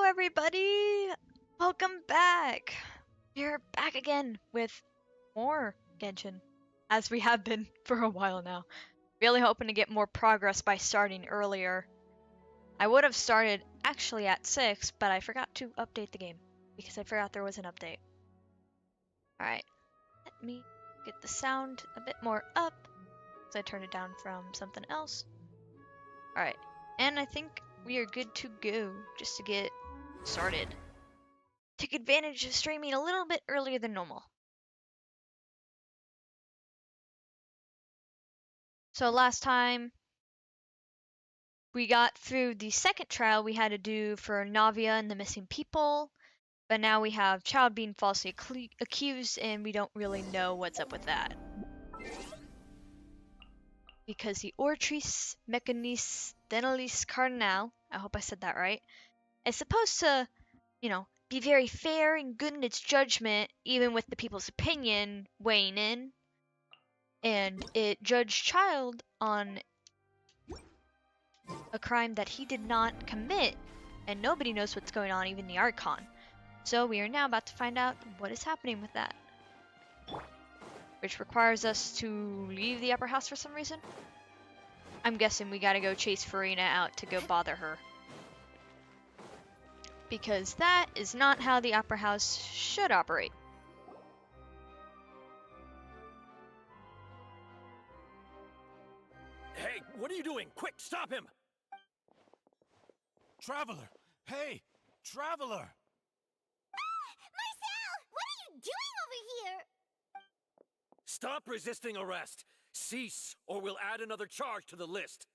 everybody! Welcome back! We're back again with more Genshin, as we have been for a while now. Really hoping to get more progress by starting earlier. I would have started actually at 6, but I forgot to update the game, because I forgot there was an update. Alright, let me get the sound a bit more up, because I turned it down from something else. Alright, and I think we are good to go, just to get started. Take advantage of streaming a little bit earlier than normal. So last time we got through the second trial we had to do for Navia and the missing people, but now we have Childe being falsely accused and we don't really know what's up with that. Because the Ortris Mechanis Denalis Cardinal, I hope I said that right, is supposed to, be very fair and good in its judgment, even with the people's opinion weighing in. And it judged Childe on a crime that he did not commit, and nobody knows what's going on, even the Archon. So we are now about to find out what is happening with that. Which requires us to leave the upper house for some reason. I'm guessing we gotta go chase Farina out to go bother her. Because that is not how the upper house should operate. Hey, what are you doing? Quick, stop him! Traveler! Hey! Traveler! Marcel! What are you doing over here? Stop resisting arrest! Cease, or we'll add another charge to the list!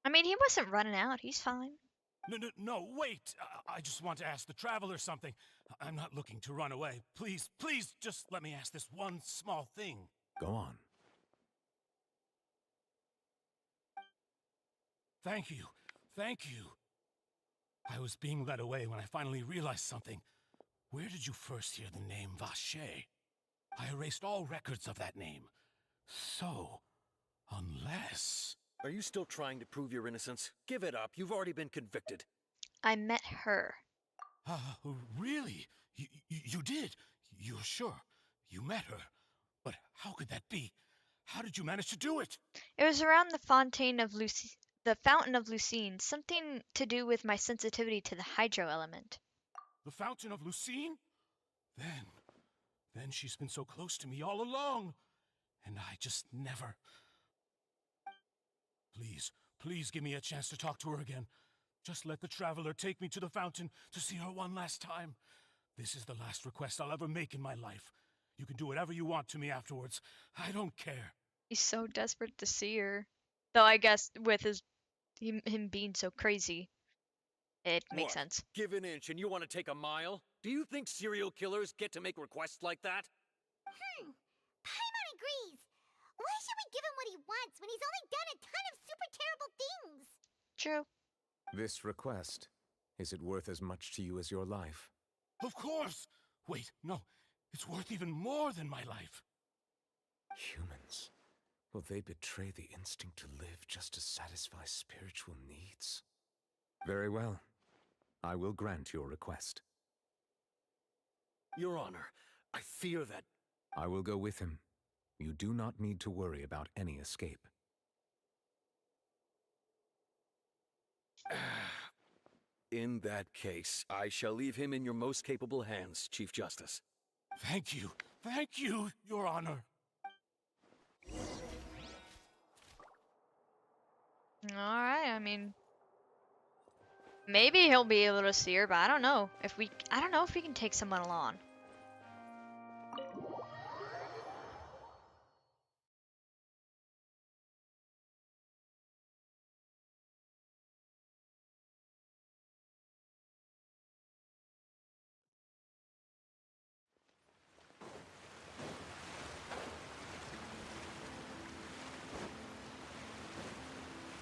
I mean, he wasn't running out. He's fine. No, wait! I just want to ask the Traveler something. I'm not looking to run away. Please, just let me ask this one small thing. Go on. Thank you. I was being led away when I finally realized something. Where did you first hear the name Vacher? I erased all records of that name. So, unless... Are you still trying to prove your innocence? Give it up. You've already been convicted. I met her. Really? You did? You're sure? You met her? But how could that be? How did you manage to do it? It was around the Fountain of Lucine, something to do with my sensitivity to the hydro element. The Fountain of Lucine? Then she's been so close to me all along. And I just never... Please give me a chance to talk to her again. Just let the Traveler take me to the fountain to see her one last time. This is the last request I'll ever make in my life. You can do whatever you want to me afterwards. I don't care. He's so desperate to see her. Though I guess with him being so crazy, it makes sense. Give an inch and you want to take a mile? Do you think serial killers get to make requests like that? Paimon agrees. Why should we give him what he wants when he's only done a ton of super terrible things? True. This request, is it worth as much to you as your life? Of course! Wait, no. It's worth even more than my life. Humans. Will they betray the instinct to live just to satisfy spiritual needs? Very well. I will grant your request. Your Honor, I fear that... I will go with him. You do not need to worry about any escape. In that case, I shall leave him in your most capable hands, Chief Justice. Thank you, Your Honor. Alright, I mean... Maybe he'll be able to see her, but I don't know. I don't know if we can take someone along.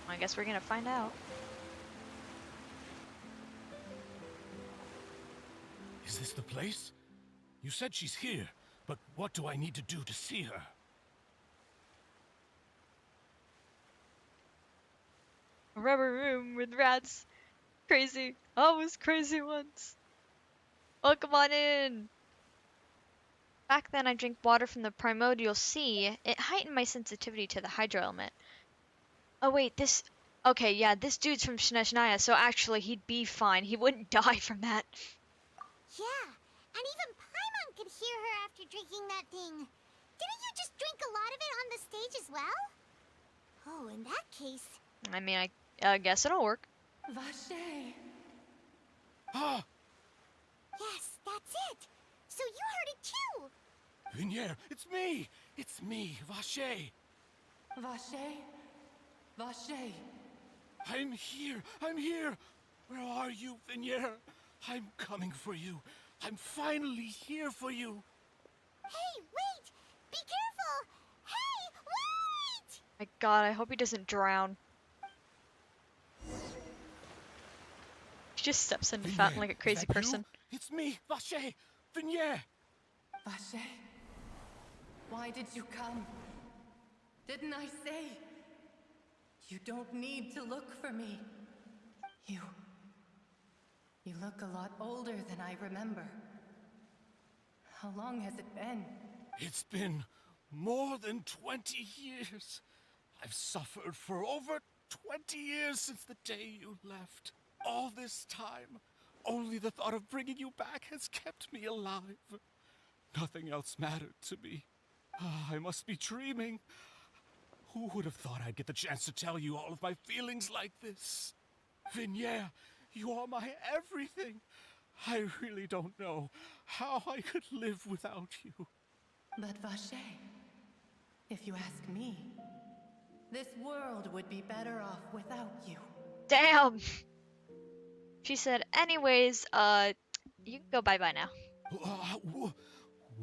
I guess we're gonna find out. Is this the place? You said she's here, but what do I need to do to see her? A rubber room with rats crazy. Always crazy ones. Welcome on in. Back then, I drank water from the primordial sea. It heightened my sensitivity to the hydro element. Oh wait, this... Okay, yeah, this dude's from Shnezhnaya, so actually he'd be fine. He wouldn't die from that. Yeah, and even Paimon could hear her after drinking that thing. Didn't you just drink a lot of it on the stage as well? Oh, in that case... I mean, I guess it'll work. Vache. Ah! Yes, that's it! So you heard it too! Vinier, it's me! It's me, Vache! Vache. Vache. I'm here! I'm here! Where are you, Vinier? I'm coming for you. I'm finally here for you. Hey, wait! Be careful! Hey, wait! My god, I hope he doesn't drown. He just steps into the fountain like a crazy person. It's me, Vache! Vinier! Vache. Why did you come? Didn't I say? You don't need to look for me. You look a lot older than I remember. How long has it been? It's been more than 20 years. I've suffered for over 20 years since the day you left. All this time, only the thought of bringing you back has kept me alive. Nothing else mattered to me. I must be dreaming. Who would have thought I'd get the chance to tell you all of my feelings like this? Vinier, you are my everything. I really don't know how I could live without you. But Vache, if you ask me, this world would be better off without you. Damn! She said, anyways, you can go bye-bye now.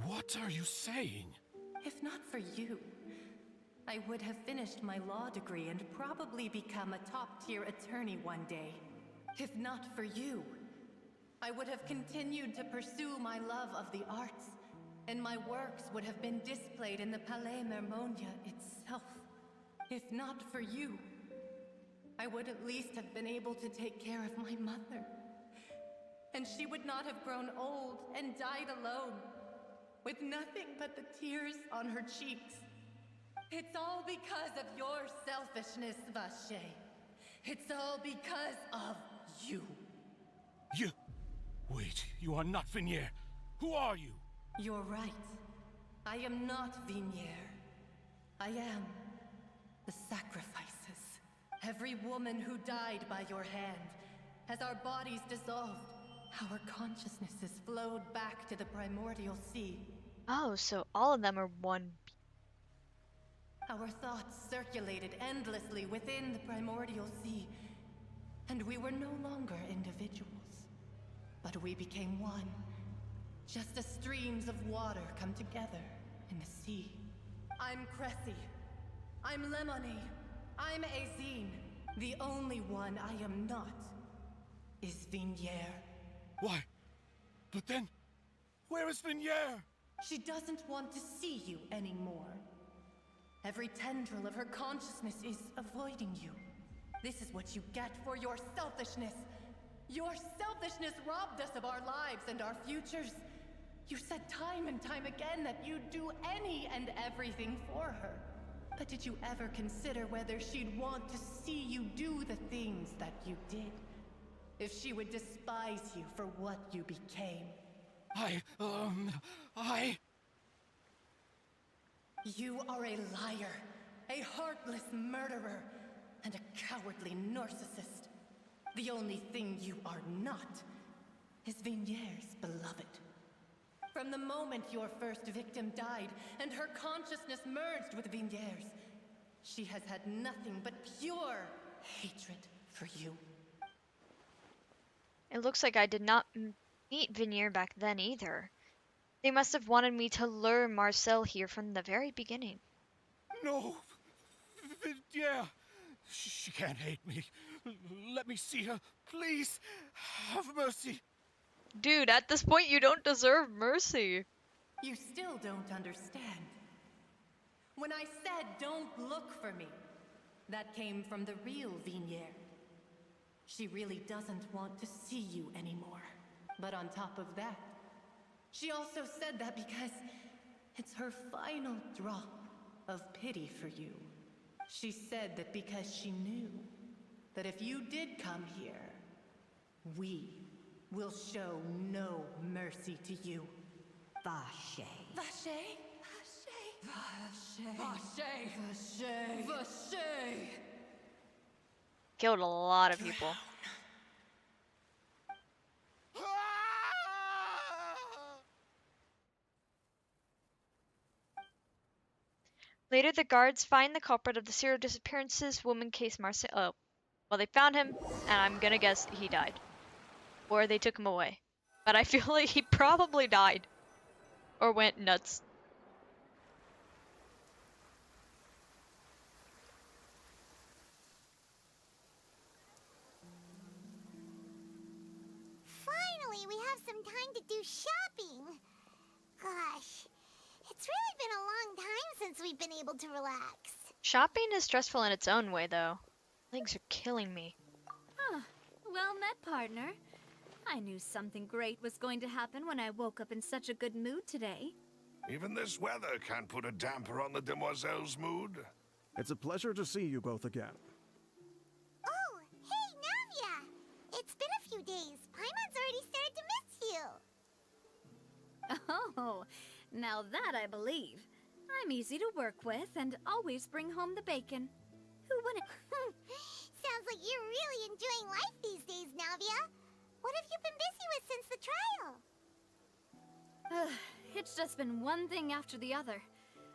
What are you saying? If not for you, I would have finished my law degree and probably become a top-tier attorney one day. If not for you, I would have continued to pursue my love of the arts, and my works would have been displayed in the Palais Mermonia itself. If not for you, I would at least have been able to take care of my mother. And she would not have grown old and died alone, with nothing but the tears on her cheeks. It's all because of your selfishness, Vache. It's all because of you. You... Wait, you are not Vinier. Who are you? You're right. I am not Vinier. I am the sacrifices. Every woman who died by your hand, as our bodies dissolved, our consciousnesses flowed back to the primordial sea. Oh, so all of them are one. Our thoughts circulated endlessly within the primordial sea, and we were no longer individuals. But we became one, just as streams of water come together in the sea. I'm Cressy. I'm Lemony. I'm Azine. The only one I am not is Vinier. Why? But then, where is Vinier? She doesn't want to see you anymore. Every tendril of her consciousness is avoiding you. This is what you get for your selfishness. Your selfishness robbed us of our lives and our futures. You said time and time again that you'd do any and everything for her. But did you ever consider whether she'd want to see you do the things that you did? If she would despise you for what you became? You are a liar, a heartless murderer, and a cowardly narcissist. The only thing you are not is Vinier's beloved. From the moment your first victim died and her consciousness merged with Vinier's, she has had nothing but pure hatred for you. It looks like I did not meet Vinier back then either. They must have wanted me to lure Marcel here from the very beginning. No! Vinier! She can't hate me. Let me see her. Please, have mercy. Dude, at this point you don't deserve mercy. You still don't understand. When I said don't look for me, that came from the real Vinier. She really doesn't want to see you anymore. But on top of that, she also said that because it's her final drop of pity for you. She said that because she knew that if you did come here, we will show no mercy to you. Vache. Vache? Vache? Vache? Vache? Vache? Killed a lot of people. Later, the guards find the culprit of the serial disappearances woman case Marcel. Oh, well, they found him, and I'm gonna guess he died. Or they took him away. But I feel like he probably died. Or went nuts. Finally, we have some time to do shopping. Gosh, it's really been a long time since we've been able to relax. Shopping is stressful in its own way, though. Legs are killing me. Huh. Well met, partner. I knew something great was going to happen when I woke up in such a good mood today. Even this weather can't put a damper on the demoiselle's mood. It's a pleasure to see you both again. Oh, hey, Navia! It's been a few days. Paimon's already started to miss you. Oh, now that I believe. I'm easy to work with and always bring home the bacon. Who wouldn't? Sounds like you're really enjoying life these days, Navia. What have you been busy with since the trial? It's just been one thing after the other.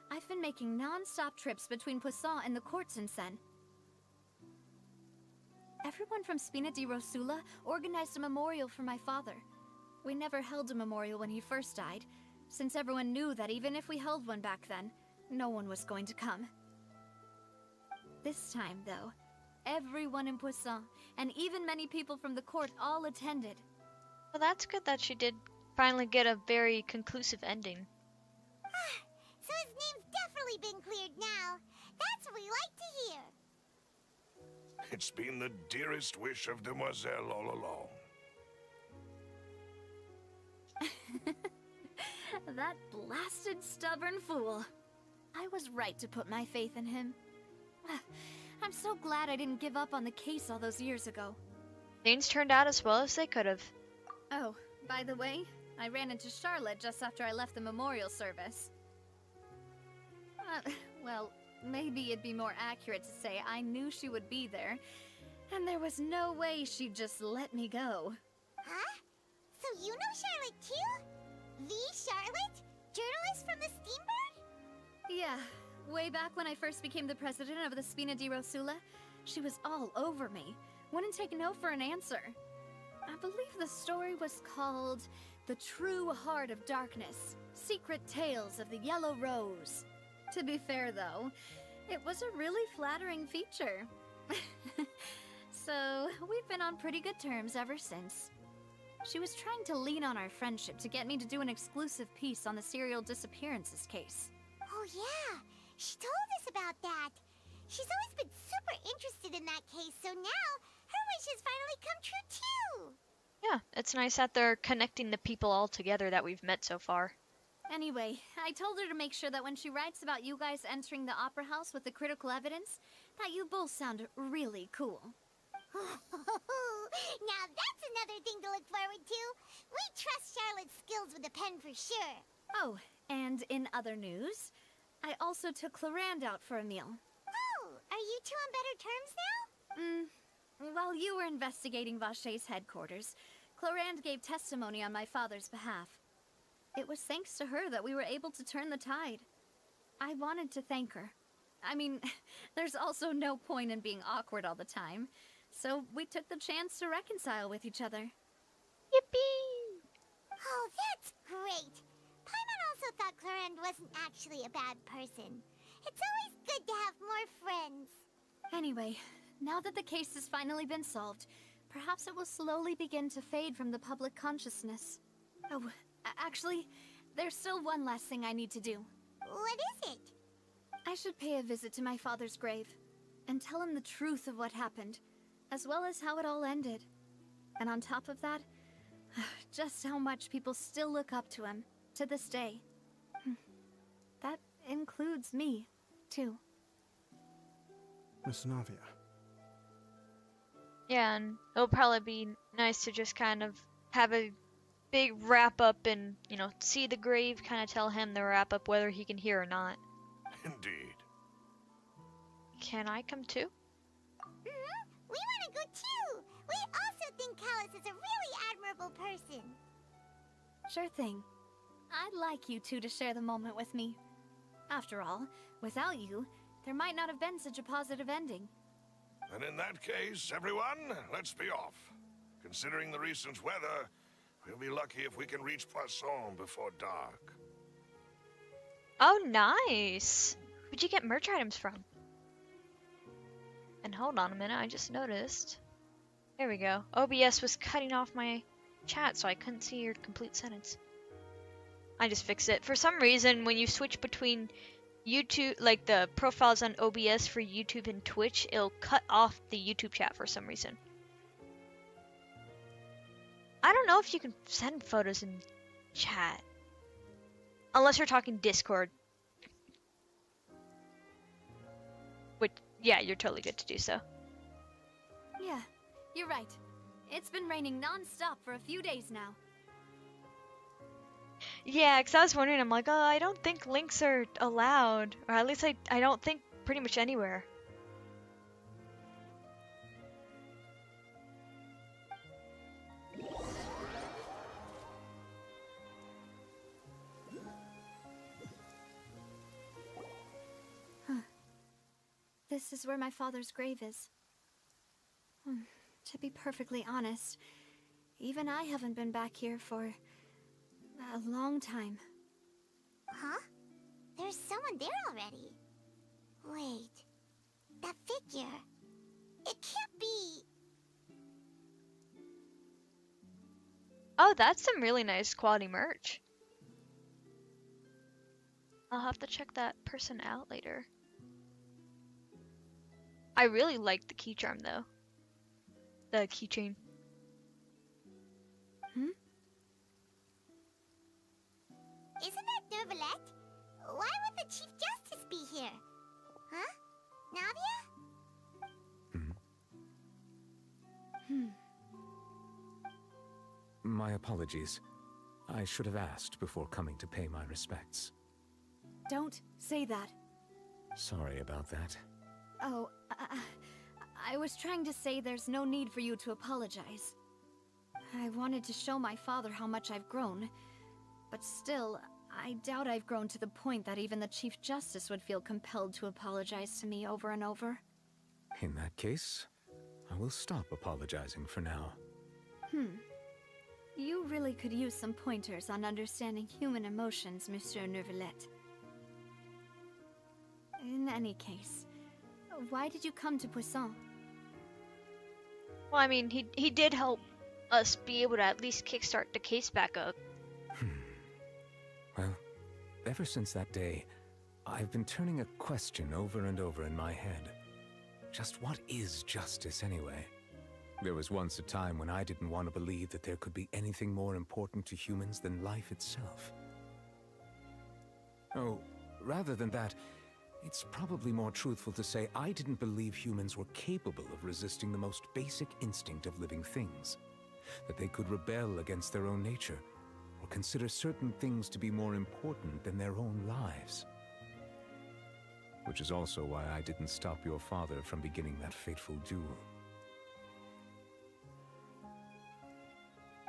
I've been making non-stop trips between Poisson and the courts in Sen. Everyone from Spina di Rosula organized a memorial for my father. We never held a memorial when he first died, since everyone knew that even if we held one back then, no one was going to come. This time, though, everyone in Poisson, and even many people from the court, all attended. Well, that's good that she did finally get a very conclusive ending. So his name's definitely been cleared now. That's what we like to hear. It's been the dearest wish of Demoiselle all along. That blasted stubborn fool. I was right to put my faith in him. I'm so glad I didn't give up on the case all those years ago. Things turned out as well as they could have. Oh, by the way, I ran into Charlotte just after I left the memorial service. Well, maybe it'd be more accurate to say I knew she would be there, and there was no way she'd just let me go. Huh? So you know Charlotte too? The Charlotte? Journalist from the Steambird? Yeah, way back when I first became the president of the Spina di Rosula, she was all over me. Wouldn't take no for an answer. I believe the story was called The True Heart of Darkness, Secret Tales of the Yellow Rose. To be fair, though, it was a really flattering feature. So, we've been on pretty good terms ever since. She was trying to lean on our friendship to get me to do an exclusive piece on the serial disappearances case. Oh yeah, she told us about that. She's always been super interested in that case, so now her wish has finally come true too. Yeah, it's nice that they're connecting the people all together that we've met so far. Anyway, I told her to make sure that when she writes about you guys entering the opera house with the critical evidence, that you both sound really cool. Now that's another thing to look forward to. We trust Charlotte's skills with a pen for sure. Oh, and in other news, I also took Clarande out for a meal. Oh, are you two on better terms now? While you were investigating Vache's headquarters, Clarande gave testimony on my father's behalf. It was thanks to her that we were able to turn the tide. I wanted to thank her. I mean, there's also no point in being awkward all the time, so we took the chance to reconcile with each other. Yippee! Oh, that's great. Paimon also thought Clarande wasn't actually a bad person. It's always good to have more friends. Anyway, now that the case has finally been solved, perhaps it will slowly begin to fade from the public consciousness. Oh, actually, there's still one last thing I need to do. What is it? I should pay a visit to my father's grave and tell him the truth of what happened. as well as how it all ended. And on top of that, just how much people still look up to him, to this day. That includes me, too. Miss Navia. Yeah, and it'll probably be nice to just kind of have a big wrap up and, you know, see the grave, kind of tell him the wrap up whether he can hear or not. Indeed. Can I come too? We want to go too! We also think Callus is a really admirable person. Sure thing. I'd like you two to share the moment with me. After all, without you, there might not have been such a positive ending. And in that case, everyone, let's be off. Considering the recent weather, we'll be lucky if we can reach Poisson before dark. Oh, nice! Where'd you get merch items from? And hold on a minute, I just noticed. There we go. OBS was cutting off my chat, so I couldn't see your complete sentence. I just fixed it. For some reason, when you switch between YouTube, like the profiles on OBS for YouTube and Twitch, it'll cut off the YouTube chat for some reason. I don't know if you can send photos in chat. Unless you're talking Discord. Which, yeah, you're totally good to do so. Yeah, you're right. It's been raining non-stop for a few days now. Yeah, because I was wondering, I'm like, oh, I don't think links are allowed. Or at least I don't think pretty much anywhere. This is where my father's grave is. To be perfectly honest, even I haven't been back here for a long time. Huh? There's someone there already. Wait. That figure. It can't be... Oh, that's some really nice quality merch. I'll have to check that person out later. I really like the key charm though. The keychain. Isn't that Nervalette? Why would the Chief Justice be here? Huh? Navia? My apologies. I should have asked before coming to pay my respects. Don't say that. Sorry about that. Oh, I was trying to say there's no need for you to apologize. I wanted to show my father how much I've grown, but still, I doubt I've grown to the point that even the Chief Justice would feel compelled to apologize to me over and over. In that case, I will stop apologizing for now. You really could use some pointers on understanding human emotions, Monsieur Nervalette. In any case, why did you come to Poisson? Well, I mean, he did help us be able to at least kickstart the case back up. Well, ever since that day, I've been turning a question over and over in my head. Just what is justice anyway? There was once a time when I didn't want to believe that there could be anything more important to humans than life itself. Oh, rather than that, it's probably more truthful to say I didn't believe humans were capable of resisting the most basic instinct of living things. That they could rebel against their own nature, or consider certain things to be more important than their own lives. Which is also why I didn't stop your father from beginning that fateful duel.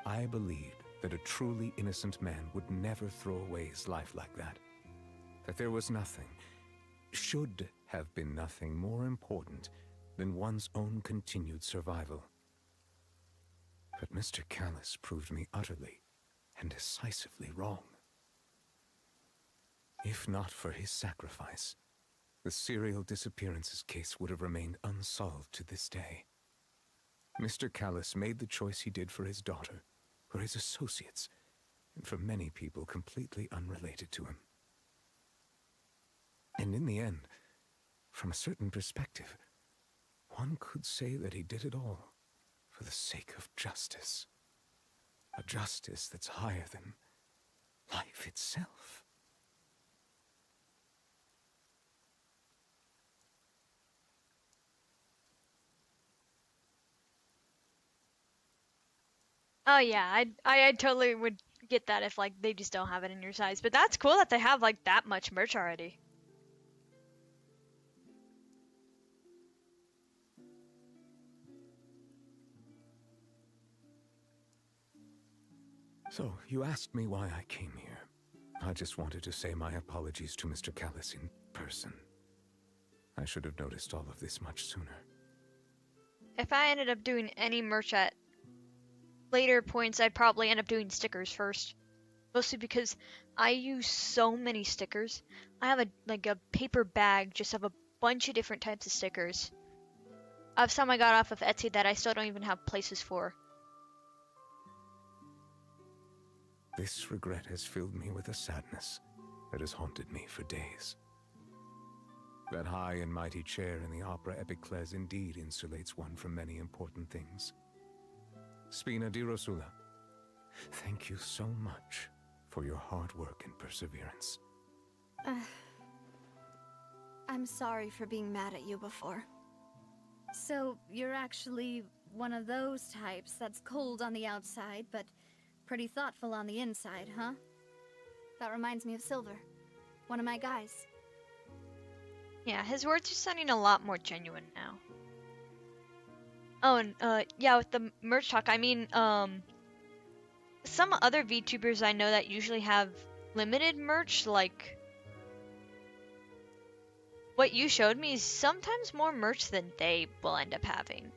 I believed that a truly innocent man would never throw away his life like that. That there was nothing, should have been nothing more important than one's own continued survival. But Mr. Callus proved me utterly and decisively wrong. If not for his sacrifice, the serial disappearances case would have remained unsolved to this day. Mr. Callus made the choice he did for his daughter, for his associates, and for many people completely unrelated to him. And in the end, from a certain perspective, One could say that he did it all for the sake of justice. A justice that's higher than life itself. Oh yeah, I totally would get that if like they just don't have it in your size. But that's cool that they have like that much merch already. So, you asked me why I came here. I just wanted to say my apologies to Mr. Callis in person. I should have noticed all of this much sooner. If I ended up doing any merch at later points, I'd probably end up doing stickers first. Mostly because I use so many stickers. I have a paper bag just of a bunch of different types of stickers. I have some I got off of Etsy that I still don't even have places for. This regret has filled me with a sadness that has haunted me for days. That high and mighty chair in the opera Epiclese indeed insulates one from many important things. Spina di Rosula, thank you so much for your hard work and perseverance. I'm sorry for being mad at you before. So, you're actually one of those types that's cold on the outside, but pretty thoughtful on the inside, huh? That reminds me of Silver, one of my guys. Yeah, his words are sounding a lot more genuine now. Oh, and yeah, with the merch talk, I mean, some other VTubers I know that usually have limited merch, like what you showed me is sometimes more merch than they will end up having.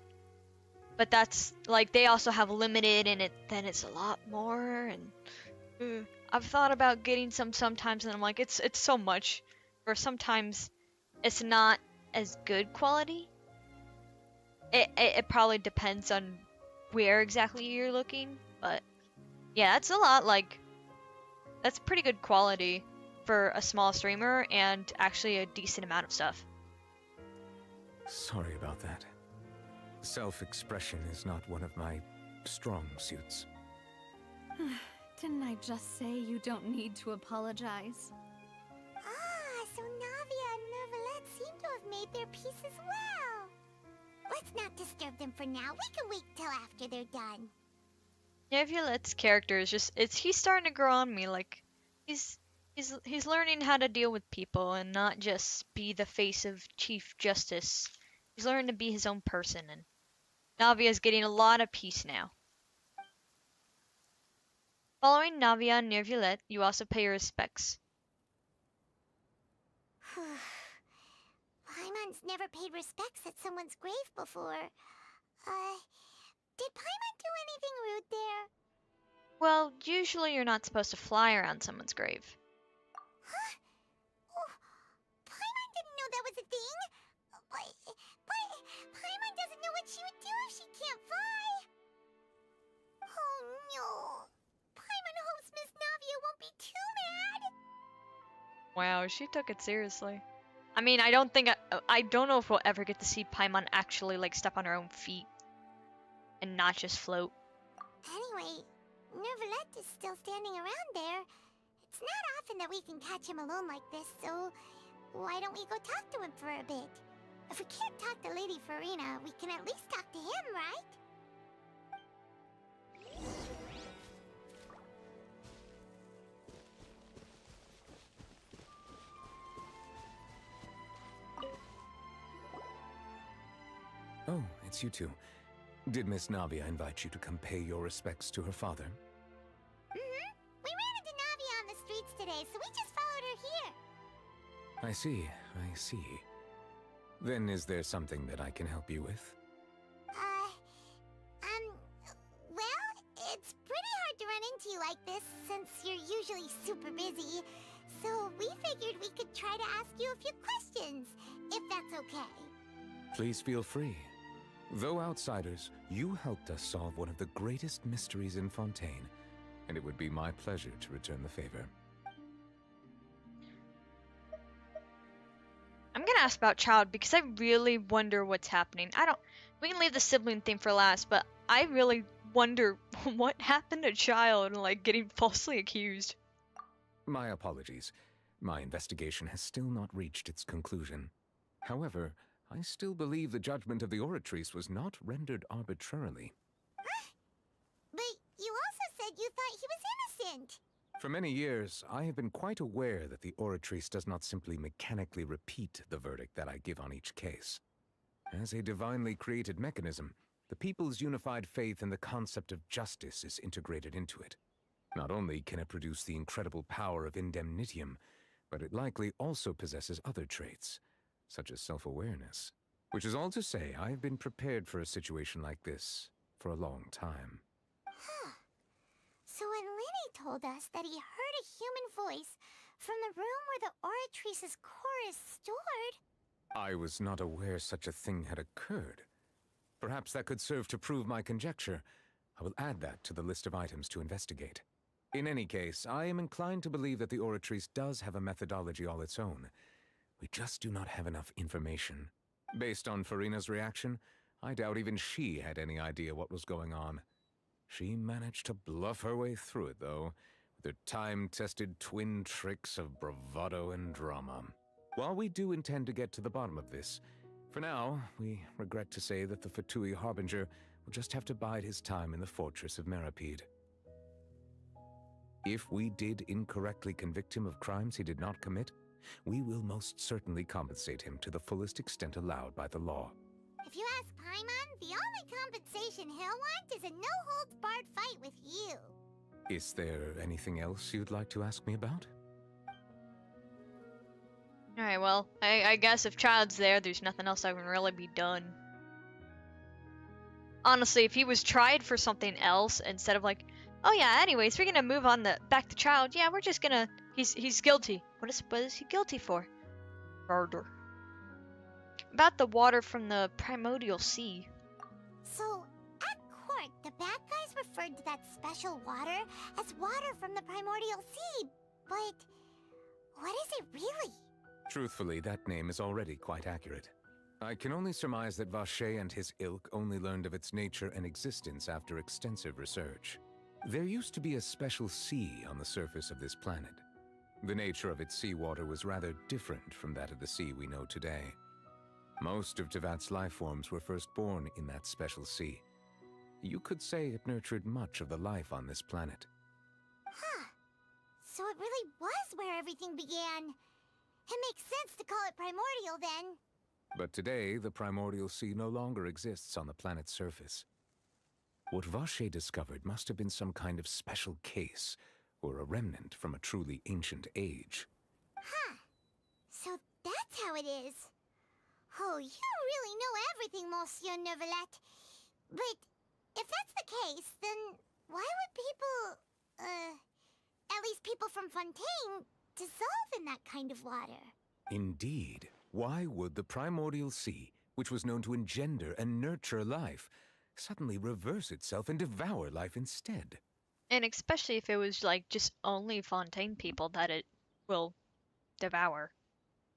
But that's like they also have limited and then it's a lot more, and I've thought about getting some sometimes and I'm like it's so much, or sometimes it's not as good quality. It probably depends on where exactly you're looking, but yeah, that's a lot. Like that's pretty good quality for a small streamer and actually a decent amount of stuff. Sorry about that. Self-expression is not one of my strong suits. Didn't I just say you don't need to apologize? Ah, so Navia and Nervalette seem to have made their peace as well. Let's not disturb them for now. We can wait till after they're done. Nevulet's character is just he's starting to grow on me. Like he's learning how to deal with people and not just be the face of Chief Justice. He's learning to be his own person, and Navia's getting a lot of peace now. Following Navia and Nervalette, you also pay your respects. Paimon's never paid respects at someone's grave before. Did Paimon do anything rude there? Well, usually you're not supposed to fly around someone's grave. Huh? Oh, Paimon didn't know that was a thing. But Paimon doesn't know what she would do if she can't fly. Oh no. Paimon hopes Miss Navia won't be too mad. Wow, she took it seriously. I mean, I don't know if we'll ever get to see Paimon actually like step on her own feet and not just float. Anyway, Nervalette is still standing around there. It's not often that we can catch him alone like this, so why don't we go talk to him for a bit? If we can't talk to Lady Farina, we can at least talk to him, right? Oh, it's you two. Did Miss Navia invite you to come pay your respects to her father? Mm-hmm. We ran into Navia on the streets today, so we just followed her here. I see. Then is there something that I can help you with? Well, it's pretty hard to run into you like this, since you're usually super busy. So we figured we could try to ask you a few questions, if that's okay. Please feel free. Though outsiders, you helped us solve one of the greatest mysteries in Fontaine, and it would be my pleasure to return the favor. I'm gonna gonna ask about Childe because I really wonder what's happening. We can leave the sibling theme for last, but I really wonder what happened to Childe, like getting falsely accused. My apologies. My investigation has still not reached its conclusion. However, I still believe the judgment of the Oratrice was not rendered arbitrarily. But you also said you thought he was innocent. For many years, I have been quite aware that the Oratrice does not simply mechanically repeat the verdict that I give on each case. As a divinely created mechanism, the people's unified faith in the concept of justice is integrated into it. Not only can it produce the incredible power of indemnitium, but it likely also possesses other traits, such as self-awareness. Which is all to say, I have been prepared for a situation like this for a long time. Huh. So when Lenny told us that he heard a human voice from the room where the Oratrice's core is stored... I was not aware such a thing had occurred. Perhaps that could serve to prove my conjecture. I will add that to the list of items to investigate. In any case, I am inclined to believe that the Oratrice does have a methodology all its own. We just do not have enough information. Based on Farina's reaction, I doubt even she had any idea what was going on. She managed to bluff her way through it, though, with her time-tested twin tricks of bravado and drama. While we do intend to get to the bottom of this, for now, we regret to say that the Fatui Harbinger will just have to bide his time in the fortress of Meripede. If we did incorrectly convict him of crimes he did not commit, we will most certainly compensate him to the fullest extent allowed by the law. If you ask Paimon, the only compensation he'll want is a no-holds-barred fight with you. Is there anything else you'd like to ask me about? Alright, well, I guess if Childe's there, there's nothing else that can really be done. Honestly, if he was tried for something else instead of like, oh yeah, anyways, we're gonna move on back to Childe. Yeah, we're just gonna... He's guilty. What is he guilty for? Murder. About the water from the primordial sea. So, at court, the bad guys referred to that special water as water from the primordial sea, but what is it really? Truthfully, that name is already quite accurate. I can only surmise that Vacher and his ilk only learned of its nature and existence after extensive research. There used to be a special sea on the surface of this planet. The nature of its seawater was rather different from that of the sea we know today. Most of Tevat's life forms were first born in that special sea. You could say it nurtured much of the life on this planet. Huh. So it really was where everything began. It makes sense to call it primordial then. But today, the primordial sea no longer exists on the planet's surface. What Vacher discovered must have been some kind of special case, or a remnant from a truly ancient age. Huh. So that's how it is. Oh, you really know everything, Monsieur Neuvillette. But if that's the case, then why would people, at least people from Fontaine, dissolve in that kind of water? Indeed. Why would the primordial sea, which was known to engender and nurture life, suddenly reverse itself and devour life instead? And especially if it was like just only Fontaine people that it will devour.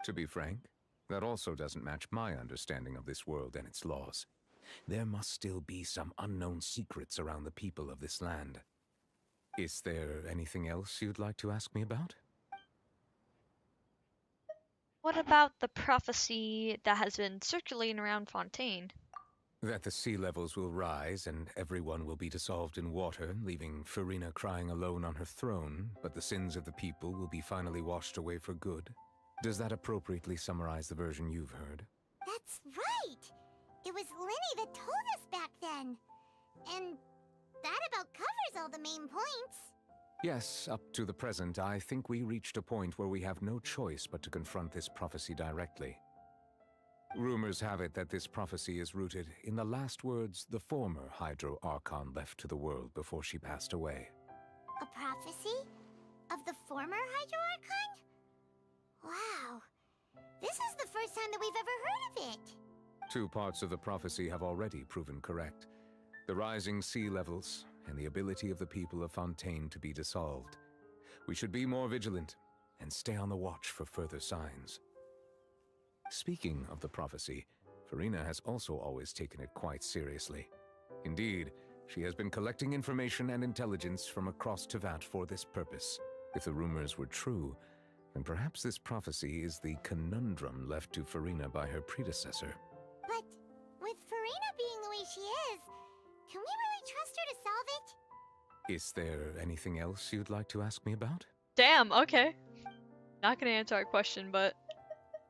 To be frank, that also doesn't match my understanding of this world and its laws. There must still be some unknown secrets around the people of this land. Is there anything else you'd like to ask me about? What about the prophecy that has been circulating around Fontaine? That the sea levels will rise and everyone will be dissolved in water, leaving Farina crying alone on her throne, but the sins of the people will be finally washed away for good. Does that appropriately summarize the version you've heard? That's right! It was Lenny that told us back then. And that about covers all the main points. Yes, up to the present, I think we reached a point where we have no choice but to confront this prophecy directly. Rumors have it that this prophecy is rooted in the last words the former Hydro Archon left to the world before she passed away. A prophecy? Of the former Hydro Archon? Wow. This is the first time that we've ever heard of it. Two parts of the prophecy have already proven correct. The rising sea levels, and the ability of the people of Fontaine to be dissolved. We should be more vigilant, and stay on the watch for further signs. Speaking of the prophecy, Farina has also always taken it quite seriously. Indeed, she has been collecting information and intelligence from across Tevat for this purpose. If the rumors were true, then perhaps this prophecy is the conundrum left to Farina by her predecessor. But with Farina being the way she is, can we really trust her to solve it? Is there anything else you'd like to ask me about? Damn, okay. Not gonna answer our question, but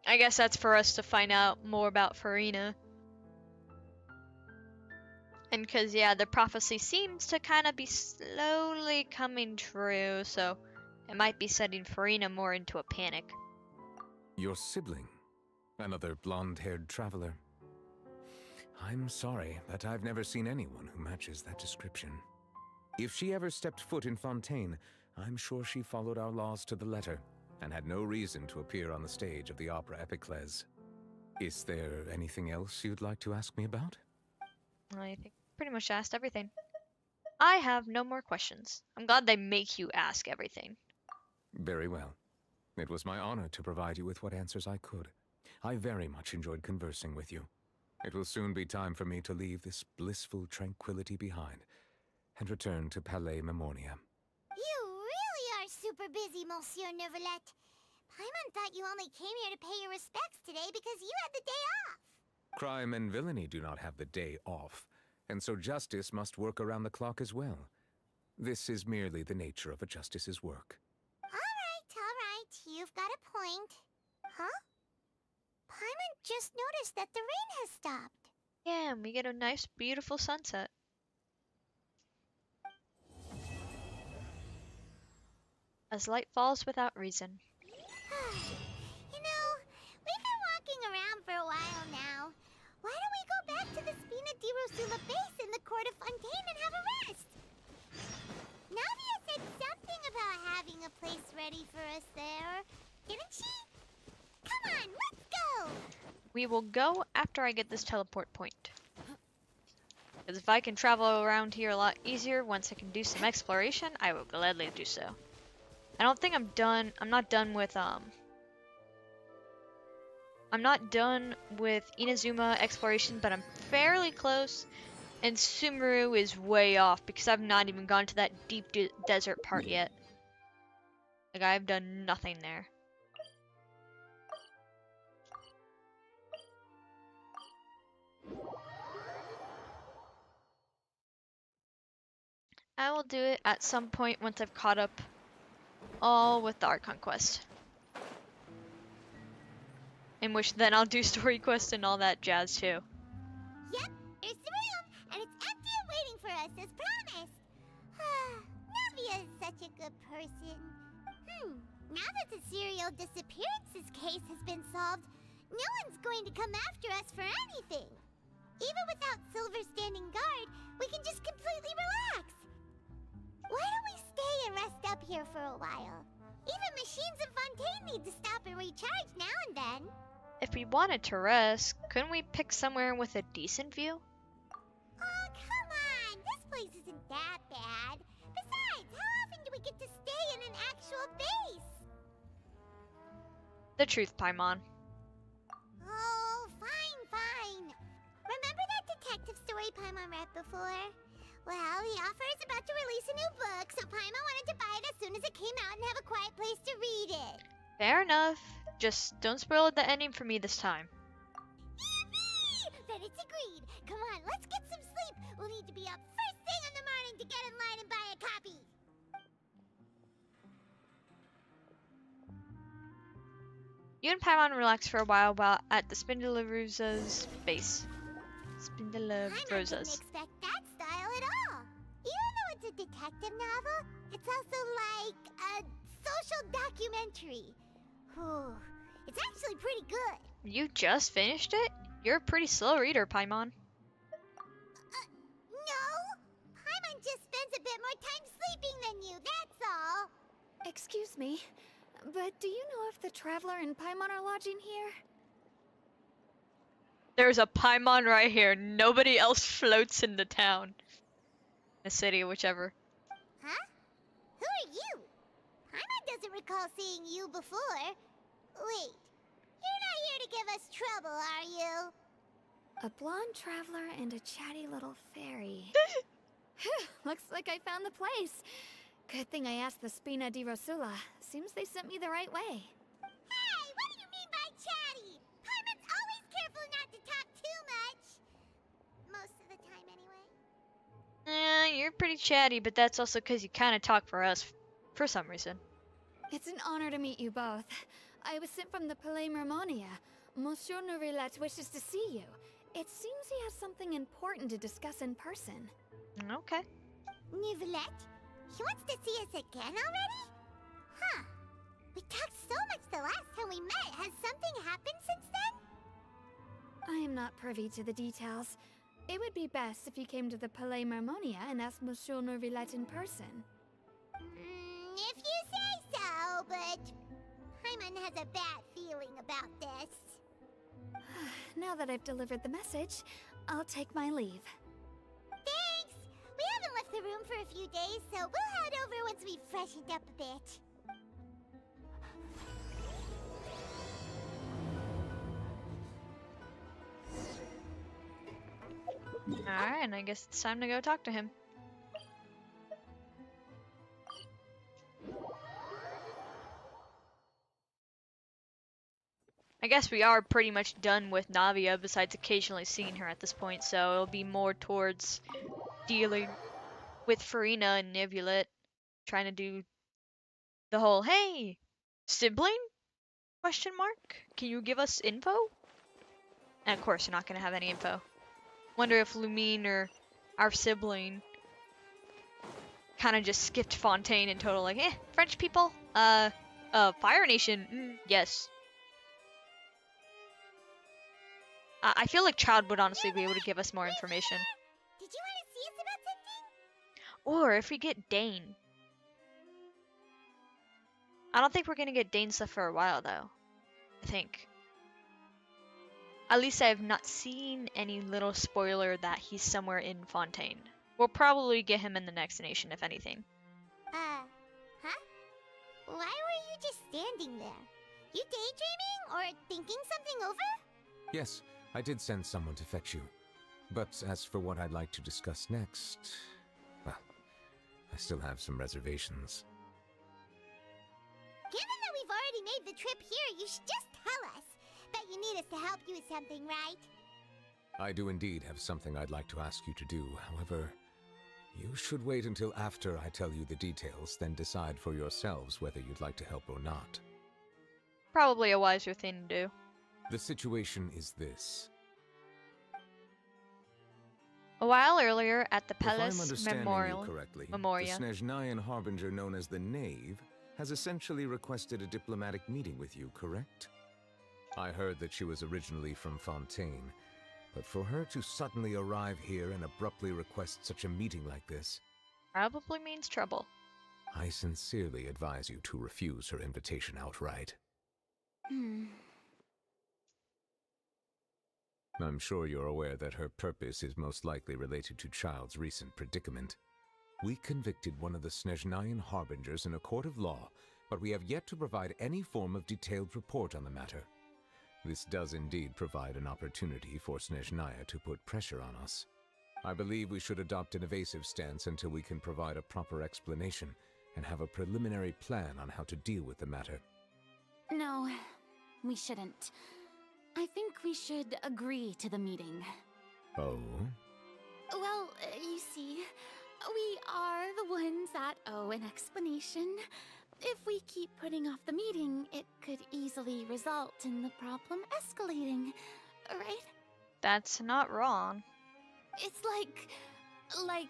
I guess that's for us to find out more about Farina. And cause yeah, the prophecy seems to kind of be slowly coming true, so it might be setting Farina more into a panic. Your sibling? Another blonde-haired traveler? I'm sorry, but I've never seen anyone who matches that description. If she ever stepped foot in Fontaine, I'm sure she followed our laws to the letter, and had no reason to appear on the stage of the opera Epiclese. Is there anything else you'd like to ask me about? I think pretty much asked everything. I have no more questions. I'm glad they make you ask everything. Very well. It was my honor to provide you with what answers I could. I very much enjoyed conversing with you. It will soon be time for me to leave this blissful tranquility behind and return to Palais Memornia. You really are super busy, Monsieur Neuvillette. Paimon thought you only came here to pay your respects today because you had the day off. Crime and villainy do not have the day off, and so justice must work around the clock as well. This is merely the nature of a justice's work. All right. You've got a point. Huh? Paimon just noticed that the rain has stopped. Yeah, and we get a nice, beautiful sunset. As light falls without reason. You know, we've been walking around for a while now. Why don't we go back to the Spina di Rosula base in the court of Fontaine and have a rest? Navia said something about having a place ready for us there, didn't she? Come on, let's go! We will go after I get this teleport point. Because if I can travel around here a lot easier once I can do some exploration, I will gladly do so. I don't think I'm done. I'm not done with Inazuma exploration, but I'm fairly close. And Sumeru is way off because I've not even gone to that deep desert part yet. Like, I've done nothing there. I will do it at some point once I've caught up all with the Archon quest. In which then I'll do story quest and all that jazz too. Yep, there's the room, and it's empty and waiting for us as promised. Navia is such a good person. Now that the serial disappearances case has been solved, no one's going to come after us for anything. Even without Silver standing guard, we can just completely relax. Why don't we stay and rest up here for a while? Even machines in Fontaine need to stop and recharge now and then. If we wanted to rest, couldn't we pick somewhere with a decent view? Oh, come on! This place isn't that bad. Besides, how often do we get to stay in an actual base? The truth, Paimon. Oh, fine. Remember that detective story Paimon read before? Well, the author is about to release a new book, so Paimon wanted to buy it as soon as it came out and have a quiet place to read it. Fair enough. Just don't spoil the ending for me this time. Yippee! Then it's agreed. Come on, let's get some sleep. We'll need to be up first thing in the morning to get in line and buy a copy. You and Paimon relax for a while at the Spindelrosa's base. Paimon didn't Spindelrosas. expect that style at all. Even though it's a detective novel, it's also like a social documentary. Whew. It's actually pretty good. You just finished it? You're a pretty slow reader, Paimon. No! Paimon just spends a bit more time sleeping than you, that's all. Excuse me, but do you know if the Traveler and Paimon are lodging here? There's a Paimon right here. Nobody else floats in the town. The city, whichever. Huh? Who are you? Paimon doesn't recall seeing you before. Wait, you're not here to give us trouble, are you? A blonde traveler and a chatty little fairy. Looks like I found the place. Good thing I asked the Spina di Rosula. Seems they sent me the right way. Hey, what do you mean by chatty? Paimon's always careful not to talk too much. Most of the time, anyway. You're pretty chatty, but that's also because you kind of talk for us for some reason. It's an honor to meet you both. I was sent from the Palais Mermonia. Monsieur Nourrillet wishes to see you. It seems he has something important to discuss in person. Okay. Neuvillette? He wants to see us again already? Huh. We talked so much the last time we met. Has something happened since then? I am not privy to the details. It would be best if you came to the Palais Mermonia and asked Monsieur Nourrillet in person. If you say so, but Paimon has a bad feeling about this. Now that I've delivered the message, I'll take my leave. Thanks! We haven't left the room for a few days, so we'll head over once we've freshened up a bit. Alright, and I guess it's time to go talk to him. I guess we are pretty much done with Navia, besides occasionally seeing her at this point, so it'll be more towards dealing with Farina and Neuvillette, trying to do the whole, hey, sibling? Question mark? Can you give us info? And of course, you're not going to have any info. Wonder if Lumine or our sibling kind of just skipped Fontaine in total, like, French people? Fire Nation? Yes. I feel like Childe would honestly be able to give us more information. Did you want to see us about something? Or if we get Dane. I don't think we're gonna get Dane stuff for a while though. I think. At least I have not seen any little spoiler that he's somewhere in Fontaine. We'll probably get him in the next nation, if anything. Huh? Why were you just standing there? You daydreaming or thinking something over? Yes, I did send someone to fetch you. But as for what I'd like to discuss next, well, I still have some reservations. Given that we've already made the trip here, you should just tell us. Bet you need us to help you with something, right? I do indeed have something I'd like to ask you to do. However, you should wait until after I tell you the details, then decide for yourselves whether you'd like to help or not. Probably a wiser thing to do. The situation is this. A while earlier at the If I'm Palace understanding Memorial, you correctly, Memoria. the Snezhnayan harbinger known as the Knave has essentially requested a diplomatic meeting with you, correct? I heard that she was originally from Fontaine, but for her to suddenly arrive here and abruptly request such a meeting like this, Probably means trouble. I sincerely advise you to refuse her invitation outright. I'm sure you're aware that her purpose is most likely related to Childe's recent predicament. We convicted one of the Snezhnayan harbingers in a court of law, but we have yet to provide any form of detailed report on the matter. This does indeed provide an opportunity for Snezhnaya to put pressure on us. I believe we should adopt an evasive stance until we can provide a proper explanation and have a preliminary plan on how to deal with the matter. No, we shouldn't. I think we should agree to the meeting. Oh? Well, you see, we are the ones that owe an explanation. If we keep putting off the meeting, it could easily result in the problem escalating, right? That's not wrong. It's like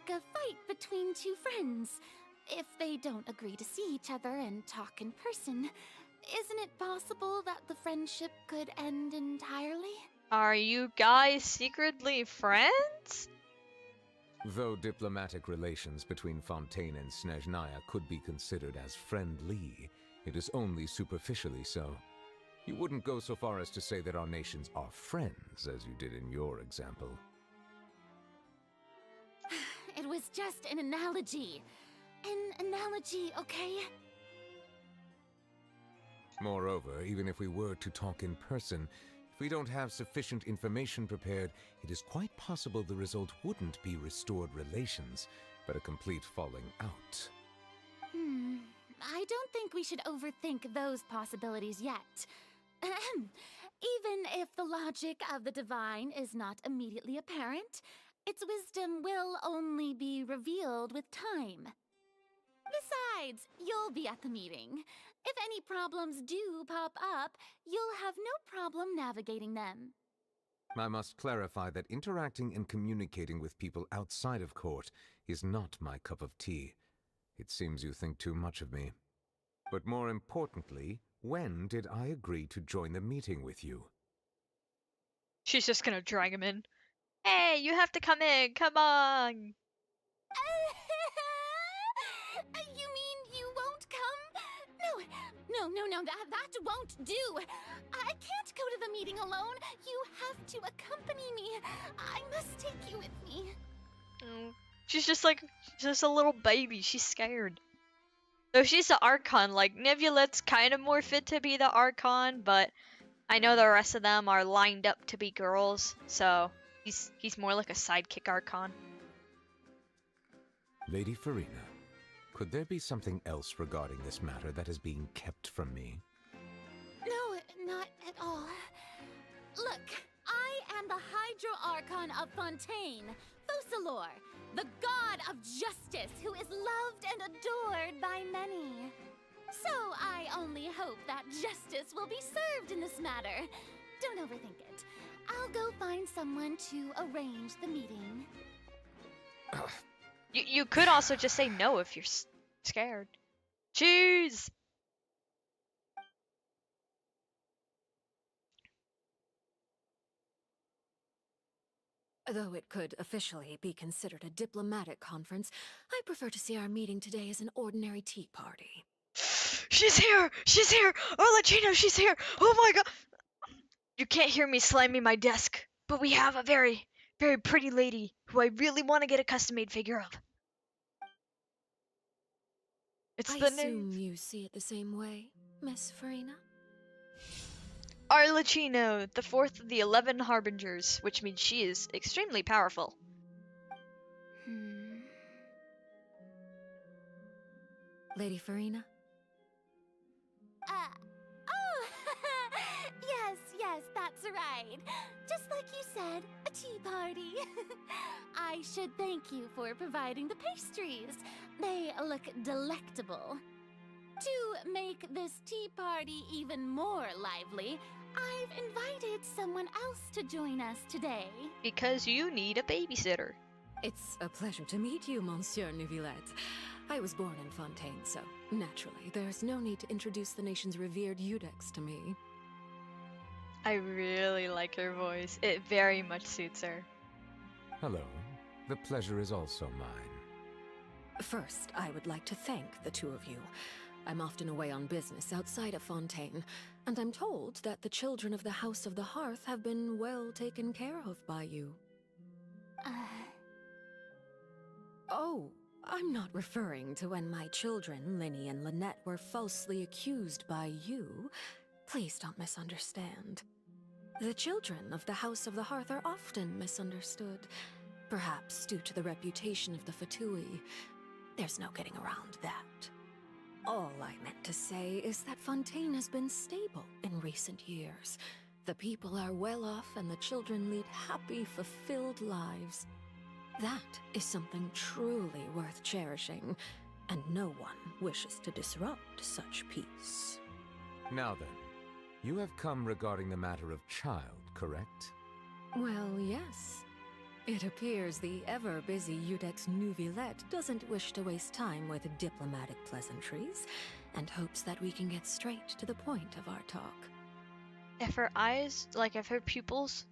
a fight between two friends. If they don't agree to see each other and talk in person, isn't it possible that the friendship could end entirely? Are you guys secretly friends? Though diplomatic relations between Fontaine and Snezhnaya could be considered as friendly, it is only superficially so. You wouldn't go so far as to say that our nations are friends, as you did in your example. It was just an analogy. An analogy, okay? Moreover, even if we were to talk in person, we don't have sufficient information prepared, it is quite possible the result wouldn't be restored relations, but a complete falling out. I don't think we should overthink those possibilities yet. Even if the logic of the divine is not immediately apparent, its wisdom will only be revealed with time. Besides, you'll be at the meeting. If any problems do pop up, you'll have no problem navigating them. I must clarify that interacting and communicating with people outside of court is not my cup of tea. It seems you think too much of me. But more importantly, when did I agree to join the meeting with you? She's just gonna drag him in. Hey, you have to come in, come on! You mean you won't come? No, that won't do. I can't go to the meeting alone. You have to accompany me. I must take you with me. She's just a little baby. She's scared. Though she's the Archon, like, Nivulet's kind of more fit to be the Archon, but I know the rest of them are lined up to be girls, so he's more like a sidekick Archon. Lady Farina, could there be something else regarding this matter that is being kept from me? No, not at all. Look, I am the Hydro Archon of Fontaine, Focalor, the god of justice who is loved and adored by many. So I only hope that justice will be served in this matter. Don't overthink it. I'll go find someone to arrange the meeting. You could also just say no if you're scared. Cheese! Though it could officially be considered a diplomatic conference, I prefer to see our meeting today as an ordinary tea party. She's here! She's here! Arlecchino, she's here! Oh my god! You can't hear me slamming my desk, but we have a very, very pretty lady who I really want to get a custom-made figure of. It's I the assume name. you see it the same way, Miss Farina? Arlecchino, the fourth of the 11 Harbingers, which means she is extremely powerful. Lady Farina? Oh, yes, that's right. Just like you said, a tea party. I should thank you for providing the pastries. They look delectable. To make this tea party even more lively, I've invited someone else to join us today. Because you need a babysitter. It's a pleasure to meet you, Monsieur Neuvillette. I was born in Fontaine, so naturally, there's no need to introduce the nation's revered Eudex to me. I really like her voice. It very much suits her. Hello. The pleasure is also mine. First, I would like to thank the two of you. I'm often away on business outside of Fontaine, and I'm told that the children of the House of the Hearth have been well taken care of by you. Oh, I'm not referring to when my children, Linny and Lynette, were falsely accused by you. Please don't misunderstand. The children of the House of the Hearth are often misunderstood, perhaps due to the reputation of the Fatui. There's no getting around that. All I meant to say is that Fontaine has been stable in recent years. The people are well off and the children lead happy, fulfilled lives. That is something truly worth cherishing, and no one wishes to disrupt such peace. Now then, you have come regarding the matter of Childe, correct? Well, yes. It appears the ever-busy Eudex Neuvillette doesn't wish to waste time with diplomatic pleasantries, and hopes that we can get straight to the point of our talk. If her eyes, if her pupils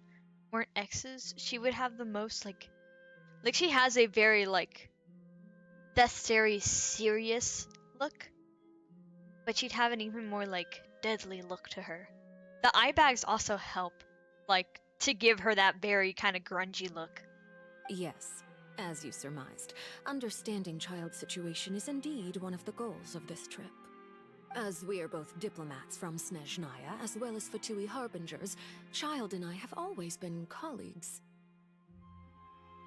weren't X's, she would have the most, like she has a very, very serious look, but she'd have an even more, deadly look to her. The eye bags also help, to give her that very kind of grungy look. Yes, as you surmised, understanding Childe's situation is indeed one of the goals of this trip. As we are both diplomats from Snezhnaya, as well as Fatui Harbingers, Childe and I have always been colleagues.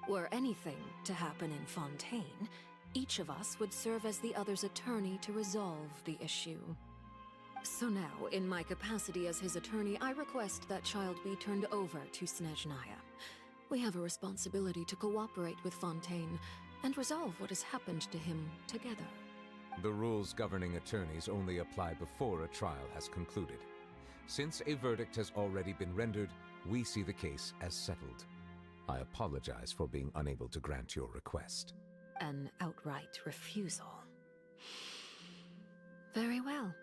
Were anything to happen in Fontaine, each of us would serve as the other's attorney to resolve the issue. So now, in my capacity as his attorney, I request that Childe be turned over to Snezhnaya. We have a responsibility to cooperate with Fontaine and resolve what has happened to him together. The rules governing attorneys only apply before a trial has concluded. Since a verdict has already been rendered, we see the case as settled. I apologize for being unable to grant your request. An outright refusal. Very well.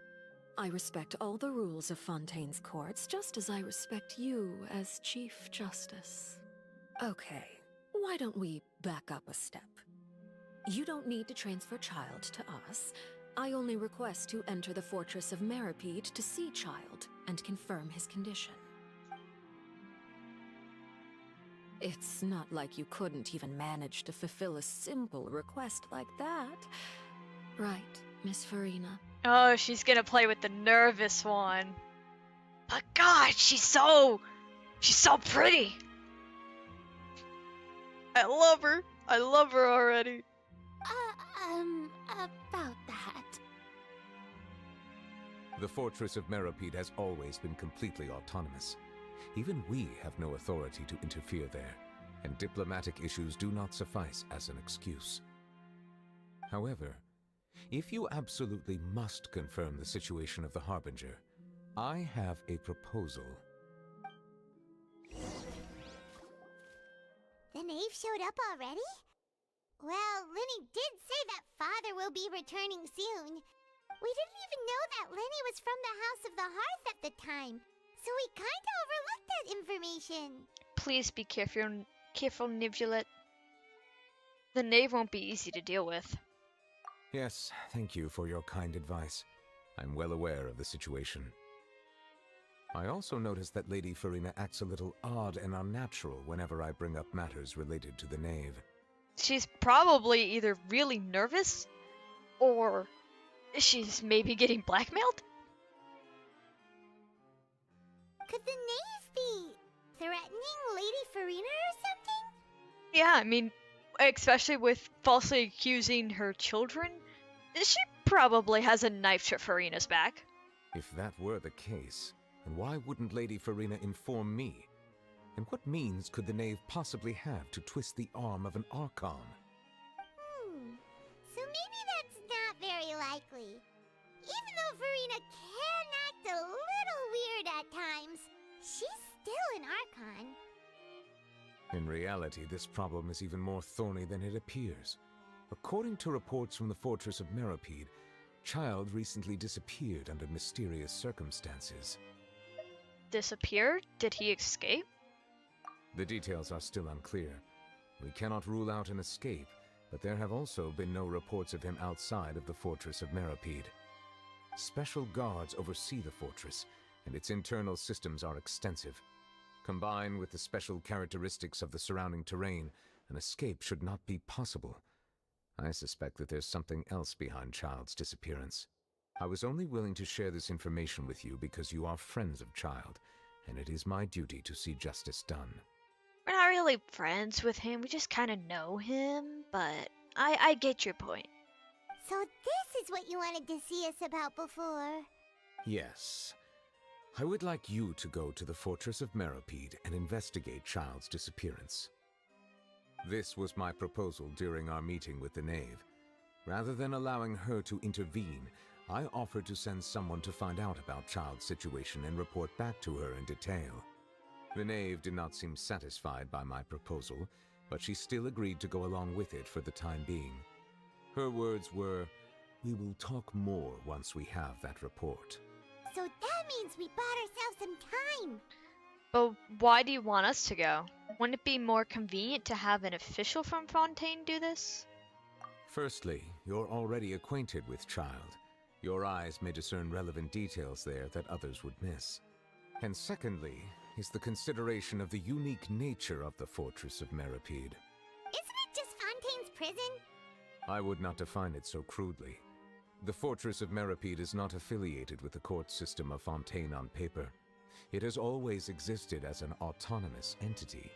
I respect all the rules of Fontaine's courts, just as I respect you as Chief Justice. Okay, why don't we back up a step? You don't need to transfer Childe to us. I only request to enter the fortress of Meripede to see Childe and confirm his condition. It's not like you couldn't even manage to fulfill a simple request like that. Right, Miss Farina? Oh, she's gonna play with the nervous one. But God, she's so pretty. I love her. I love her already. About that. The fortress of Meripede has always been completely autonomous. Even we have no authority to interfere there, and diplomatic issues do not suffice as an excuse. However, if you absolutely must confirm the situation of the Harbinger, I have a proposal. The knave showed up already? Well, Lenny did say that Father will be returning soon. We didn't even know that Lenny was from the House of the Hearth at the time, so we kinda overlooked that information. Please be careful, Nivulet. The knave won't be easy to deal with. Yes, thank you for your kind advice. I'm well aware of the situation. I also noticed that Lady Farina acts a little odd and unnatural whenever I bring up matters related to the knave. She's probably either really nervous, or she's maybe getting blackmailed? Could the knave be threatening Lady Farina or something? Yeah, I mean, especially with falsely accusing her children, she probably has a knife to Farina's back. If that were the case, then why wouldn't Lady Farina inform me? And what means could the knave possibly have to twist the arm of an Archon? So maybe that's not very likely. Even though Farina can act a little weird at times, she's still an Archon. In reality, this problem is even more thorny than it appears. According to reports from the Fortress of Meripede, Childe recently disappeared under mysterious circumstances. Disappeared? Did he escape? The details are still unclear. We cannot rule out an escape, but there have also been no reports of him outside of the Fortress of Meripede. Special guards oversee the fortress, and its internal systems are extensive. Combined with the special characteristics of the surrounding terrain, an escape should not be possible. I suspect that there's something else behind Childe's disappearance. I was only willing to share this information with you because you are friends of Childe, and it is my duty to see justice done. We're not really friends with him, we just kind of know him, but I get your point. So this is what you wanted to see us about before. Yes. I would like you to go to the Fortress of Meripede and investigate Childe's disappearance. This was my proposal during our meeting with the knave. Rather than allowing her to intervene, I offered to send someone to find out about Childe's situation and report back to her in detail. The knave did not seem satisfied by my proposal, but she still agreed to go along with it for the time being. Her words were, "We will talk more once we have that report." So that means we bought ourselves some time. But why do you want us to go? Wouldn't it be more convenient to have an official from Fontaine do this? Firstly, you're already acquainted with Childe. Your eyes may discern relevant details there that others would miss. And secondly, is the consideration of the unique nature of the Fortress of Meripede. Isn't it just Fontaine's prison? I would not define it so crudely. The Fortress of Meripede is not affiliated with the court system of Fontaine on paper. It has always existed as an autonomous entity.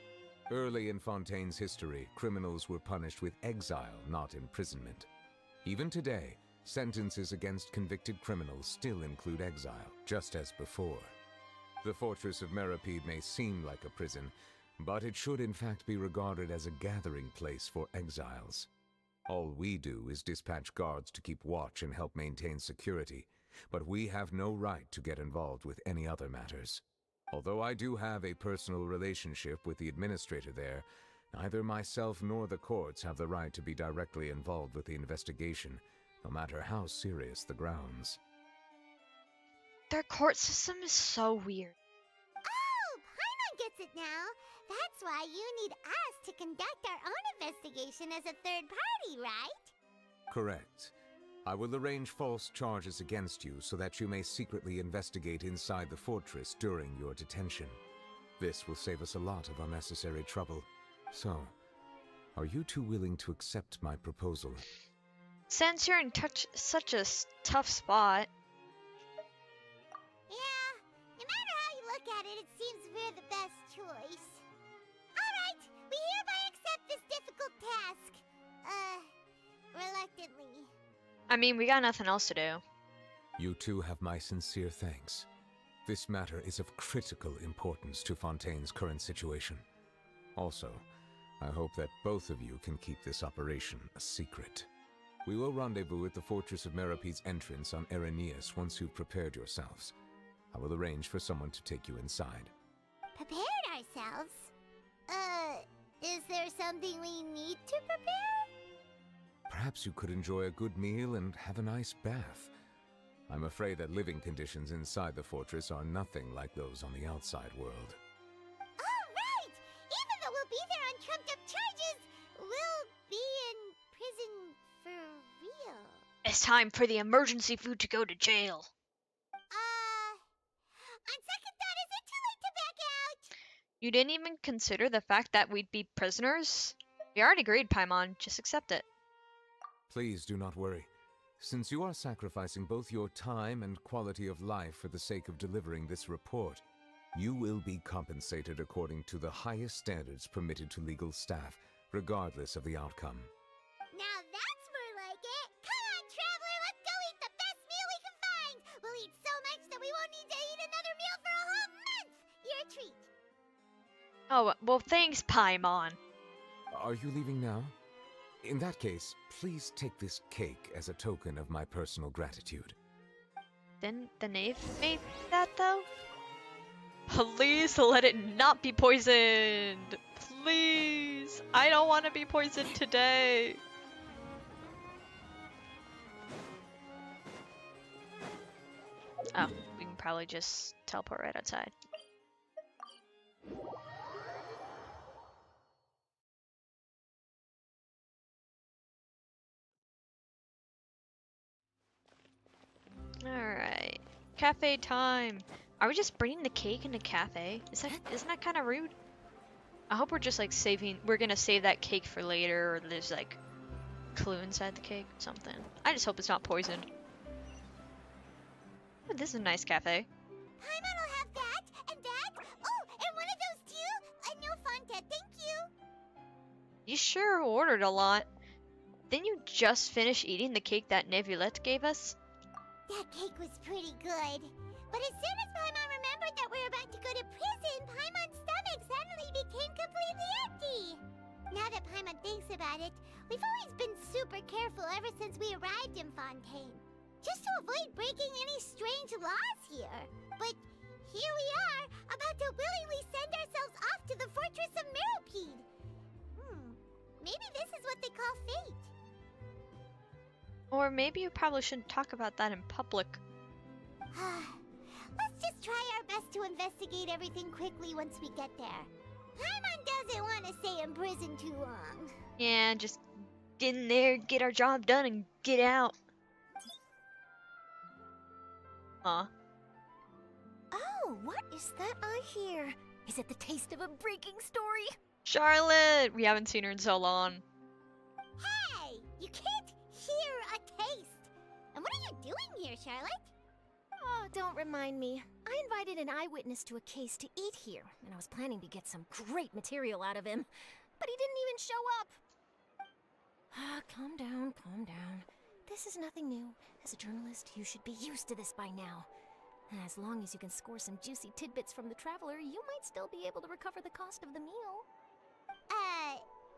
Early in Fontaine's history, criminals were punished with exile, not imprisonment. Even today, sentences against convicted criminals still include exile, just as before. The Fortress of Meripede may seem like a prison, but it should in fact be regarded as a gathering place for exiles. All we do is dispatch guards to keep watch and help maintain security, but we have no right to get involved with any other matters. Although I do have a personal relationship with the administrator there, neither myself nor the courts have the right to be directly involved with the investigation, no matter how serious the grounds. Their court system is so weird. Oh, Paimon gets it now. That's why you need us to conduct our own investigation as a third party, right? Correct. I will arrange false charges against you so that you may secretly investigate inside the fortress during your detention. This will save us a lot of unnecessary trouble. So, are you two willing to accept my proposal? Since you're in such a tough spot. Yeah, no matter how you look at it, it seems we're the best choice. Alright, we hereby accept this difficult task. Reluctantly. I mean, we got nothing else to do. You two have my sincere thanks. This matter is of critical importance to Fontaine's current situation. Also, I hope that both of you can keep this operation a secret. We will rendezvous at the Fortress of Meripede's entrance on Erinius once you've prepared yourselves. I will arrange for someone to take you inside. Prepared ourselves? Is there something we need to prepare? Perhaps you could enjoy a good meal and have a nice bath. I'm afraid that living conditions inside the fortress are nothing like those on the outside world. Oh, right! Even though we'll be there on trumped-up charges, we'll be in prison for real. It's time for the emergency food to go to jail. On second thought, is it too late to back out? You didn't even consider the fact that we'd be prisoners? We already agreed, Paimon. Just accept it. Please do not worry. Since you are sacrificing both your time and quality of life for the sake of delivering this report, you will be compensated according to the highest standards permitted to legal staff, regardless of the outcome. Now that's more like it! Come on, traveler, let's go eat the best meal we can find! We'll eat so much that we won't need to eat another meal for a whole month! Your treat! Oh, well, thanks, Paimon. Are you leaving now? In that case, please take this cake as a token of my personal gratitude. Didn't the knave make that, though? Please let it not be poisoned! Please! I don't want to be poisoned today! Oh, we can probably just teleport right outside. Alright. Cafe time! Are we just bringing the cake in a cafe? Isn't that kind of rude? I hope we're just like we're gonna save that cake for later, or there's like clue inside the cake, something. I just hope it's not poisoned. Oh, this is a nice cafe. Paimon will have that, and that. Oh, and one of those too. A no Fonta, thank you. You sure ordered a lot. Didn't you just finish eating the cake that Navia gave us? That cake was pretty good. But as soon as Paimon remembered that we were about to go to prison, Paimon's stomach suddenly became completely empty. Now that Paimon thinks about it, we've always been super careful ever since we arrived in Fontaine. Just to avoid breaking any strange laws here. But here we are, about to willingly send ourselves off to the Fortress of Meripede. Maybe this is what they call fate. Or maybe you probably shouldn't talk about that in public. Let's just try our best to investigate everything quickly once we get there. Paimon doesn't want to stay in prison too long. Yeah, just get in there, get our job done, and get out. Huh? Oh, what is that I hear? Is it the taste of a breaking story? Charlotte! We haven't seen her in so long. Hey! You can't hear a taste! And what are doing here, Charlotte? Oh, don't remind me. I invited an eyewitness to a case to eat here, and I was planning to get some great material out of him. But he didn't even show up. Calm down, calm down. This is nothing new. As a journalist, you should be used to this by now. And as long as you can score some juicy tidbits from the Traveler, you might still be able to recover the cost of the meal.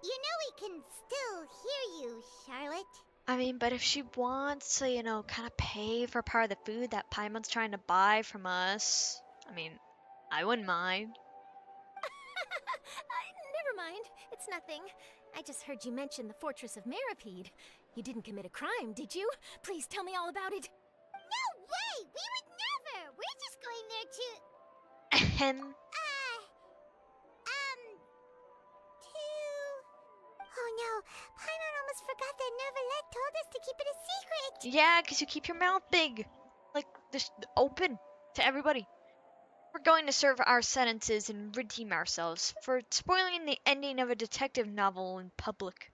You know we can still hear you, Charlotte. I mean, but if she wants to, kind of pay for part of the food that Paimon's trying to buy from us, I mean, I wouldn't mind. Never mind. It's nothing. I just heard you mention the Fortress of Meripede. You didn't commit a crime, did you? Please tell me all about it. No way! We would never! We're just going there to... Ahem. Oh no, Paimon almost forgot that Neverlet told us to keep it a secret! Yeah, because you keep your mouth big. Like, just open to everybody. We're going to serve our sentences and redeem ourselves for spoiling the ending of a detective novel in public.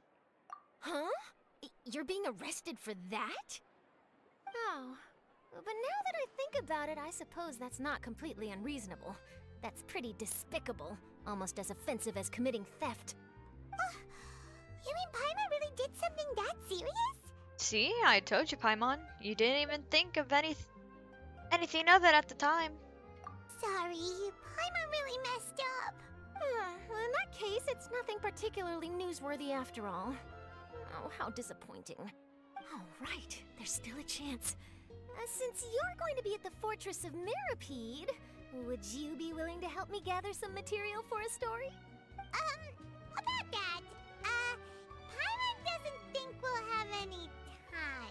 Huh? You're being arrested for that? Oh, but now that I think about it, I suppose that's not completely unreasonable. That's pretty despicable, almost as offensive as committing theft. You mean Paimon really did something that serious? See, I told you, Paimon. You didn't even think of anything of it at the time. Sorry, Paimon really messed up. Well, in that case, it's nothing particularly newsworthy after all. Oh, how disappointing. All right, there's still a chance. Since you're going to be at the Fortress of Meripede, would you be willing to help me gather some material for a story? About that, Paimon doesn't think we'll have any time.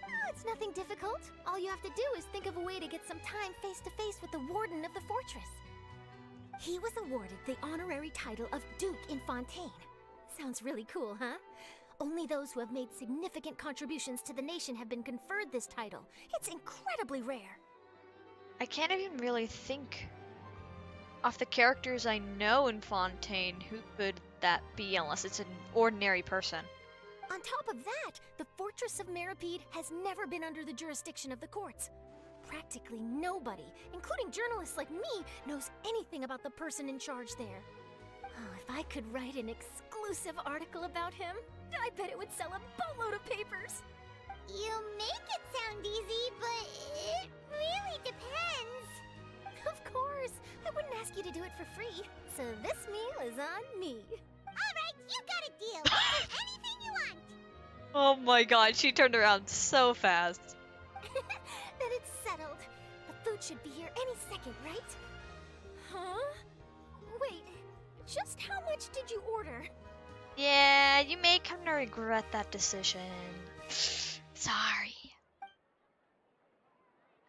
Oh, it's nothing difficult. All you have to do is think of a way to get some time face-to-face with the Warden of the Fortress. He was awarded the honorary title of Duke in Fontaine. Sounds really cool, huh? Only those who have made significant contributions to the nation have been conferred this title. It's incredibly rare. I can't even really think of the characters I know in Fontaine. Who could that be unless it's an ordinary person? On top of that, the Fortress of Meripede has never been under the jurisdiction of the courts. Practically nobody, including journalists like me, knows anything about the person in charge there. Oh, if I could write an exclusive article about him, I bet it would sell a boatload of papers. You make it sound easy, but it really depends. Of course, I wouldn't ask you to do it for free, so this meal is on me. All right, you got a deal. Do anything you want. Oh my god, she turned around so fast. Then it's settled. The food should be here any second, right? Huh? Wait, just how much did you order? Yeah, you may come to regret that decision. Sorry.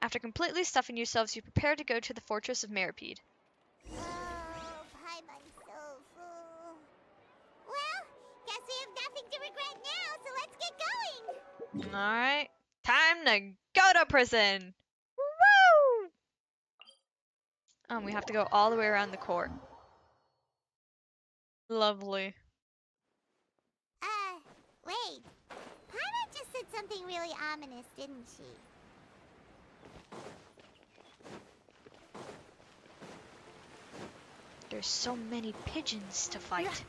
After completely stuffing yourselves, you prepare to go to the Fortress of Meripede. Oh, Paimon's so full. Well, guess we have nothing to regret now, so let's get going. Alright, time to go to prison! Woo! We have to go all the way around the court. Lovely. Wait. Paimon just said something really ominous, didn't she? There's so many pigeons to fight.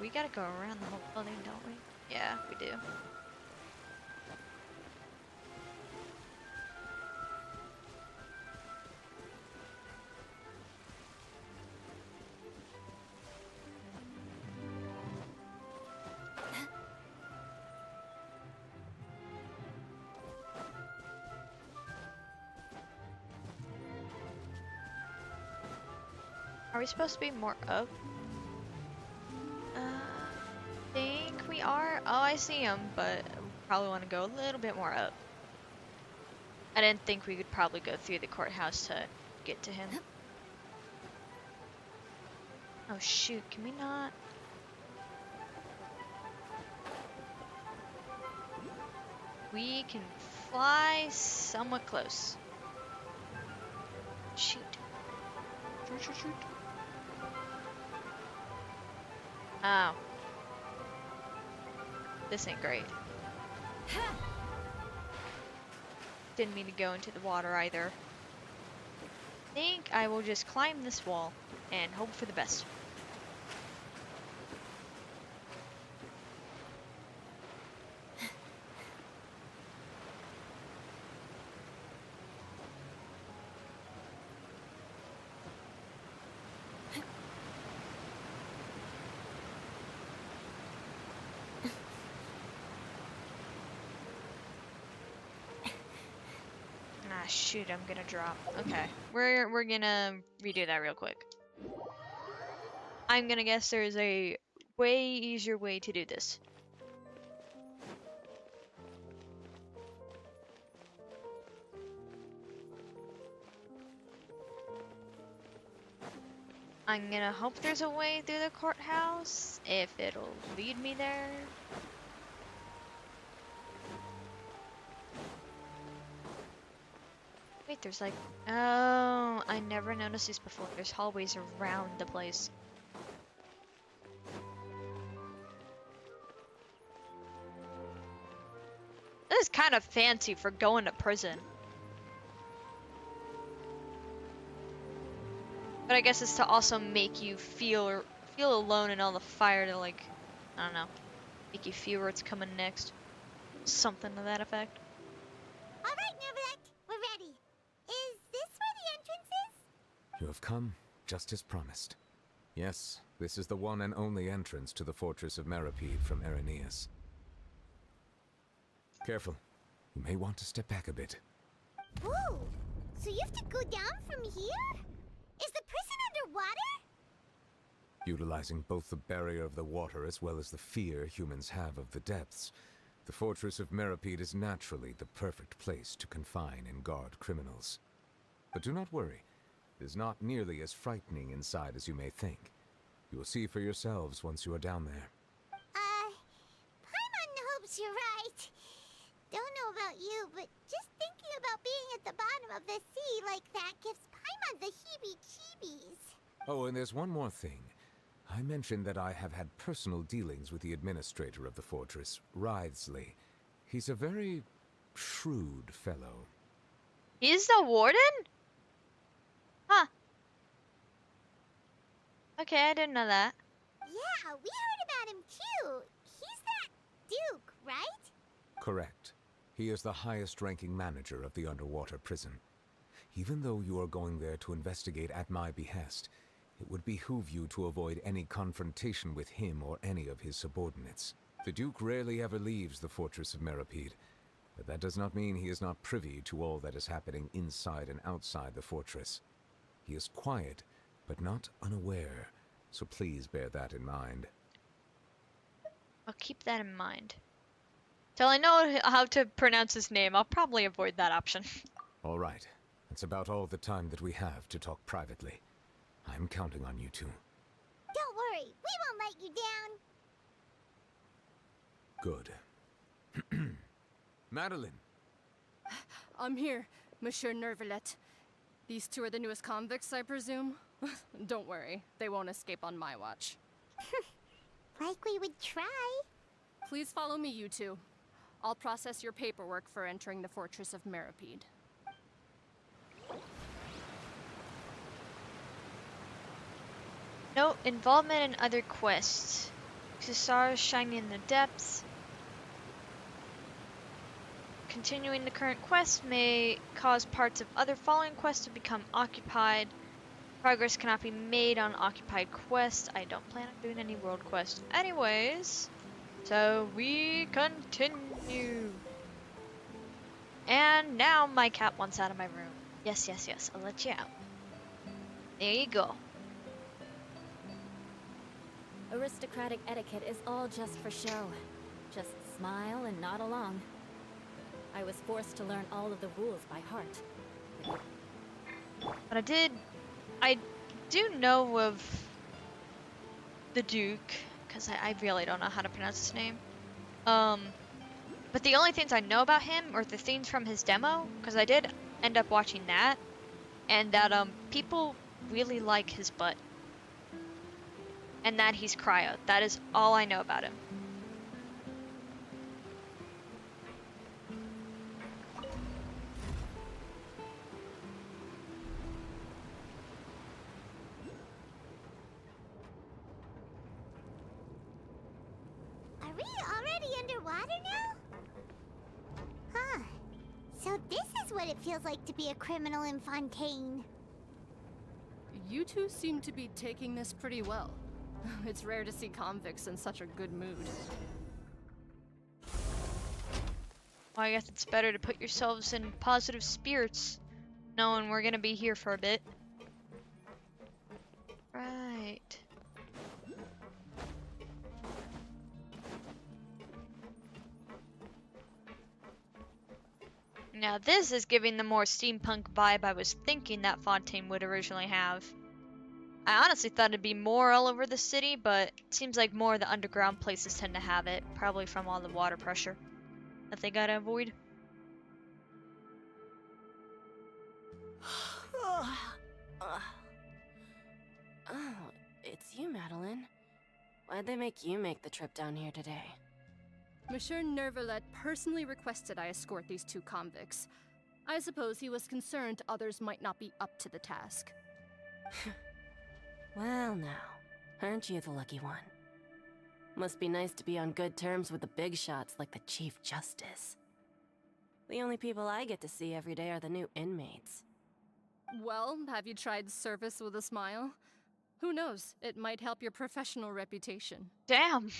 We gotta go around the whole building, don't we? Yeah, we do. Are we supposed to be more up? Think we are? Oh, I see him, but we probably want to go a little bit more up. I didn't think we could probably go through the courthouse to get to him. Oh shoot, can we not? We can fly somewhat close. Shoot. Shoot, shoot, shoot. Oh. This ain't great. Didn't mean to go into the water either. I think I will just climb this wall and hope for the best. Ah, shoot, I'm gonna drop. Okay, we're gonna redo that real quick. I'm gonna guess there's a way easier way to do this. I'm gonna hope there's a way through the courthouse, if it'll lead me there. Wait, there's like... Oh, I never noticed these before. There's hallways around the place. This is kind of fancy for going to prison. But I guess it's to also make you feel alone in all the fire to, like, I don't know, make you feel where it's coming next. Something to that effect. Alright, Navia, we're ready. Is this where the entrance is? You have come, just as promised. Yes, this is the one and only entrance to the fortress of Meripede from Araneus. Careful. You may want to step back a bit. Whoa! So you have to go down from here? Is the prison underwater? Utilizing both the barrier of the water as well as the fear humans have of the depths, the fortress of Meripede is naturally the perfect place to confine and guard criminals. But do not worry. It is not nearly as frightening inside as you may think. You will see for yourselves once you are down there. Paimon hopes you're right. Don't know about you, but just thinking about being at the bottom of the sea like that gives Paimon the heebie-jeebies. Oh, and there's one more thing. I mentioned that I have had personal dealings with the administrator of the fortress, Writhsley. He's a very shrewd fellow. He's the warden? Huh. Okay, I didn't know that. Yeah, we heard about him too. He's that Duke, right? Correct. He is the highest-ranking manager of the underwater prison. Even though you are going there to investigate at my behest, it would behoove you to avoid any confrontation with him or any of his subordinates. The Duke rarely ever leaves the fortress of Meripede, but that does not mean he is not privy to all that is happening inside and outside the fortress. He is quiet, but not unaware, so please bear that in mind. I'll keep that in mind. Till I know how to pronounce his name, I'll probably avoid that option. All right. That's about all the time that we have to talk privately. I'm counting on you two. Don't worry, we won't let you down. Good. Madeline! I'm here, Monsieur Nervalet. These two are the newest convicts, I presume? Don't worry, they won't escape on my watch. Like we would try. Please follow me, you two. I'll process your paperwork for entering the Fortress of Meripede. Note, involvement in other quests. Stars shining in the depths. Continuing the current quest may cause parts of other following quests to become occupied. Progress cannot be made on occupied quests. I don't plan on doing any world quests anyways. So we continue. And now my cat wants out of my room. Yes, yes, yes. I'll let you out. There you go. Aristocratic etiquette is all just for show. Just smile and nod along. I was forced to learn all of the rules by heart. But I do know of the Duke, because I really don't know how to pronounce his name. But the only things I know about him are the things from his demo, because I did end up watching that, and that people really like his butt. And that he's cryo. That is all I know about him. we already underwater now? Huh. So this is what it feels like to be a criminal in Fontaine. You two seem to be taking this pretty well. It's rare to see convicts in such a good mood. Well, I guess it's better to put yourselves in positive spirits, knowing we're gonna be here for a bit. Right. Now this is giving the more steampunk vibe I was thinking that Fontaine would originally have. I honestly thought it'd be more all over the city, but it seems like more of the underground places tend to have it, probably from all the water pressure that they gotta avoid. Oh, it's you, Madeline. Why'd they make you make the trip down here today? Monsieur Nervalet personally requested I escort these two convicts. I suppose he was concerned others might not be up to the task. Well now, aren't you the lucky one? Must be nice to be on good terms with the big shots like the Chief Justice. The only people I get to see every day are the new inmates. Well, have you tried service with a smile? Who knows, it might help your professional reputation. Damn!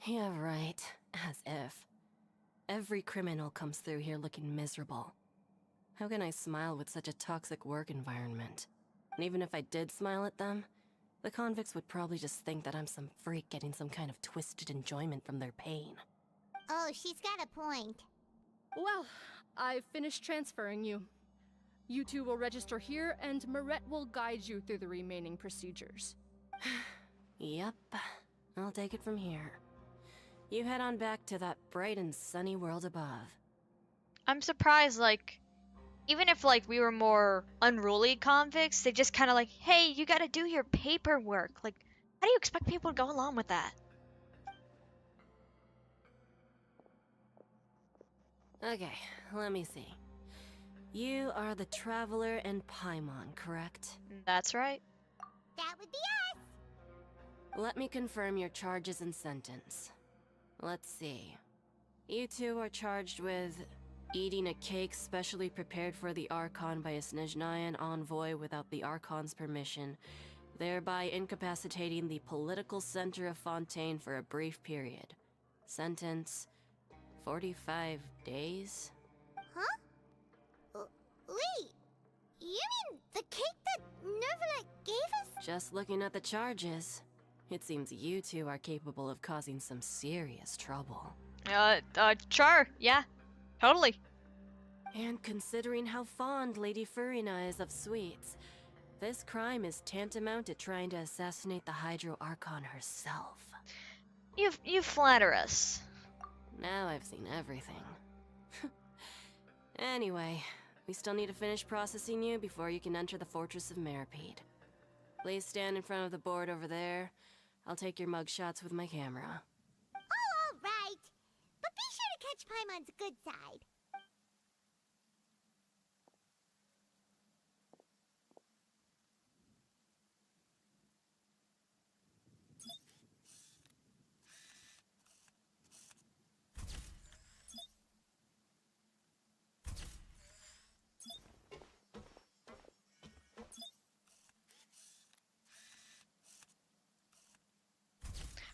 Yeah, right. As if. Every criminal comes through here looking miserable. How can I smile with such a toxic work environment? And even if I did smile at them, the convicts would probably just think that I'm some freak getting some kind of twisted enjoyment from their pain. Oh, she's got a point. Well, I've finished transferring you. You two will register here, and Marette will guide you through the remaining procedures. Yep, I'll take it from here. You head on back to that bright and sunny world above. I'm surprised, like, even if, like, we were more unruly convicts, they just kind of like, hey, you gotta do your paperwork. Like, how do you expect people to go along with that? Okay, let me see. You are the Traveler and Paimon, correct? That's right. That would be us! Let me confirm your charges and sentence. Let's see. You two are charged with eating a cake specially prepared for the Archon by a Snezhnayan envoy without the Archon's permission, thereby incapacitating the political center of Fontaine for a brief period. Sentence: 45 days? Huh? Wait, you mean the cake that Nervalet gave us? Just looking at the charges, it seems you two are capable of causing some serious trouble. Sure, yeah, totally. And considering how fond Lady Furina is of sweets, this crime is tantamount to trying to assassinate the Hydro Archon herself. You flatter us. Now I've seen everything. Anyway, we still need to finish processing you before you can enter the Fortress of Meripede. Please stand in front of the board over there. I'll take your mug shots with my camera. Oh, all right. But be sure to catch Paimon's good side.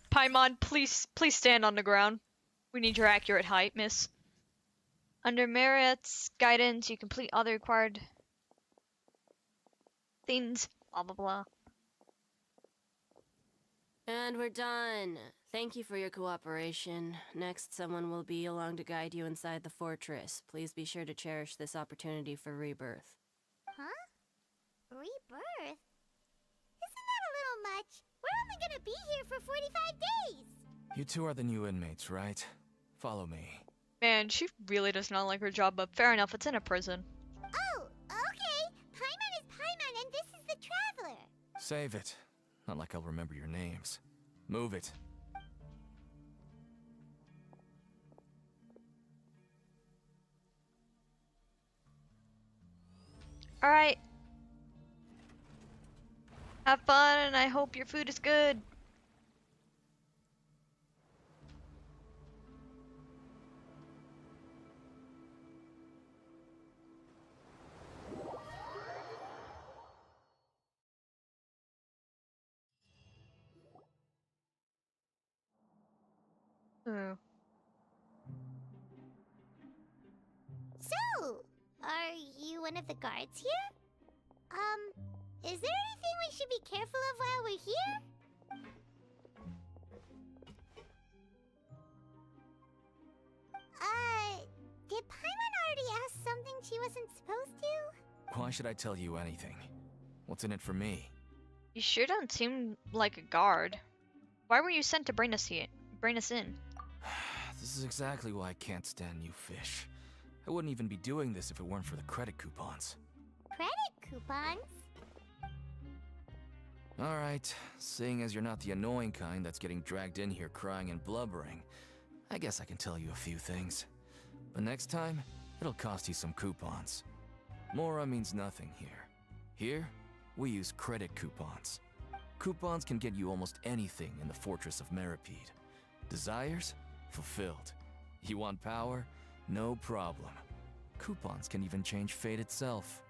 Paimon, please stand on the ground. We need your accurate height, miss. Under Marriott's guidance, you complete all the required things, blah blah blah. And we're done. Thank you for your cooperation. Next, someone will be along to guide you inside the fortress. Please be sure to cherish this opportunity for rebirth. Huh? Rebirth? Isn't that a little much? We're only gonna be here for 45 days! You two are the new inmates, right? Follow me. Man, she really does not like her job, but fair enough, it's in a prison. Oh, okay. Paimon is Paimon and this is the Traveler. Save it. Not like I'll remember your names. Move it. Alright. Have fun, and I hope your food is good. Ooh. So, are you one of the guards here? Is there anything we should be careful of while we're here? Did Paimon already ask something she wasn't supposed to? Why should I tell you anything? What's in it for me? You sure don't seem like a guard. Why were you sent to bring us here? Bring us in? This is exactly why I can't stand you fish. I wouldn't even be doing this if it weren't for the credit coupons. Credit coupons? Alright, seeing as you're not the annoying kind that's getting dragged in here crying and blubbering, I guess I can tell you a few things. But next time, it'll cost you some coupons. Mora means nothing here. Here, we use credit coupons. Coupons can get you almost anything in the Fortress of Meripede. Desires? Fulfilled. You want power? No problem. Coupons can even change fate itself.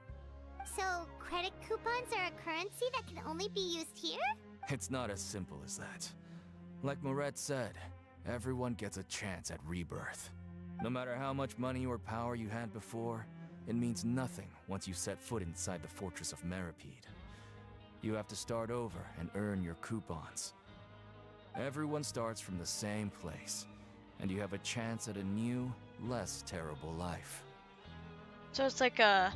So, credit coupons are a currency that can only be used here? It's not as simple as that. Like Moret said, everyone gets a chance at rebirth. No matter how much money or power you had before, it means nothing once you set foot inside the Fortress of Meripede. You have to start over and earn your coupons. Everyone starts from the same place, and you have a chance at a new, less terrible life. So it's like a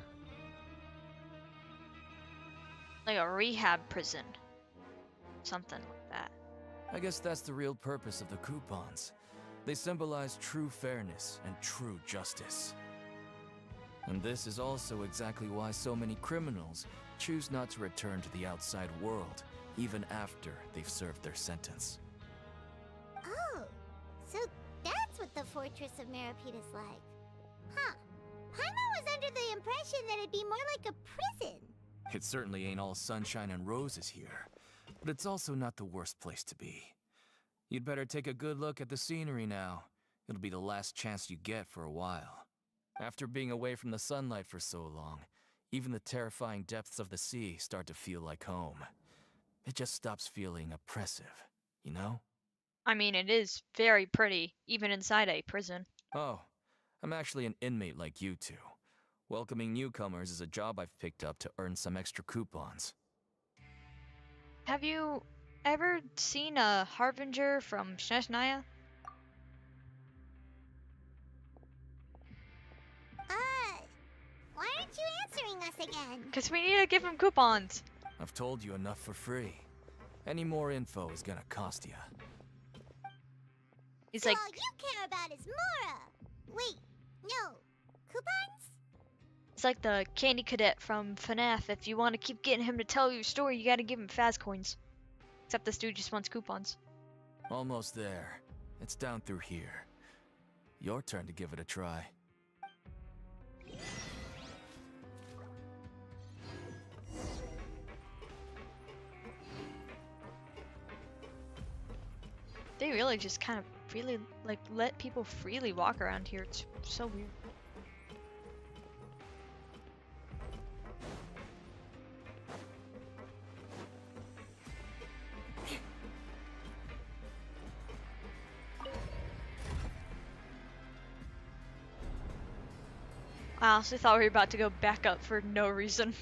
rehab prison. Something like that. I guess that's the real purpose of the coupons. They symbolize true fairness and true justice. And this is also exactly why so many criminals choose not to return to the outside world, even after they've served their sentence. Oh, so that's what the Fortress of Meripede is like. Huh. Paimon was under the impression that it'd be more like a prison. It certainly ain't all sunshine and roses here, but it's also not the worst place to be. You'd better take a good look at the scenery now. It'll be the last chance you get for a while. After being away from the sunlight for so long, even the terrifying depths of the sea start to feel like home. It just stops feeling oppressive, you know? I mean, it is very pretty, even inside a prison. Oh, I'm actually an inmate like you two. Welcoming newcomers is a job I've picked up to earn some extra coupons. Have you ever seen a Harbinger from Snezhnaya? Why aren't you answering us again? Because we need to give him coupons. I've told you enough for free. Any more info is gonna cost you. He's so like, all you care about is Mora. Wait, no. Coupons? it's like the candy cadet from FNAF. If you want to keep getting him to tell you a story, you gotta give him fast coins. Except this dude just wants coupons. Almost there. It's down through here. Your turn to give it a try. They really just kind of really like let people freely walk around here. It's so weird. I honestly thought we were about to go back up for no reason.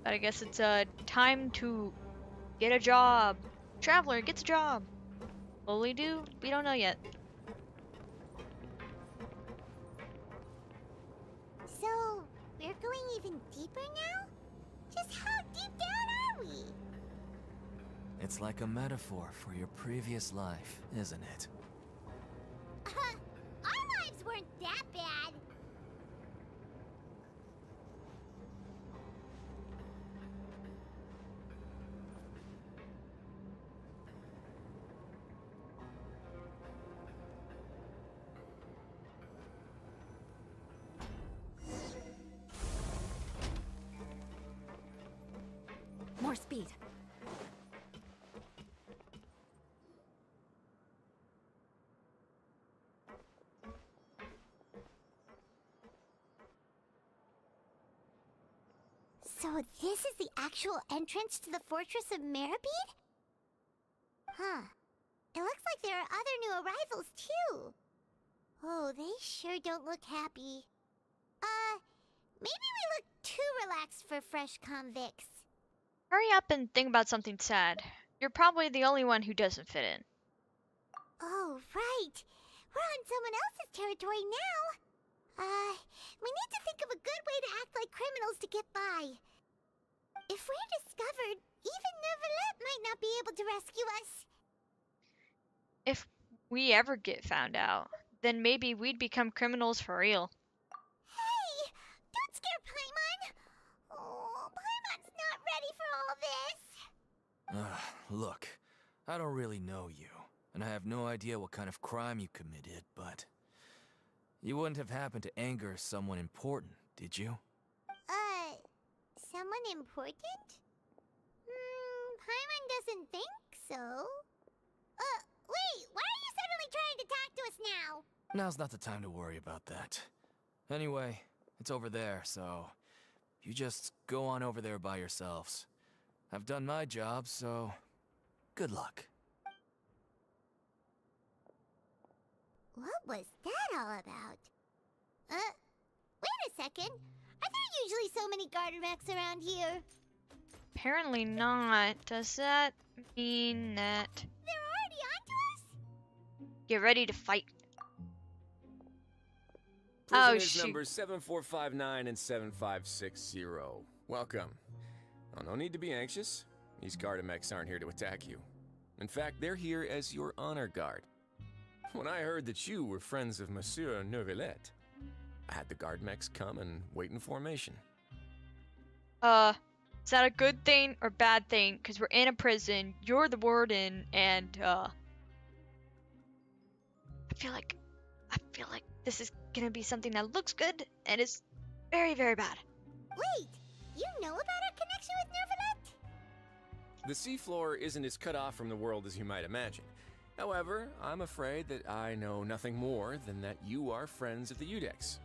But I guess it's time to get a job. Traveler gets a job. Will we do? We don't know yet. So, we're going even deeper now? Just how deep down are we? It's like a metaphor for your previous life, isn't it? Our lives weren't that bad. More speed. So this is the actual entrance to the Fortress of Meripede? Huh. It looks like there are other new arrivals, too. Oh, they sure don't look happy. Maybe we look too relaxed for fresh convicts. Hurry up and think about something sad. You're probably the only one who doesn't fit in. Oh, right. We're on someone else's territory now. We need to think of a good way to act like criminals to get by. If we're discovered, even Neuvillette might not be able to rescue us. If we ever get found out, then maybe we'd become criminals for real. Hey! Don't scare Paimon! Oh, Paimon's not ready for all this. Look, I don't really know you, and I have no idea what kind of crime you committed, but you wouldn't have happened to anger someone important, did you? Someone important? Paimon doesn't think so. Wait, why are you suddenly trying to talk to us now? Now's not the time to worry about that. Anyway, it's over there, so you just go on over there by yourselves. I've done my job, so good luck. What was that all about? Wait a second. Are there usually so many Garderex around here? Apparently not. Does that mean that... They're already onto us? Get ready to fight. Prisoners shoot. numbers 7459 and 7560. Welcome. Oh, no need to be anxious. These Gardemex aren't here to attack you. In fact, they're here as your honor guard. When I heard that you were friends of Monsieur Neuvillette, I had the Gardemex come and wait in formation. Is that a good thing or bad thing? Because we're in a prison, you're the warden, and, I feel like this is gonna be something that looks good and is very, very bad. Wait, you know about our connection with Neuvillette? The seafloor isn't as cut off from the world as you might imagine. However, I'm afraid that I know nothing more than that you are friends of the Udex.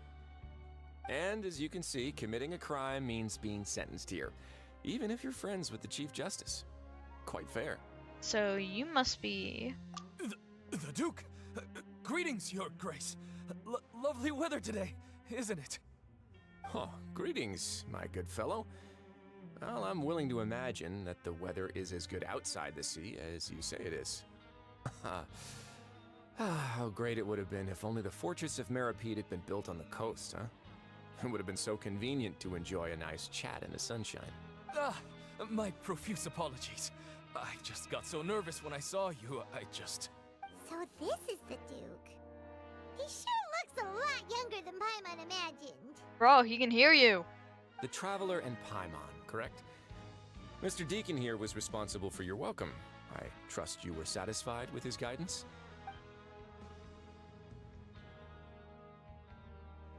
And as you can see, committing a crime means being sentenced here, even if you're friends with the Chief Justice. Quite fair. So you must be... The Duke! Greetings, Your Grace. Lovely weather today, isn't it? Oh, greetings, my good fellow. Well, I'm willing to imagine that the weather is as good outside the sea as you say it is. How great it would have been if only the Fortress of Meripede had been built on the coast, huh? It would have been so convenient to enjoy a nice chat in the sunshine. My profuse apologies. I just got so nervous when I saw you, So this is the Duke. He sure looks a lot younger than Paimon imagined. Bro, he can hear you. The Traveler and Paimon, correct? Mr. Deacon here was responsible for your welcome. I trust you were satisfied with his guidance?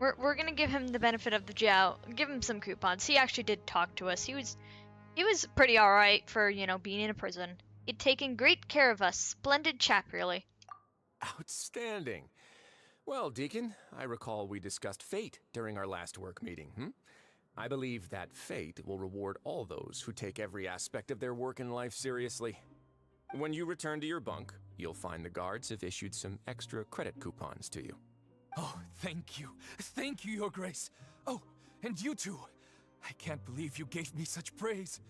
We're gonna give him the benefit of the doubt. Give him some coupons. He actually did talk to us. He was pretty alright for, being in a prison. He'd taken great care of us. Splendid chap, really. Outstanding. Well, Deacon, I recall we discussed fate during our last work meeting, I believe that fate will reward all those who take every aspect of their work in life seriously. When you return to your bunk, you'll find the guards have issued some extra credit coupons to you. Oh, thank you. Thank you, Your Grace. Oh, and you too. I can't believe you gave me such praise.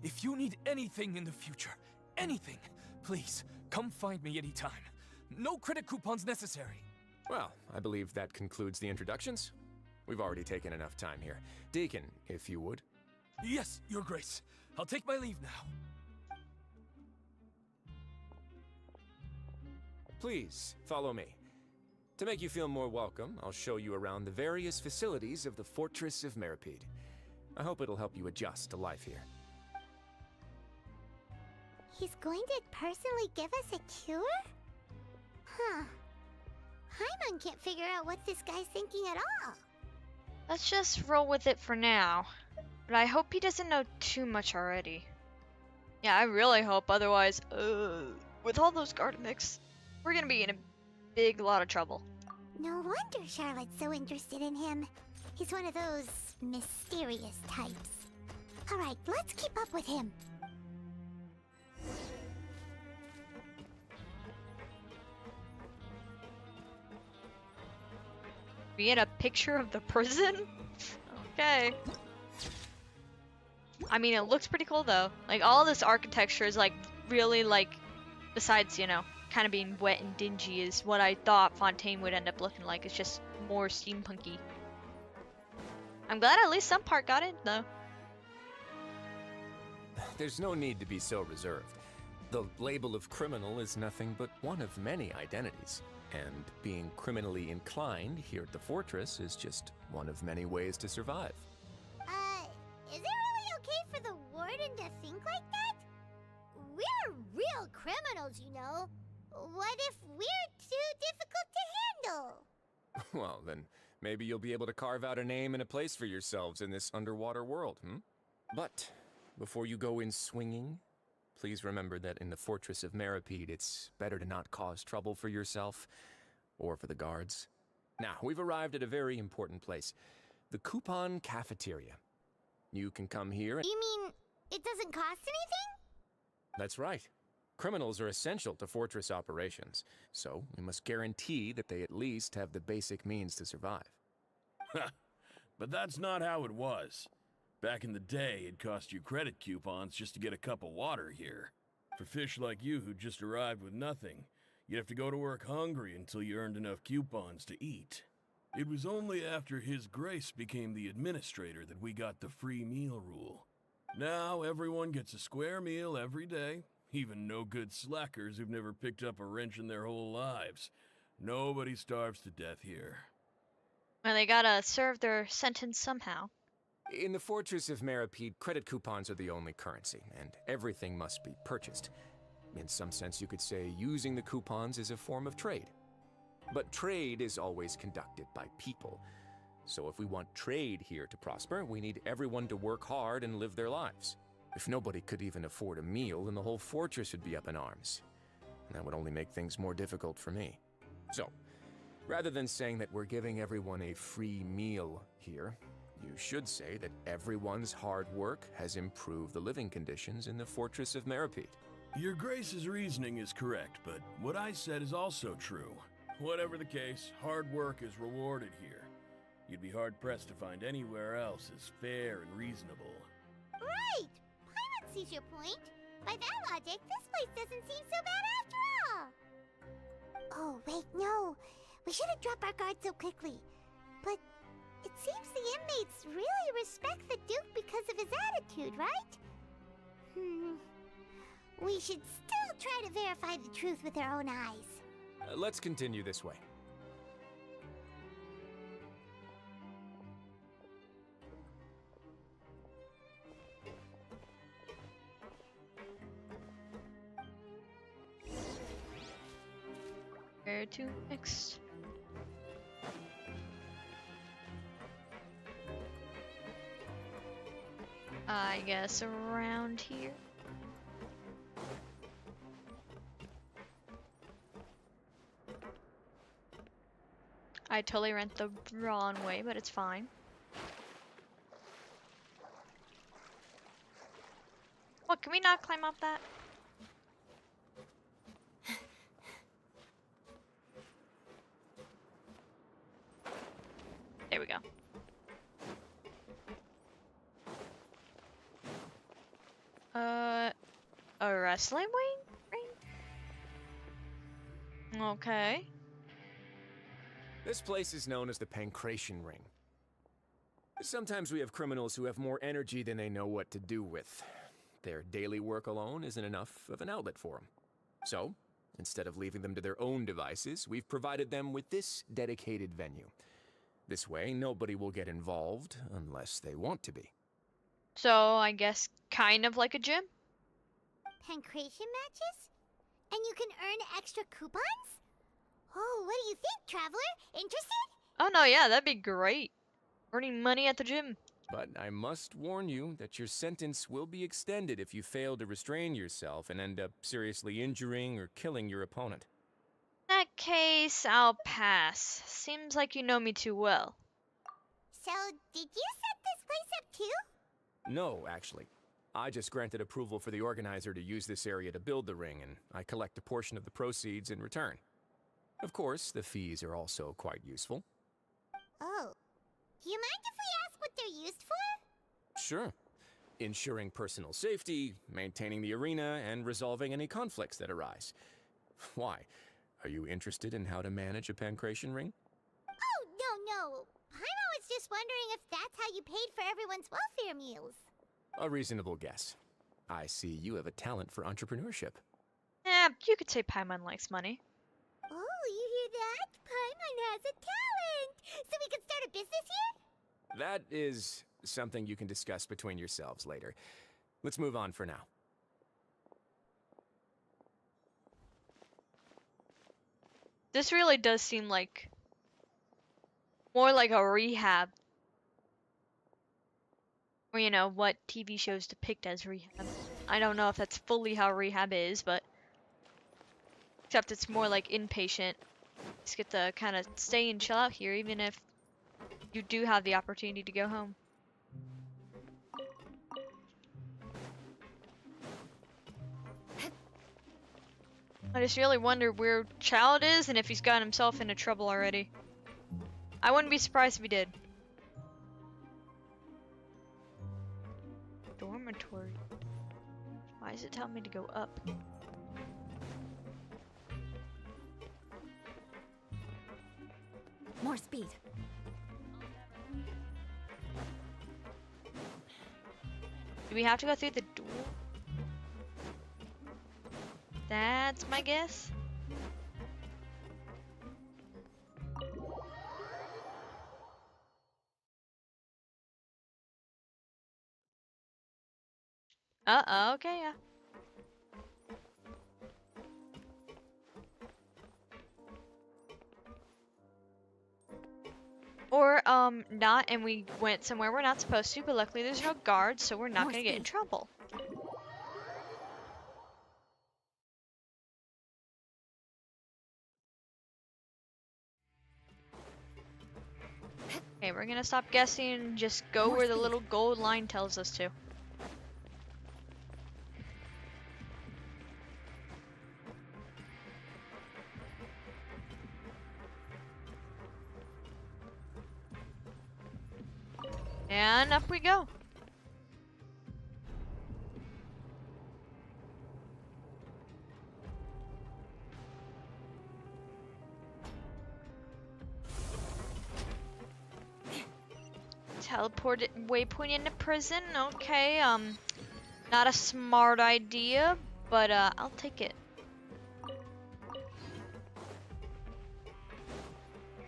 If you need anything in the future, anything, please, come find me anytime. No credit coupons necessary. Well, I believe that concludes the introductions. We've already taken enough time here. Deacon, if you would. Yes, Your Grace. I'll take my leave now. Please, follow me. To make you feel more welcome, I'll show you around the various facilities of the Fortress of Meripede. I hope it'll help you adjust to life here. He's going to personally give us a cure? Huh. Paimon can't figure out what this guy's thinking at all. Let's just roll with it for now. But I hope he doesn't know too much already. Yeah, I really hope, otherwise, with all those Gardemex, we're gonna be in a big lot of trouble. No wonder Charlotte's so interested in him. He's one of those mysterious types. Alright, let's keep up with him. Be in a picture of the prison? Okay. I mean, it looks pretty cool though. Like, all this architecture is like really like, besides, you know, kind of being wet and dingy, is what I thought Fontaine would end up looking like. It's just more steampunky. I'm glad at least some part got in though. There's no need to be so reserved. The label of criminal is nothing but one of many identities. And being criminally inclined here at the fortress is just one of many ways to survive. Is it really okay for the warden to think like that? We're real criminals, you know. What if we're too difficult to handle? Well, then maybe you'll be able to carve out a name and a place for yourselves in this underwater world, But before you go in swinging, please remember that in the Fortress of Meripede, it's better to not cause trouble for yourself or for the guards. Now, we've arrived at a very important place, the Coupon Cafeteria. You can come here and— You mean it doesn't cost anything? That's right. Criminals are essential to Fortress operations, so we must guarantee that they at least have the basic means to survive. But that's not how it was. Back in the day, it cost you credit coupons just to get a cup of water here. For fish like you who just arrived with nothing, you'd have to go to work hungry until you earned enough coupons to eat. It was only after His Grace became the administrator that we got the free meal rule. Now everyone gets a square meal every day, even no-good slackers who've never picked up a wrench in their whole lives. Nobody starves to death here. Well, they gotta serve their sentence somehow. In the Fortress of Meripede, credit coupons are the only currency, and everything must be purchased. In some sense, you could say using the coupons is a form of trade. But trade is always conducted by people. So if we want trade here to prosper, we need everyone to work hard and live their lives. If nobody could even afford a meal, then the whole fortress would be up in arms. And that would only make things more difficult for me. So, rather than saying that we're giving everyone a free meal here, you should say that everyone's hard work has improved the living conditions in the Fortress of Meripede. Your Grace's reasoning is correct, but what I said is also true. Whatever the case, hard work is rewarded here. You'd be hard-pressed to find anywhere else as fair and reasonable. Right! Paimon sees your point. By that logic, this place doesn't seem so bad after all. Oh, wait, no. We shouldn't drop our guard so quickly. But it seems the inmates really respect the Duke because of his attitude, right? We should still try to verify the truth with our own eyes. Let's continue this way. Where to next? I guess around here. I totally went the wrong way, but it's fine. What, can we not climb up that? There we go. A wrestling ring? Okay. This place is known as the Pancration Ring. Sometimes we have criminals who have more energy than they know what to do with. Their daily work alone isn't enough of an outlet for them. So, instead of leaving them to their own devices, we've provided them with this dedicated venue. This way, nobody will get involved unless they want to be. So, I guess kind of like a gym? Pancration matches? And you can earn extra coupons? Oh, what do you think, Traveler? Interested? Oh no, yeah, that'd be great. Earning money at the gym. But I must warn you that your sentence will be extended if you fail to restrain yourself and end up seriously injuring or killing your opponent. In that case, I'll pass. Seems like you know me too well. So, did you set this place up too? No, actually. I just granted approval for the organizer to use this area to build the ring, and I collect a portion of the proceeds in return. Of course, the fees are also quite useful. Do you mind if we ask what they're used for? Sure. Ensuring personal safety, maintaining the arena, and resolving any conflicts that arise. Why? Are you interested in how to manage a pancration ring? Oh, no. Paimon was just wondering if that's how you paid for everyone's welfare meals. A reasonable guess. I see you have a talent for entrepreneurship. You could say Paimon likes money. Oh, you hear that? Paimon has a talent! So we can start a business here? That is something you can discuss between yourselves later. Let's move on for now. This really does seem like more like a rehab. Or, you know, what TV shows depict as rehab. I don't know if that's fully how rehab is, but except it's more like inpatient. Just get to kind of stay and chill out here, even if you do have the opportunity to go home. I just really wonder where Childe is and if he's gotten himself into trouble already. I wouldn't be surprised if he did. Dormitory. Why is it telling me to go up? More speed. Do we have to go through the door? That's my guess. Uh-oh, okay, yeah. Or, not, and we went somewhere we're not supposed to, but luckily there's no guards, so we're not gonna get in trouble. Okay, we're gonna stop guessing and just go where the little gold line tells us to. And up we go. Teleport waypoint into prison. Okay, not a smart idea, but I'll take it.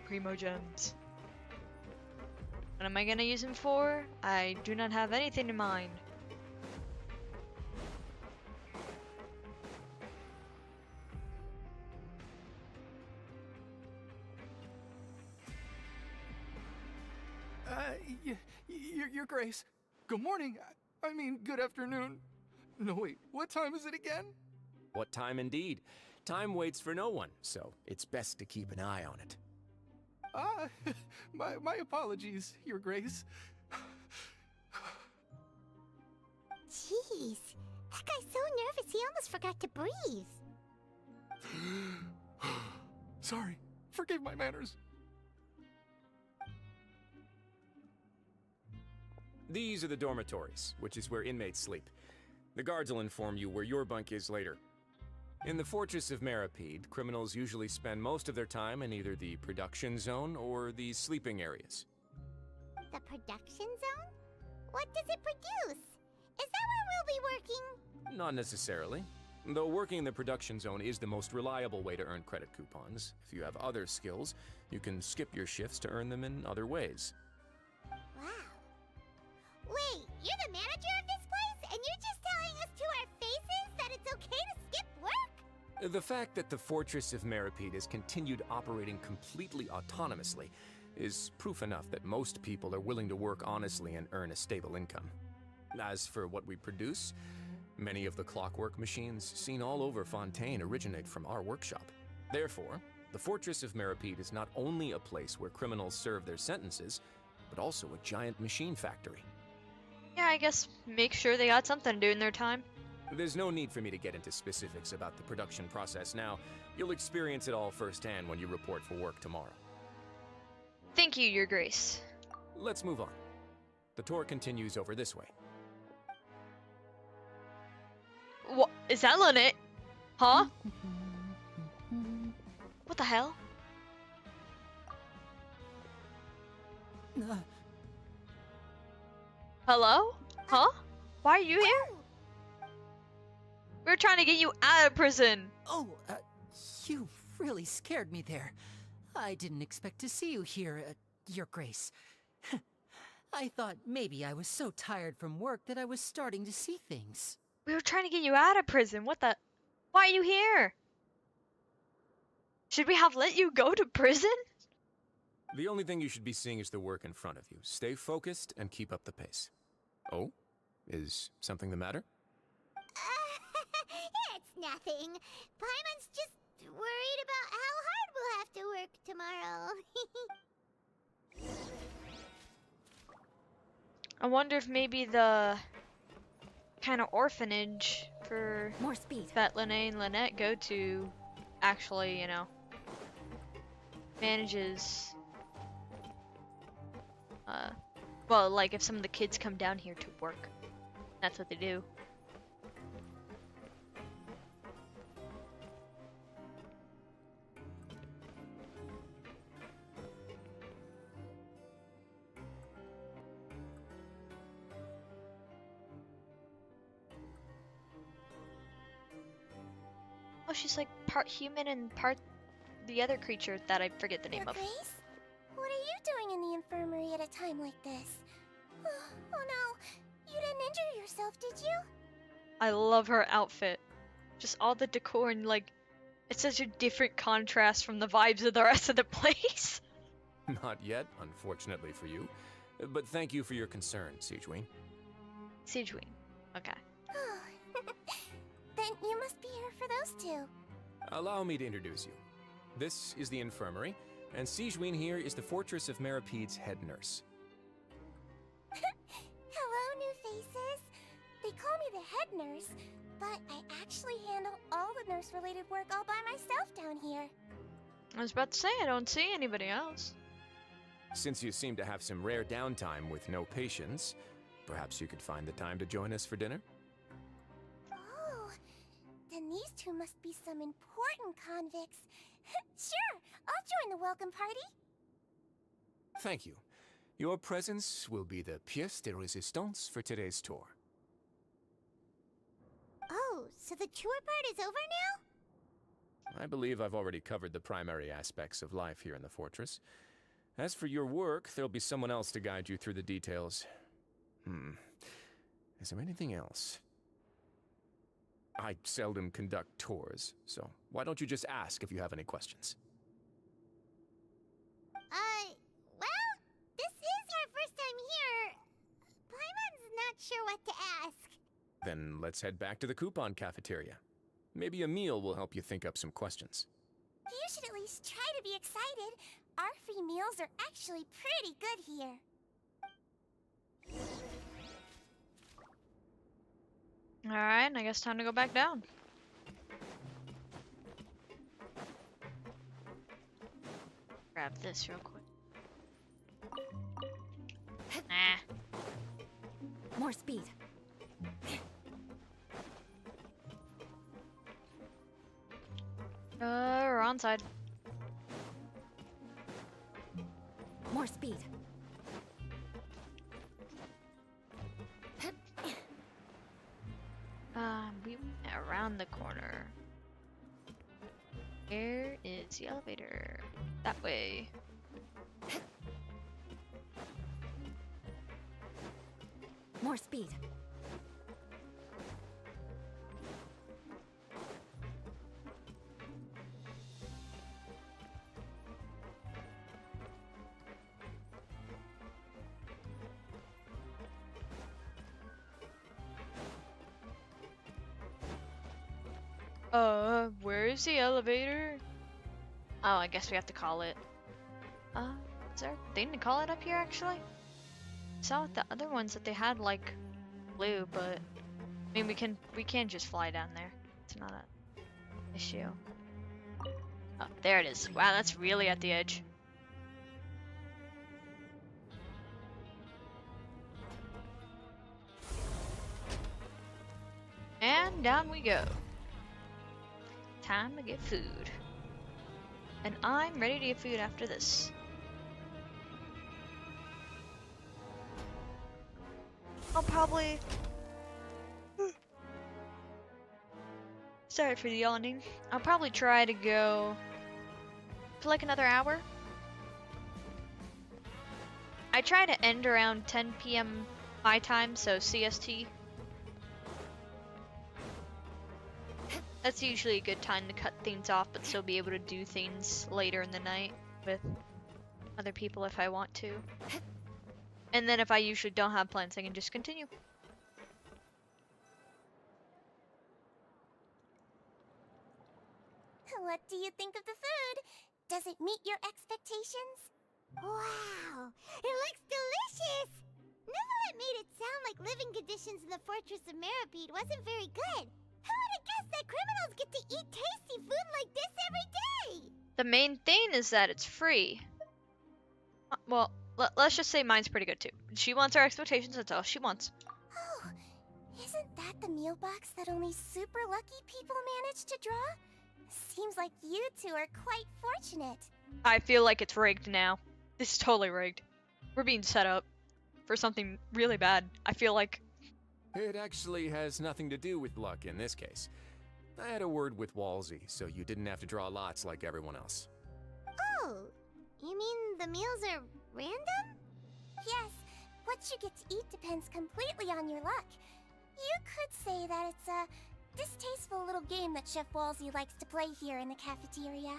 Primo gems. What am I gonna use him for? I do not have anything in mind. Your Grace. Good morning. I mean, good afternoon. No, wait, what time is it again? What time indeed? Time waits for no one, so it's best to keep an eye on it. My apologies, Your Grace. Jeez, that guy's so nervous he almost forgot to breathe. Sorry, forgive my manners. These are the dormitories, which is where inmates sleep. The guards will inform you where your bunk is later. In the Fortress of Meripede, criminals usually spend most of their time in either the production zone or the sleeping areas. The production zone? What does it produce? Is that where we'll be working? Not necessarily. Though working in the production zone is the most reliable way to earn credit coupons. If you have other skills, you can skip your shifts to earn them in other ways. Wow. Wait, you're the manager of this place, and you're just telling us to our faces that it's okay to skip work? The fact that the Fortress of Meripede has continued operating completely autonomously is proof enough that most people are willing to work honestly and earn a stable income. As for what we produce, many of the clockwork machines seen all over Fontaine originate from our workshop. Therefore, the Fortress of Meripede is not only a place where criminals serve their sentences, but also a giant machine factory. Yeah, I guess make sure they got something to do in their time. There's no need for me to get into specifics about the production process now. You'll experience it all firsthand when you report for work tomorrow. Thank you, Your Grace. Let's move on. The tour continues over this way. What is that, Lynette? Huh? What the hell? Hello? Huh? Why are you here? We're trying to get you out of prison. Oh, you really scared me there. I didn't expect to see you here, Your Grace. I thought maybe I was so tired from work that I was starting to see things. We were trying to get you out of prison. What the? Why are you here? Should we have let you go to prison? The only thing you should be seeing is the work in front of you. Stay focused and keep up the pace. Oh? Is something the matter? It's nothing. Paimon's just worried about how hard we'll have to work tomorrow. I wonder if maybe the kind of orphanage for more speed that Lene and Lynette go to actually, you know, manages well, like if some of the kids come down here to work. That's what they do. Oh, she's like part human and part the other creature that I forget the name of. Grace? What are you doing in the infirmary at a time like this? Oh no, you didn't injure yourself, did you? I love her outfit. Just all the decor and like, it's such a different contrast from the vibes of the rest of the place. Not yet, unfortunately for you. But thank you for your concern, Siegeween. Siegeween. Okay. Then you must be here for those two. Allow me to introduce you. This is the infirmary, and Siegeween here is the Fortress of Meripede's head nurse. Hello, new faces. They call me the head nurse, but I actually handle all the nurse-related work all by myself down here. I was about to say, I don't see anybody else. Since you seem to have some rare downtime with no patients, perhaps you could find the time to join us for dinner? Oh, then these two must be some important convicts. Sure, I'll join the welcome party. Thank you. Your presence will be the pièce de résistance for today's tour. Oh, so the tour part is over now? I believe I've already covered the primary aspects of life here in the fortress. As for your work, there'll be someone else to guide you through the details. Is there anything else? I seldom conduct tours, so why don't you just ask if you have any questions? Well, this is our first time here. Paimon's not sure what to ask. Then let's head back to the coupon cafeteria. Maybe a meal will help you think up some questions. You should at least try to be excited. Our free meals are actually pretty good here. Alright, I guess time to go back down. Grab this real quick. Nah. More speed. We're on side. More speed. We went around the corner. Where is the elevator? That way. More speed. Where is the elevator? Oh, I guess we have to call it. Is there a thing to call it up here, actually? I saw with the other ones that they had, like, blue, but... I mean, we can just fly down there. It's not an issue. Oh, there it is. Wow, that's really at the edge. down we go. Time to get food. And I'm ready to get food after this. I'll probably... Sorry for the yawning. I'll probably try to go for like another hour. I try to end around 10 p.m. my time, so CST. That's usually a good time to cut things off, but still be able to do things later in the night with other people if I want to. And then if I usually don't have plans, I can just continue. What do you think of the food? Does it meet your expectations? Wow, it looks delicious! Neverlet made it sound like living conditions in the Fortress of Meripede wasn't very good. Who would have guessed that criminals get to eat tasty food like this every day? The main thing is that it's free. Well, let's just say mine's pretty good too. She wants our expectations, that's all she wants. Oh, isn't that the meal box that only super lucky people manage to draw? Seems like you two are quite fortunate. I feel like it's rigged now. This is totally rigged. We're being set up for something really bad. I feel like... It actually has nothing to do with luck in this case. I had a word with Walsey, so you didn't have to draw lots like everyone else. Oh, you mean the meals are random? Yes, what you get to eat depends completely on your luck. You could say that it's a distasteful little game that Chef Walsey likes to play here in the cafeteria.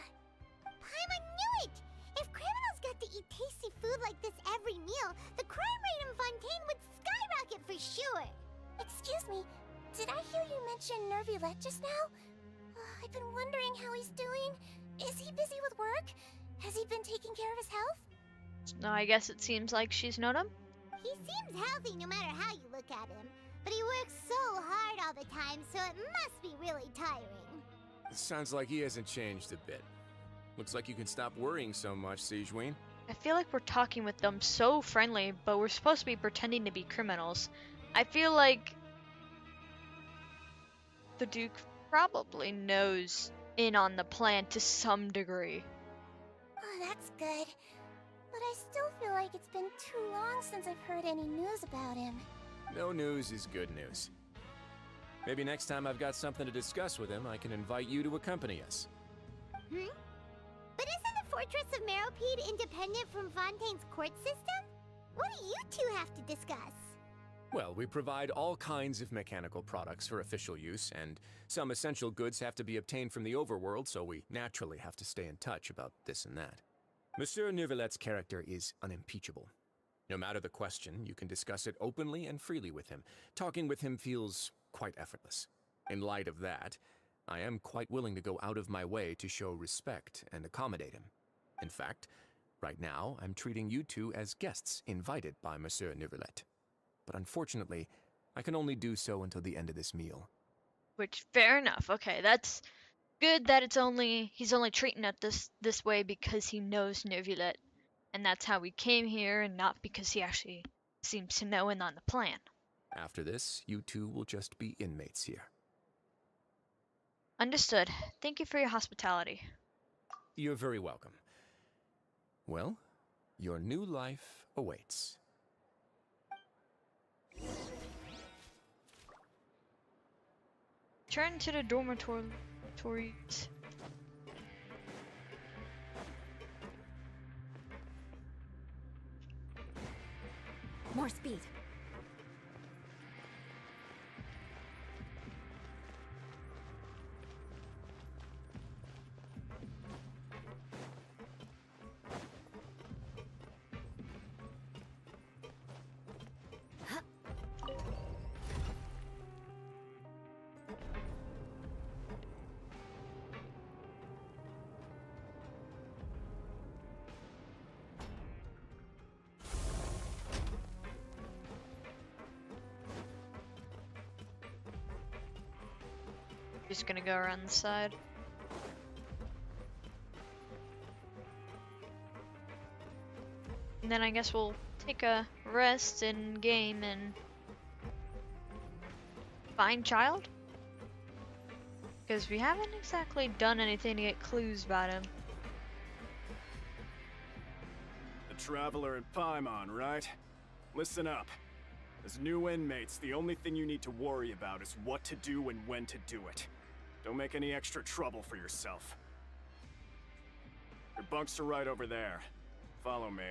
Paimon knew it! If criminals got to eat tasty food like this every meal, the crime rate in Fontaine would skyrocket for sure! Excuse me, did I hear you mention Nervulette just now? I've been wondering how he's doing. Is he busy with work? Has he been taking care of his health? No, I guess it seems like she's known him. He seems healthy no matter how you look at him. But he works so hard all the time, so it must be really tiring. Sounds like he hasn't changed a bit. Looks like you can stop worrying so much, Sigewinne. I feel like we're talking with them so friendly, but we're supposed to be pretending to be criminals. I feel like the Duke probably knows in on the plan to some degree. Oh, that's good. But I still feel like it's been too long since I've heard any news about him. No news is good news. Maybe next time I've got something to discuss with him, I can invite you to accompany us. But isn't the Fortress of Meripede independent from Fontaine's court system? What do you two have to discuss? Well, we provide all kinds of mechanical products for official use, and some essential goods have to be obtained from the overworld, so we naturally have to stay in touch about this and that. Monsieur Neuvillette's character is unimpeachable. No matter the question, you can discuss it openly and freely with him. Talking with him feels quite effortless. In light of that, I am quite willing to go out of my way to show respect and accommodate him. In fact, right now, I'm treating you two as guests invited by Monsieur Neuvillette. But unfortunately, I can only do so until the end of this meal. Which, fair enough. Okay, that's good that he's only treating it this way because he knows Neuvillette. And that's how we came here, and not because he actually seems to know in on the plan. After this, you two will just be inmates here. Understood. Thank you for your hospitality. You're very welcome. Well, your new life awaits. Turn to the dormitories. More speed. Just gonna go around the side. And then I guess we'll take a rest in game and find Childe? Because we haven't exactly done anything to get clues about him. The Traveler and Paimon, right? Listen up. As new inmates, the only thing you need to worry about is what to do and when to do it. Don't make any extra trouble for yourself. Your bunks are right over there. Follow me.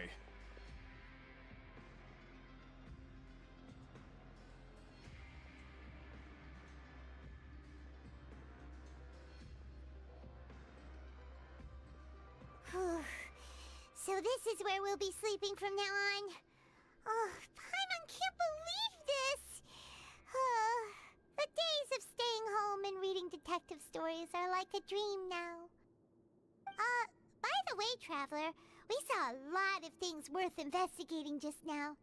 So this is where we'll be sleeping from now on. Oh, Paimon can't believe this! The days of staying home and reading detective stories are like a dream now. By the way, Traveler, we saw a lot of things worth investigating just now.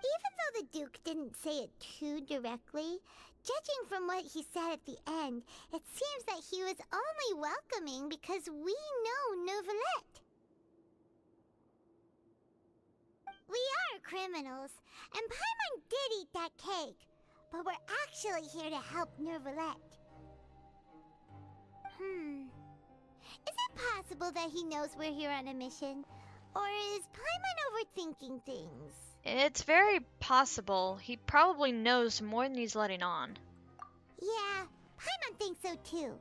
Even though the Duke didn't say it too directly, judging from what he said at the end, it seems that he was only welcoming because we know Neuvillette. We are criminals, and Paimon did eat that cake, but we're actually here to help Neuvillette. Is it possible that he knows we're here on a mission? Or is Paimon overthinking things? It's very possible. He probably knows more than he's letting on. Yeah, Paimon thinks so too.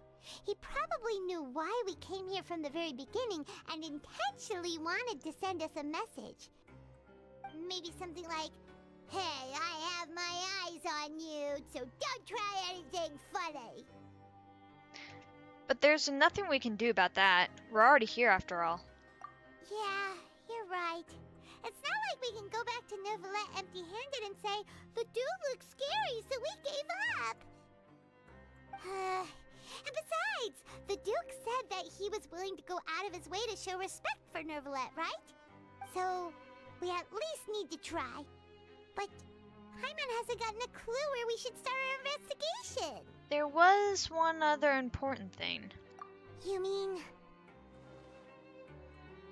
He probably knew why we came here from the very beginning and intentionally wanted to send us a message. Maybe something like, "Hey, I have my eyes on you, so don't try anything funny." But there's nothing we can do about that. We're already here after all. Yeah, you're right. It's not like we can go back to Neuvillette empty-handed and say, "The dude looks scary, so we gave up." And besides, the Duke said that he was willing to go out of his way to show respect for Neuvillette, right? So, we at least need to try. But Paimon hasn't gotten a clue where we should start our investigation. There was one other important thing. You mean?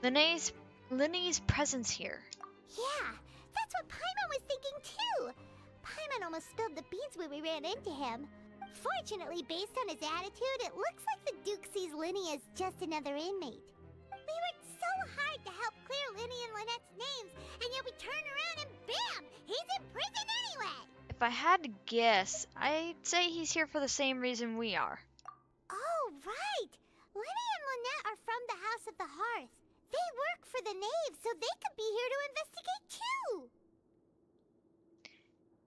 Linnea's presence here. Yeah, that's what Paimon was thinking too. Paimon almost spilled the beans when we ran into him. Fortunately, based on his attitude, it looks like the Duke sees Linne as just another inmate. We worked so hard to help clear Linne and Lynette's names, and yet we turn around and bam! He's in prison anyway! If I had to guess, I'd say he's here for the same reason we are. Oh, right! Linne and Lynette are from the House of the Hearth. They work for the Knave, so they could be here to investigate too!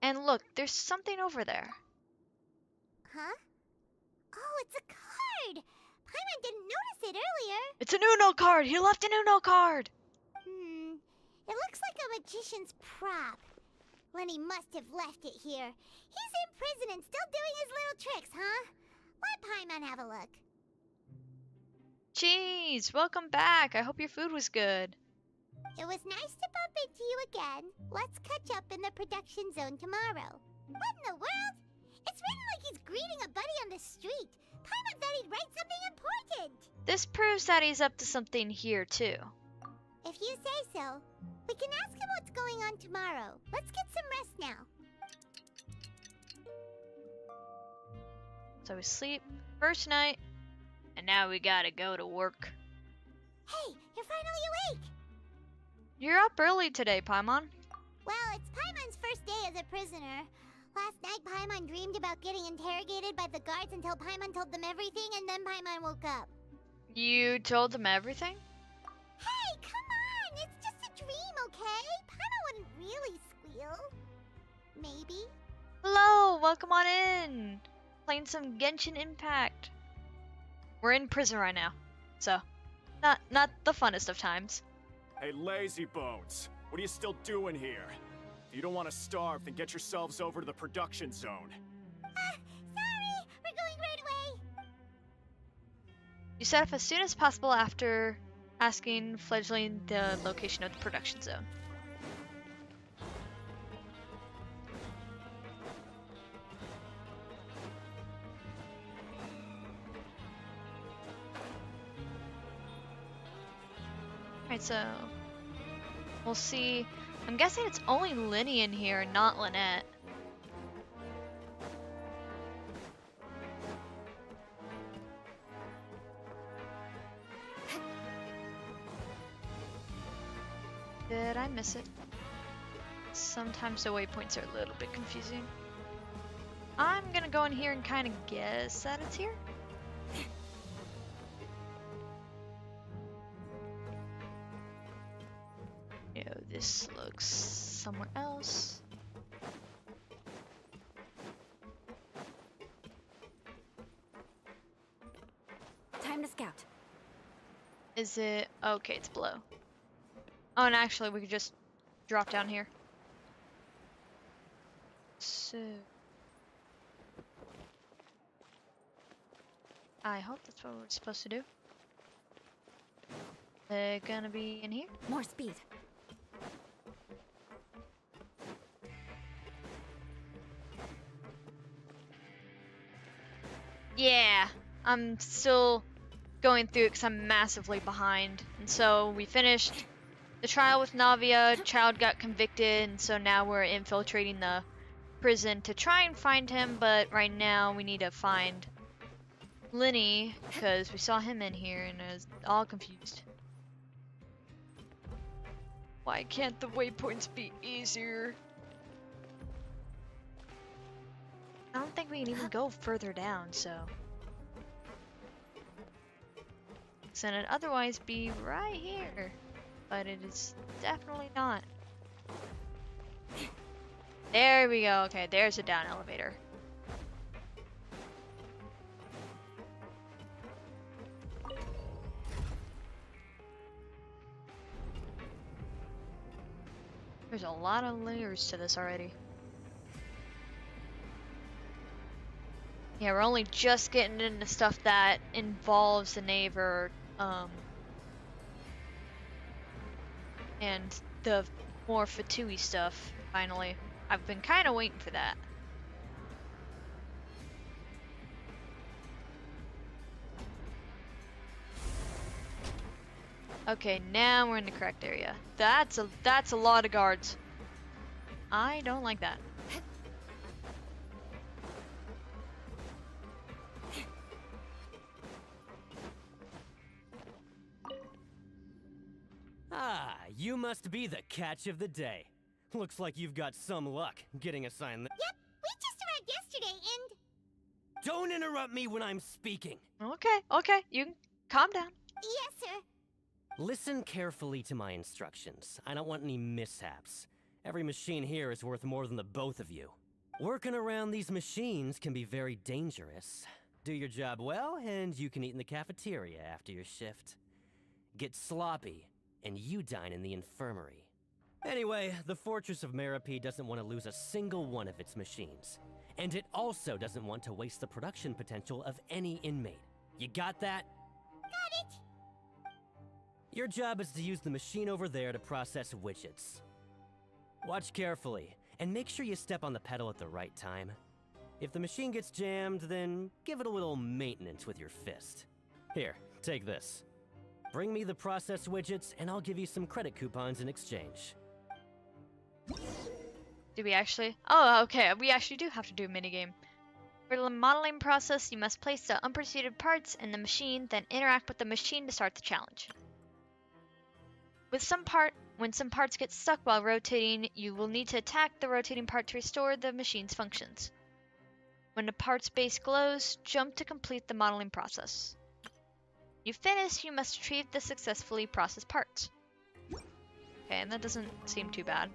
And look, there's something over there. Huh? Oh, it's a card! Paimon didn't notice it earlier. It's an Uno card! He left an Uno card! It looks like a magician's prop. Linne must have left it here. He's in prison and still doing his little tricks, huh? Let Paimon have a look. Cheese! Welcome back! I hope your food was good. It was nice to bump into you again. Let's catch up in the production zone tomorrow. What in the world? It's written like he's greeting a buddy on the street. Paimon thought he'd write something important. This proves that he's up to something here, too. If you say so. We can ask him what's going on tomorrow. Let's get some rest now. So we sleep, first night, and now we gotta go to work. Hey, you're finally awake! You're up early today, Paimon. Well, it's Paimon's first day as a prisoner. Last night, Paimon dreamed about getting interrogated by the guards until Paimon told them everything, and then Paimon woke up. You told them everything? Hey, come on! It's just a dream, okay? Paimon wouldn't really squeal. Maybe. Hello, welcome on in. Playing some Genshin Impact. We're in prison right now, so not the funnest of times. Hey, lazy bones. What are you still doing here? If you don't want to starve, then get yourselves over to the production zone. Sorry! We're going right away! You set off as soon as possible after asking Fledgling the location of the production zone. Alright, so we'll see. I'm guessing it's only Linne in here and not Lynette. Did I miss it? Sometimes the waypoints are a little bit confusing. I'm gonna go in here and kind of guess that it's here. No, this looks somewhere else. Time to scout. Is it? Okay, it's below. Oh, and actually, we could just drop down here. So, I hope that's what we're supposed to do. They're gonna be in here. More speed. Yeah, I'm still going through it because I'm massively behind. And so we finished the trial with Navia, Childe got convicted, and so now we're infiltrating the prison to try and find him, but right now we need to find Lenny, because we saw him in here and I was all confused. Why can't the waypoints be easier? I don't think we can even go further down, so. So it'd otherwise be right here, but it is definitely not. There we go. Okay, there's a down elevator. There's a lot of layers to this already. Yeah, we're only just getting into stuff that involves the neighbor, and the more Fatui stuff, finally. I've been kind of waiting for that. Okay, now we're in the correct area. That's a lot of guards. I don't like that. Ah, you must be the catch of the day. Looks like you've got some luck getting assigned. Yep, we just arrived yesterday and... Don't interrupt me when I'm speaking. Okay, okay, you can calm down. Yes, sir. Listen carefully to my instructions. I don't want any mishaps. Every machine here is worth more than the both of you. Working around these machines can be very dangerous. Do your job well, and you can eat in the cafeteria after your shift. Get sloppy, and you dine in the infirmary. Anyway, the Fortress of Merope doesn't want to lose a single one of its machines. And it also doesn't want to waste the production potential of any inmate. You got that? Got it. Your job is to use the machine over there to process widgets. Watch carefully, and make sure you step on the pedal at the right time. If the machine gets jammed, then give it a little maintenance with your fist. Here, take this. Bring me the process widgets, and I'll give you some credit coupons in exchange. Do we actually? Oh, okay, we actually do have to do a minigame. For the modeling process, you must place the unproceeded parts in the machine, then interact with the machine to start the challenge. When some parts get stuck while rotating, you will need to attack the rotating part to restore the machine's functions. When the part's base glows, jump to complete the modeling process. You finish, you must retrieve the successfully processed parts. Okay, and that doesn't seem too bad.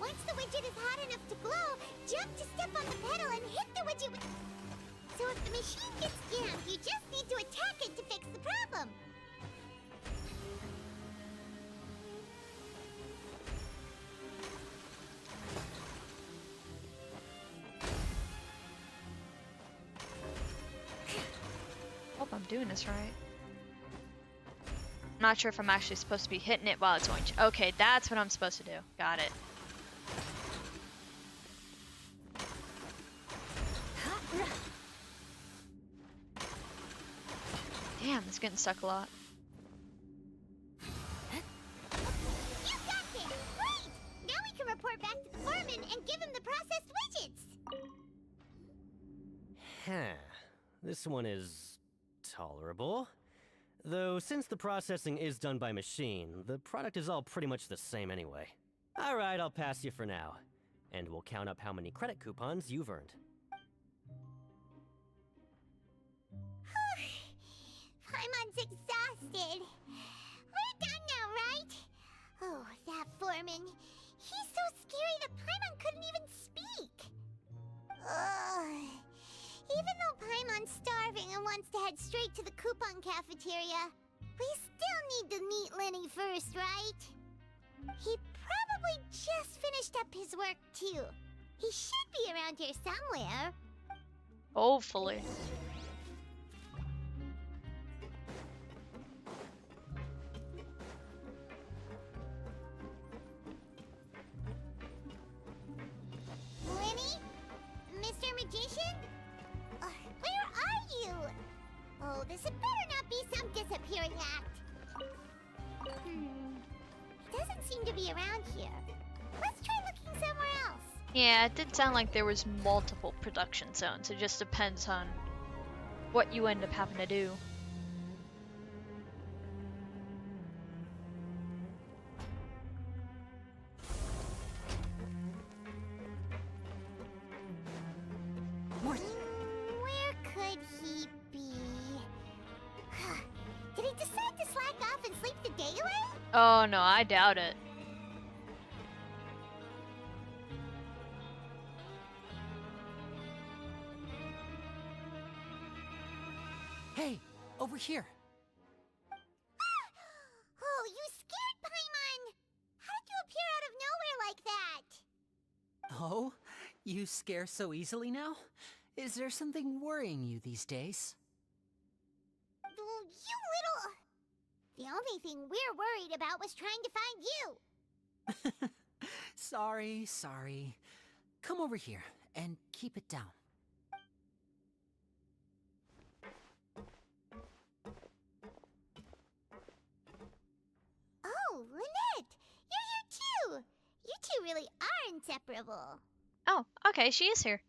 Once the widget is hot enough to glow, jump to step on the pedal and hit the widget with... So if the machine gets jammed, you just need to attack it to fix the problem. Hope I'm doing this right. I'm not sure if I'm actually supposed to be hitting it while it's orange. Okay, that's what I'm supposed to do. Got it. Damn, it's getting stuck a lot. You got this! Great! Now we can report back to the foreman and give him the processed widgets! Huh. This one is... tolerable. Though, since the processing is done by machine, the product is all pretty much the same anyway. Alright, I'll pass you for now. And we'll count up how many credit coupons you've earned. Paimon's exhausted. We're done now, right? Oh, that foreman. He's so scary that Paimon couldn't even speak. Ugh. Even though Paimon's starving and wants to head straight to the coupon cafeteria, we still need to meet Lenny first, right? He probably just finished up his work, too. He should be around here somewhere. Hopefully. Lenny? Mr. Magician? Where are you? Oh, this had better not be some disappearing act. He doesn't seem to be around here. Let's try looking somewhere else. Yeah, it did sound like there was multiple production zones. It just depends on what you end up having to do. Where could he be? Did he decide to slack off and sleep the day away? Oh no, I doubt it. Hey, over here. Oh, you scared Paimon! How did you appear out of nowhere like that? Oh, you scare so easily now? Is there something worrying you these days? You little... The only thing we're worried about was trying to find you. Sorry. Come over here and keep it down. Oh, Lynette! You're here too! You two really are inseparable. Oh, okay, she is here.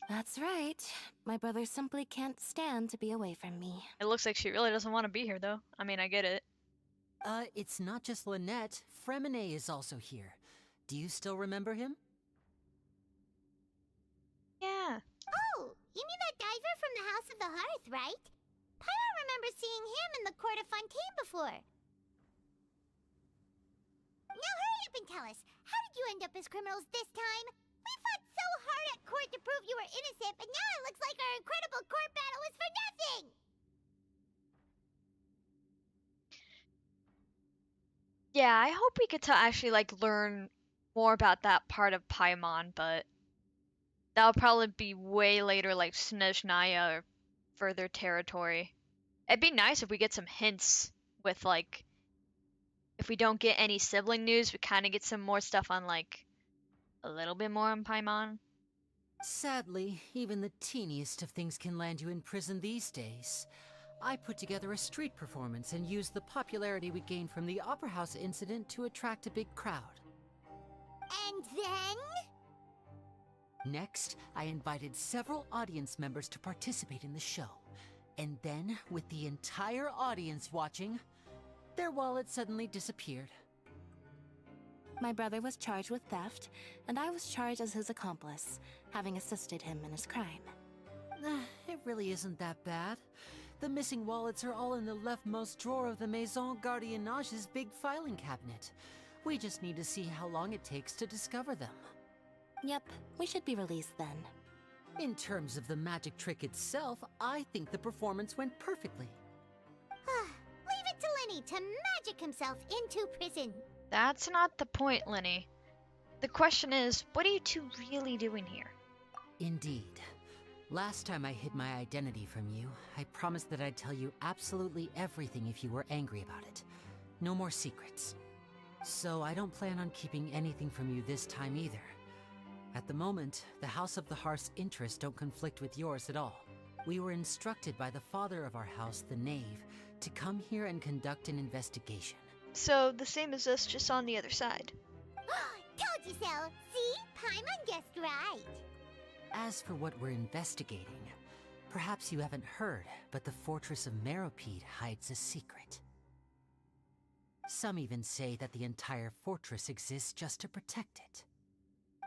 That's right. My brother simply can't stand to be away from me. It looks like she really doesn't want to be here, though. I mean, I get it. It's not just Lynette. Fremine is also here. Do you still remember him? Yeah. Oh, you mean that diver from the House of the Hearth, right? Paimon remembers seeing him in the Court of Fontaine before. Now hurry up and tell us, how did you end up as criminals this time? We fought so hard at court to prove you were innocent, but now it looks like our incredible court battle was for nothing! Yeah, I hope we get to actually, like, learn more about that part of Paimon, but that'll probably be way later, like Snezhnaya or further territory. It'd be nice if we get some hints with, like, if we don't get any sibling news, we kind of get some more stuff on, like, a little bit more on Paimon. Sadly, even the teeniest of things can land you in prison these days. I put together a street performance and used the popularity we gained from the Opera House incident to attract a big crowd. And then? Next, I invited several audience members to participate in the show. And then, with the entire audience watching, their wallet suddenly disappeared. My brother was charged with theft, and I was charged as his accomplice, having assisted him in his crime. It really isn't that bad. The missing wallets are all in the leftmost drawer of the Maison Gardiennage's big filing cabinet. We just need to see how long it takes to discover them. Yep, we should be released then. In terms of the magic trick itself, I think the performance went perfectly. Leave it to Lenny to magic himself into prison. That's not the point, Lenny. The question is, what are you two really doing here? Indeed. Last time I hid my identity from you, I promised that I'd tell you absolutely everything if you were angry about it. No more secrets. So I don't plan on keeping anything from you this time either. At the moment, the House of the Hearth's interests don't conflict with yours at all. We were instructed by the father of our house, the Knave, to come here and conduct an investigation. So, the same as us, just on the other side. Told you so! See? Paimon guessed right! As for what we're investigating, Perhaps you haven't heard, but the fortress of Meropide hides a secret. Some even say that the entire fortress exists just to protect it.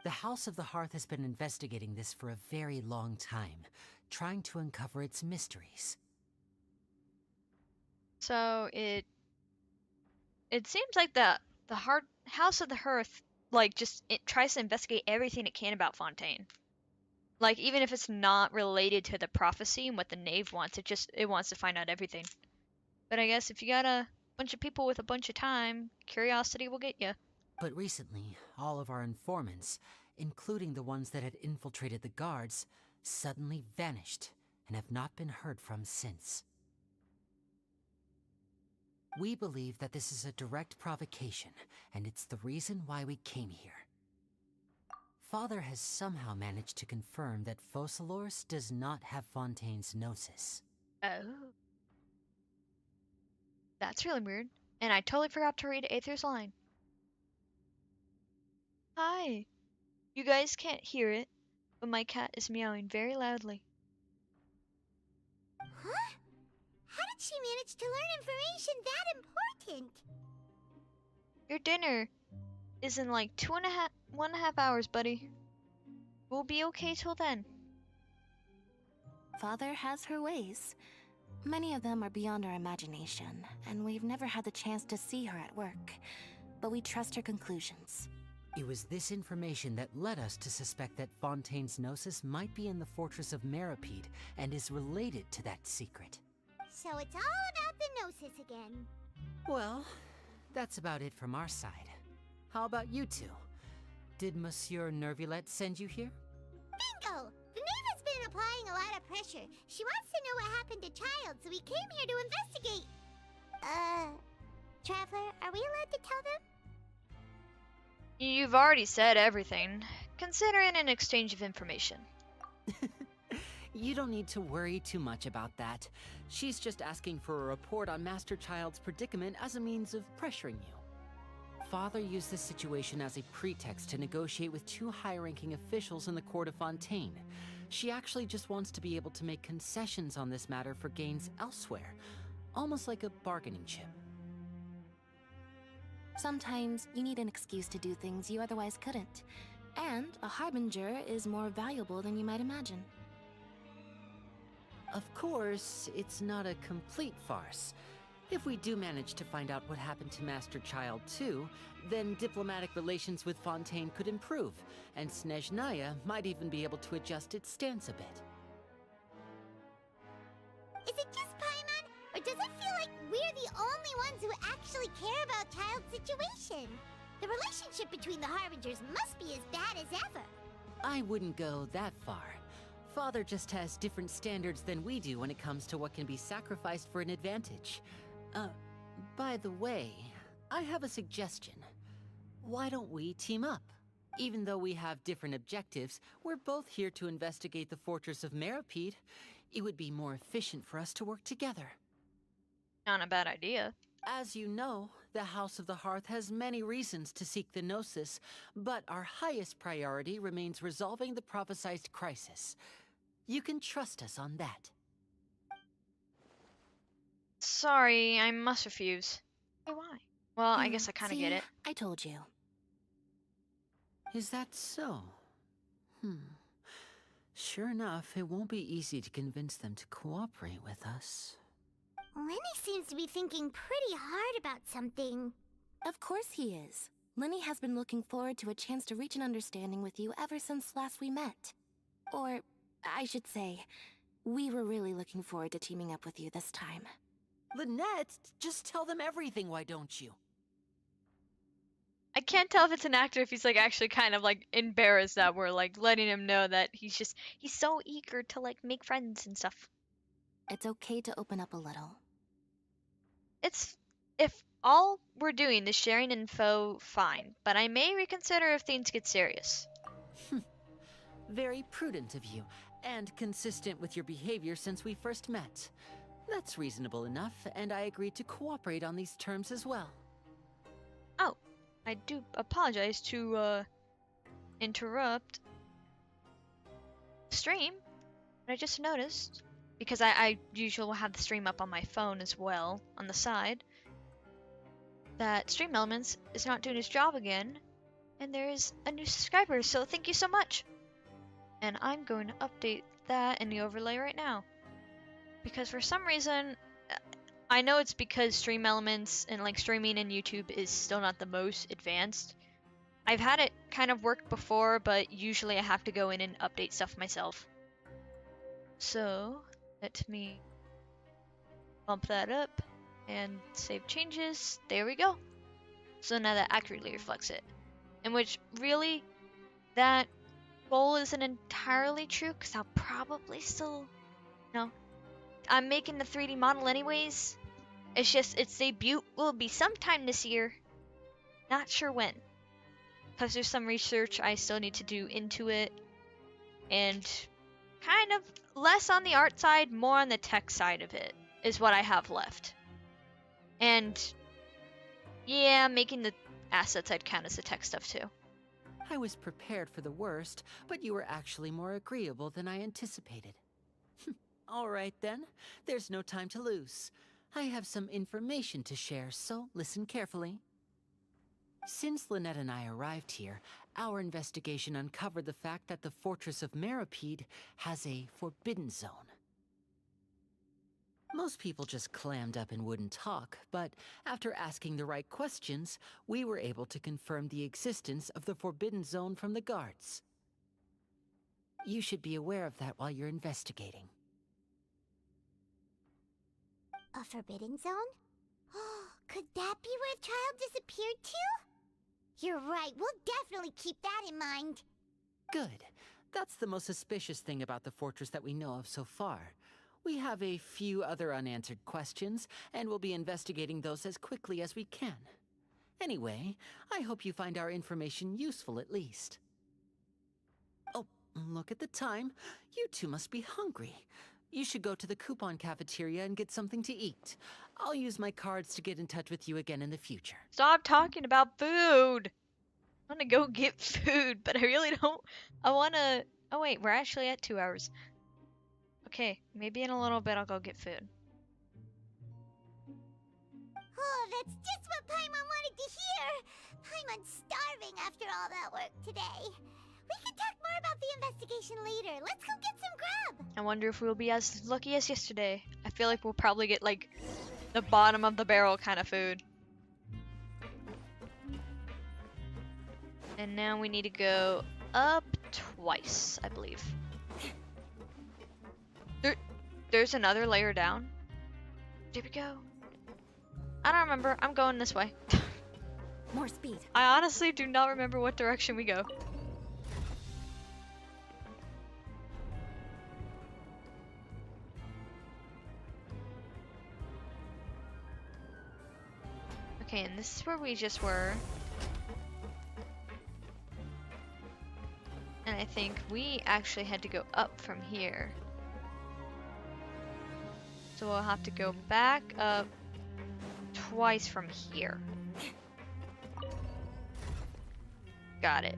The House of the Hearth has been investigating this for a very long time, trying to uncover its mysteries. So it seems like the House of the Hearth like just it tries to investigate everything it can about Fontaine. Like even if it's not related to the prophecy and what the knave wants, it wants to find out everything. But I guess if you got a bunch of people with a bunch of time, curiosity will get you. But recently, all of our informants, including the ones that had infiltrated the guards, suddenly vanished and have not been heard from since. We believe that this is a direct provocation, and it's the reason why we came here. Father has somehow managed to confirm that Focalors does not have Fontaine's Gnosis. Oh. That's really weird. And I totally forgot to read Aether's line. Hi. You guys can't hear it, but my cat is meowing very loudly. Huh? How did she manage to learn information that important? Your dinner is in like 1.5 hours, buddy. We'll be okay till then. Father has her ways. Many of them are beyond our imagination, and we've never had the chance to see her at work. But we trust her conclusions. It was this information that led us to suspect that Fontaine's Gnosis might be in the fortress of Meropide and is related to that secret. So it's all about the Gnosis again. Well, that's about it from our side. How about you two? Did Monsieur Nervulet send you here? Bingo! The knave has been applying a lot of pressure. She wants to know what happened to Childe, so we came here to investigate. Traveler, are we allowed to tell them? You've already said everything. Consider it an exchange of information. You don't need to worry too much about that. She's just asking for a report on Master Childe's predicament as a means of pressuring you. Father used this situation as a pretext to negotiate with two high-ranking officials in the court of Fontaine. She actually just wants to be able to make concessions on this matter for gains elsewhere, almost like a bargaining chip. Sometimes you need an excuse to do things you otherwise couldn't. And a harbinger is more valuable than you might imagine. Of course, it's not a complete farce. If we do manage to find out what happened to Master Childe too, then diplomatic relations with Fontaine could improve, and Snezhnaya might even be able to adjust its stance a bit. Is it just Paimon, or does it feel like we're the only ones who actually care about Childe's situation? The relationship between the Harbingers must be as bad as ever. I wouldn't go that far. Father just has different standards than we do when it comes to what can be sacrificed for an advantage. By the way, I have a suggestion. Why don't we team up? Even though we have different objectives, we're both here to investigate the fortress of Meropide. It would be more efficient for us to work together. Not a bad idea. As you know, the House of the Hearth has many reasons to seek the Gnosis, but our highest priority remains resolving the prophesized crisis. You can trust us on that. Sorry, I must refuse. Hey, why? Well, I guess I kind of get it. I told you. Is that so? Sure enough, it won't be easy to convince them to cooperate with us. Lenny seems to be thinking pretty hard about something. Of course he is. Lenny has been looking forward to a chance to reach an understanding with you ever since last we met. Or, I should say, we were really looking forward to teaming up with you this time. Lynette, just tell them everything, why don't you? I can't tell if it's an actor if he's like actually kind of like embarrassed that we're like letting him know that he's so eager to like make friends and stuff. It's okay to open up a little. It's if all we're doing is sharing info, fine, but I may reconsider if things get serious. Very prudent of you, and consistent with your behavior since we first met. That's reasonable enough, and I agree to cooperate on these terms as well. Oh, I do apologize to interrupt stream, but I just noticed because I usually will have the stream up on my phone as well on the side, that Stream Elements is not doing its job again, and there is a new subscriber, so thank you so much. And I'm going to update that in the overlay right now, because for some reason, I know it's because Stream Elements and like streaming in YouTube is still not the most advanced. I've had it kind of work before, but usually I have to go in and update stuff myself. So let me bump that up and save changes. There we go. So now that accurately reflects it. In which really that goal isn't entirely true, because I'll probably still, I'm making the 3D model anyways. It's just its debut will be sometime this year. Not sure when. Because there's some research I still need to do into it. And kind of less on the art side, more on the tech side of it is what I have left. And yeah, making the assets I'd count as the tech stuff too. I was prepared for the worst, but you were actually more agreeable than I anticipated. All right then, there's no time to lose. I have some information to share, so listen carefully. Since Lynette and I arrived here, our investigation uncovered the fact that the Fortress of Meripede has a forbidden zone. Most people just clammed up and wouldn't talk, but after asking the right questions, we were able to confirm the existence of the forbidden zone from the guards. You should be aware of that while you're investigating. A forbidden zone? Could that be where Childe disappeared to? You're right, we'll definitely keep that in mind. Good. That's the most suspicious thing about the fortress that we know of so far. We have a few other unanswered questions, and we'll be investigating those as quickly as we can. Anyway, I hope you find our information useful at least. Oh, look at the time. You two must be hungry. You should go to the coupon cafeteria and get something to eat. I'll use my cards to get in touch with you again in the future. Stop talking about food! I want to go get food, but I really don't. I want to... Oh wait, we're actually at 2 hours. Okay, maybe in a little bit I'll go get food. Oh, that's just what Paimon wanted to hear! Paimon's starving after all that work today. We can talk more about the investigation later. Let's go get some grub! I wonder if we'll be as lucky as yesterday. I feel like we'll probably get like the bottom of the barrel kind of food. And now we need to go up twice, I believe. There's another layer down. There we go. I don't remember. I'm going this way. More speed. I honestly do not remember what direction we go. Okay, and this is where we just were. And I think we actually had to go up from here. So we'll have to go back up twice from here. Got it.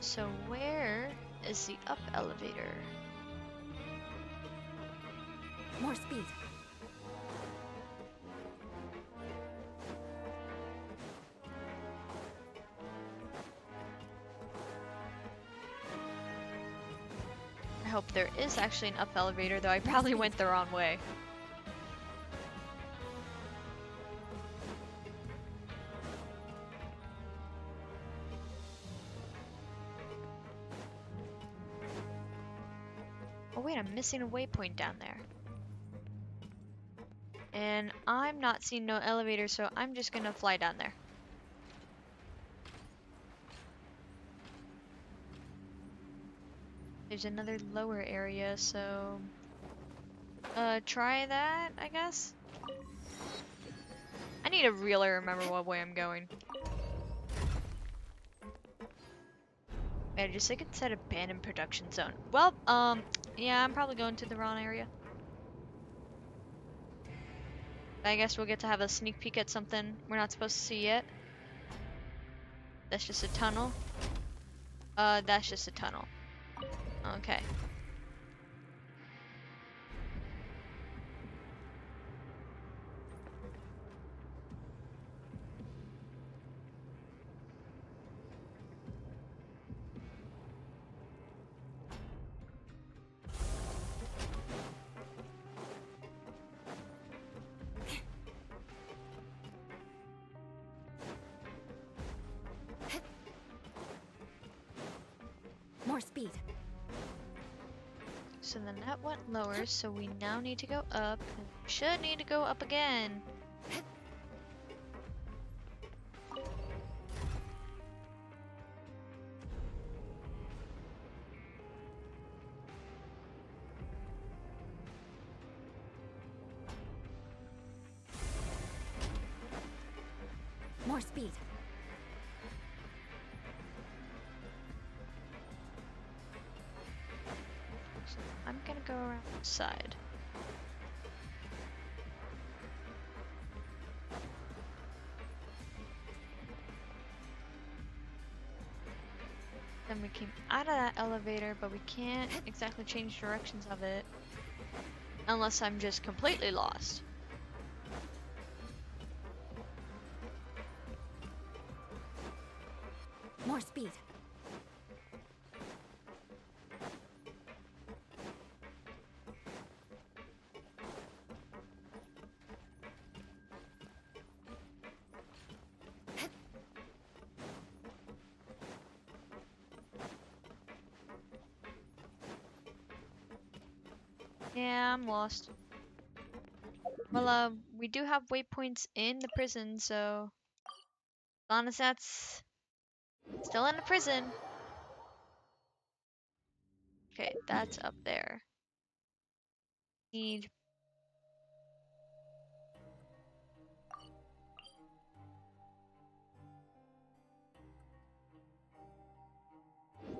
So where is the up elevator? More speed. I hope there is actually an up elevator, though I probably went the wrong way. Oh wait, I'm missing a waypoint down there. And I'm not seeing no elevator, so I'm just gonna fly down there. There's another lower area, so... try that, I guess? I need to really remember what way I'm going. Wait, I just think it said abandoned production zone. Well, yeah, I'm probably going to the wrong area. I guess we'll get to have a sneak peek at something we're not supposed to see yet. That's just a tunnel. That's just a tunnel. Okay. More speed. So then that went lower, so we now need to go up. And we should need to go up again. More speed. So I'm gonna go around the side. Then we came out of that elevator, but we can't exactly change directions of it. Unless I'm just completely lost. More speed. Yeah, I'm lost. Well, we do have waypoints in the prison, so as long as that's still in the prison. Okay, that's up there. Need.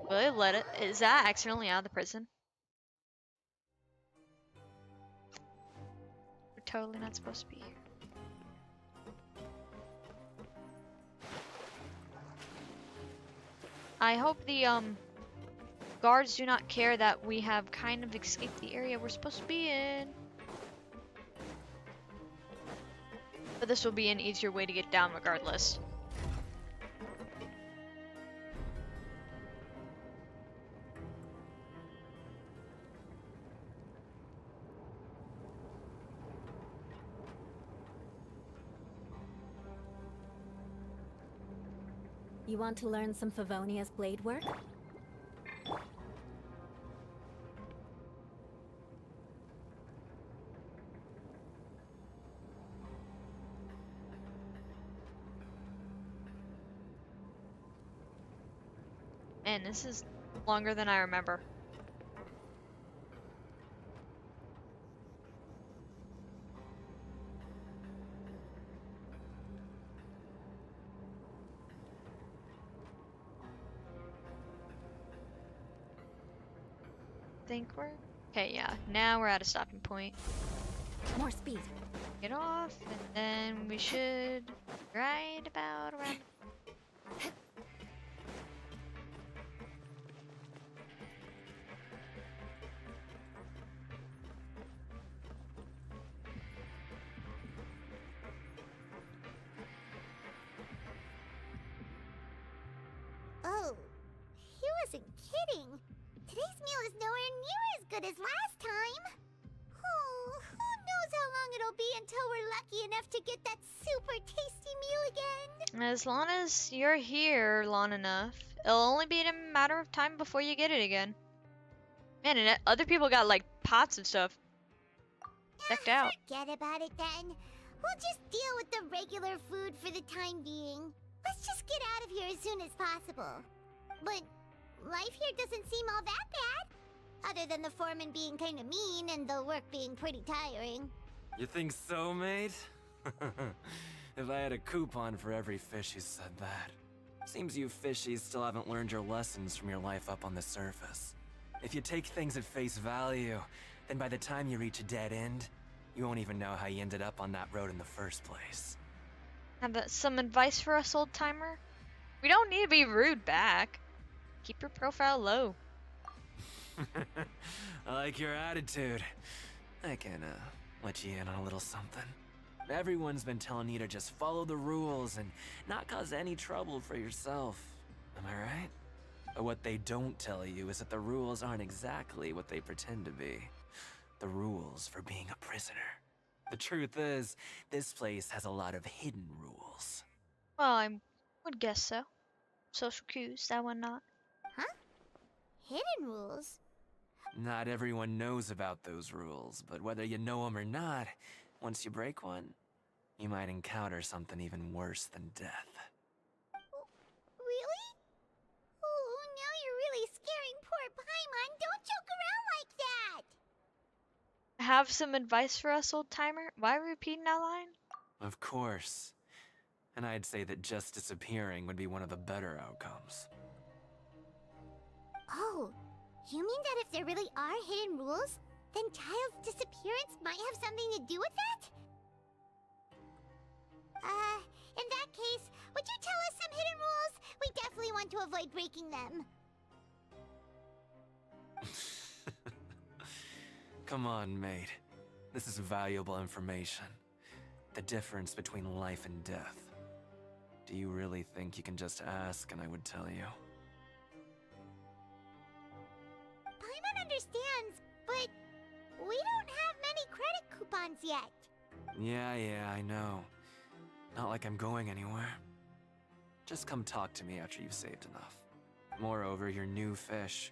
Will it let it? Is that accidentally out of the prison? We're totally not supposed to be here. I hope the guards do not care that we have kind of escaped the area we're supposed to be in. But this will be an easier way to get down regardless. You want to learn some Favonia's blade work? Man, this is longer than I remember. Think we're okay. Yeah, now we're at a stopping point. More speed. Get off, and then we should right about around. Oh, he wasn't kidding. Today's meal is nowhere near as good as last time. Oh, who knows how long it'll be until we're lucky enough to get that super tasty meal again. As long as you're here long enough, it'll only be a matter of time before you get it again. Man, and other people got like pots of stuff decked out. Forget about it then. We'll just deal with the regular food for the time being. Let's just get out of here as soon as possible. But life here doesn't seem all that bad. Other than the foreman being kind of mean and the work being pretty tiring. You think so, mate? If I had a coupon for every fish who said that. Seems you fishies still haven't learned your lessons from your life up on the surface. If you take things at face value, then by the time you reach a dead end, You won't even know how you ended up on that road in the first place. Have some advice for us, old timer? We don't need to be rude back. Keep your profile low. I like your attitude. I can, let you in on a little something. Everyone's been telling you to just follow the rules and not cause any trouble for yourself. Am I right? But what they don't tell you is that the rules aren't exactly what they pretend to be. The rules for being a prisoner. The truth is, this place has a lot of hidden rules. Well, I would guess so. Social cues, that one not. Huh? Hidden rules? Not everyone knows about those rules, but whether you know them or not, once you break one, you might encounter something even worse than death. Really? Oh, now you're really scaring poor Paimon. Don't joke around like that! Have some advice for us, old timer? Why repeating that line? Of course. And I'd say that just disappearing would be one of the better outcomes. Oh, you mean that if there really are hidden rules, then Childe's disappearance might have something to do with that? In that case, would you tell us some hidden rules? We definitely want to avoid breaking them. Come on, mate. This is valuable information. The difference between life and death. Do you really think you can just ask and I would tell you? Paimon understands, but we don't have many credit coupons yet. Yeah, I know. Not like I'm going anywhere. Just come talk to me after you've saved enough. Moreover, you're new fish,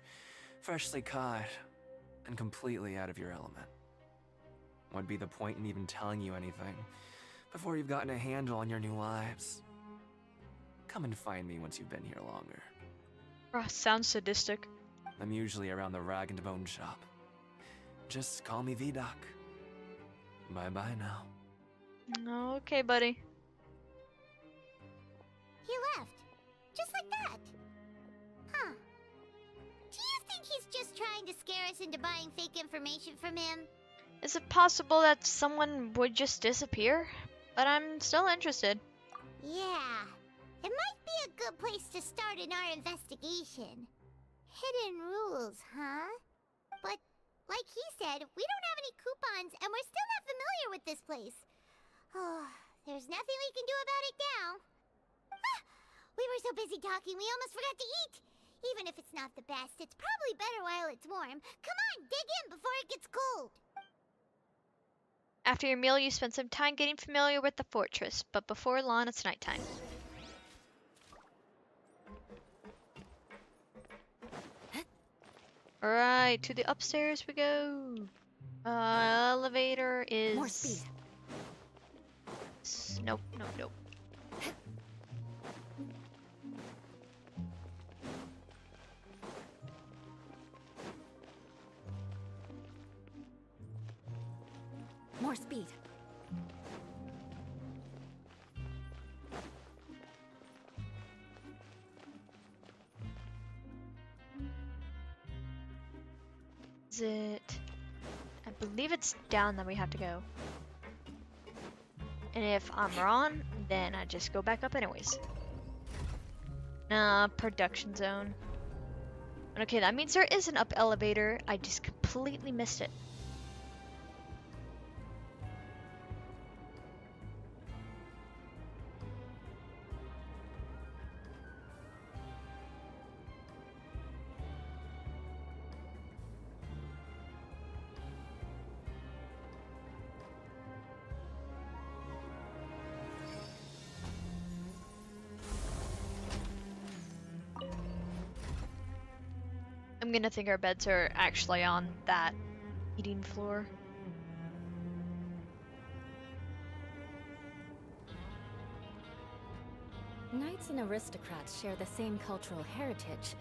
freshly caught, and completely out of your element. What'd be the point in even telling you anything before you've gotten a handle on your new lives? Come and find me once you've been here longer. Sounds sadistic. I'm usually around the Rag and Bone shop. Just call me V-Doc. Bye-bye now. Okay, buddy. He left. Just like that. Huh. Do you think he's just trying to scare us into buying fake information from him? Is it possible that someone would just disappear? But I'm still interested. Yeah. It might be a good place to start in our investigation. Hidden rules, huh? But, like he said, we don't have any coupons and we're still not familiar with this place. Oh, there's nothing we can do about it now. Ah, we were so busy talking we almost forgot to eat. Even if it's not the best, it's probably better while it's warm. Come on, dig in before it gets cold. After your meal, you spend some time getting familiar with the fortress, but before long, it's nighttime. Alright, to the upstairs we go. Elevator is... More speed. Nope. More speed. Is it... I believe it's down that we have to go. And if I'm wrong, then I just go back up anyways. Nah, production zone. Okay, that means there is an up elevator. I just completely missed it. I'm gonna think our beds are actually on that eating floor. Knights and aristocrats share the same cultural heritage,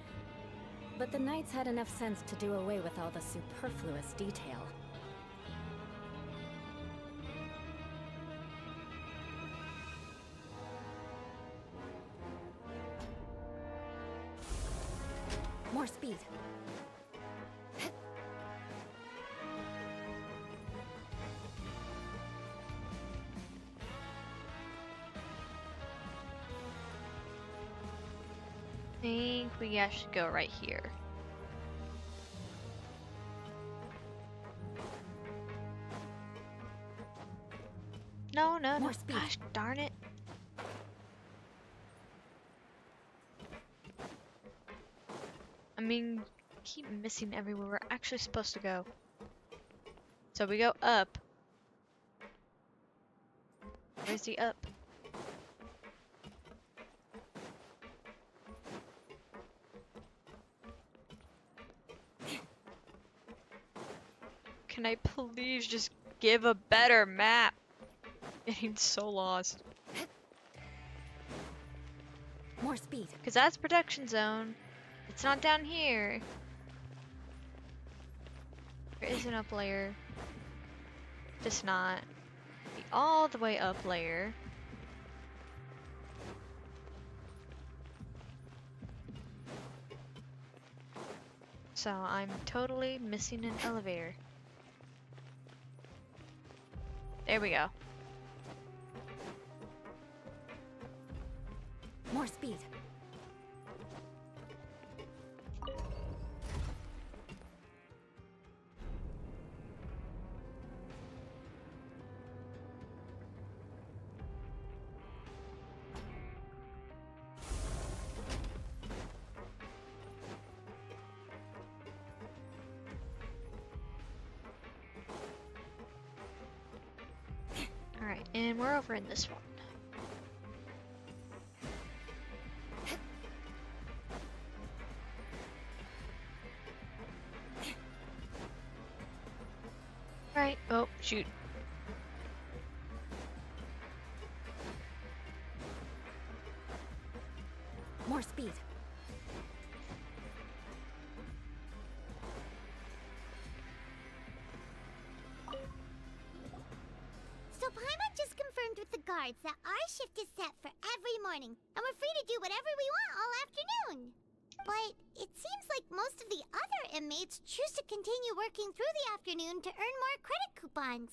but the knights had enough sense to do away with all the superfluous detail. More speed. think we actually go right here. No, no, no. Gosh darn it. I mean, keep missing everywhere we're actually supposed to go. So we go up. Where's the up? Can I please just give a better map? Getting so lost. More speed. Because that's protection zone. It's not down here. There is an up layer. Just not. The all the way up layer. So I'm totally missing an elevator. There we go. More speed. Alright, and we're over in this one. Right. Oh, shoot. More speed. So Paimon just confirmed with the guards that our shift is set for every morning, and we're free to do whatever we want all afternoon. But it seems like most of the other inmates choose to continue working through the afternoon to earn more credit coupons.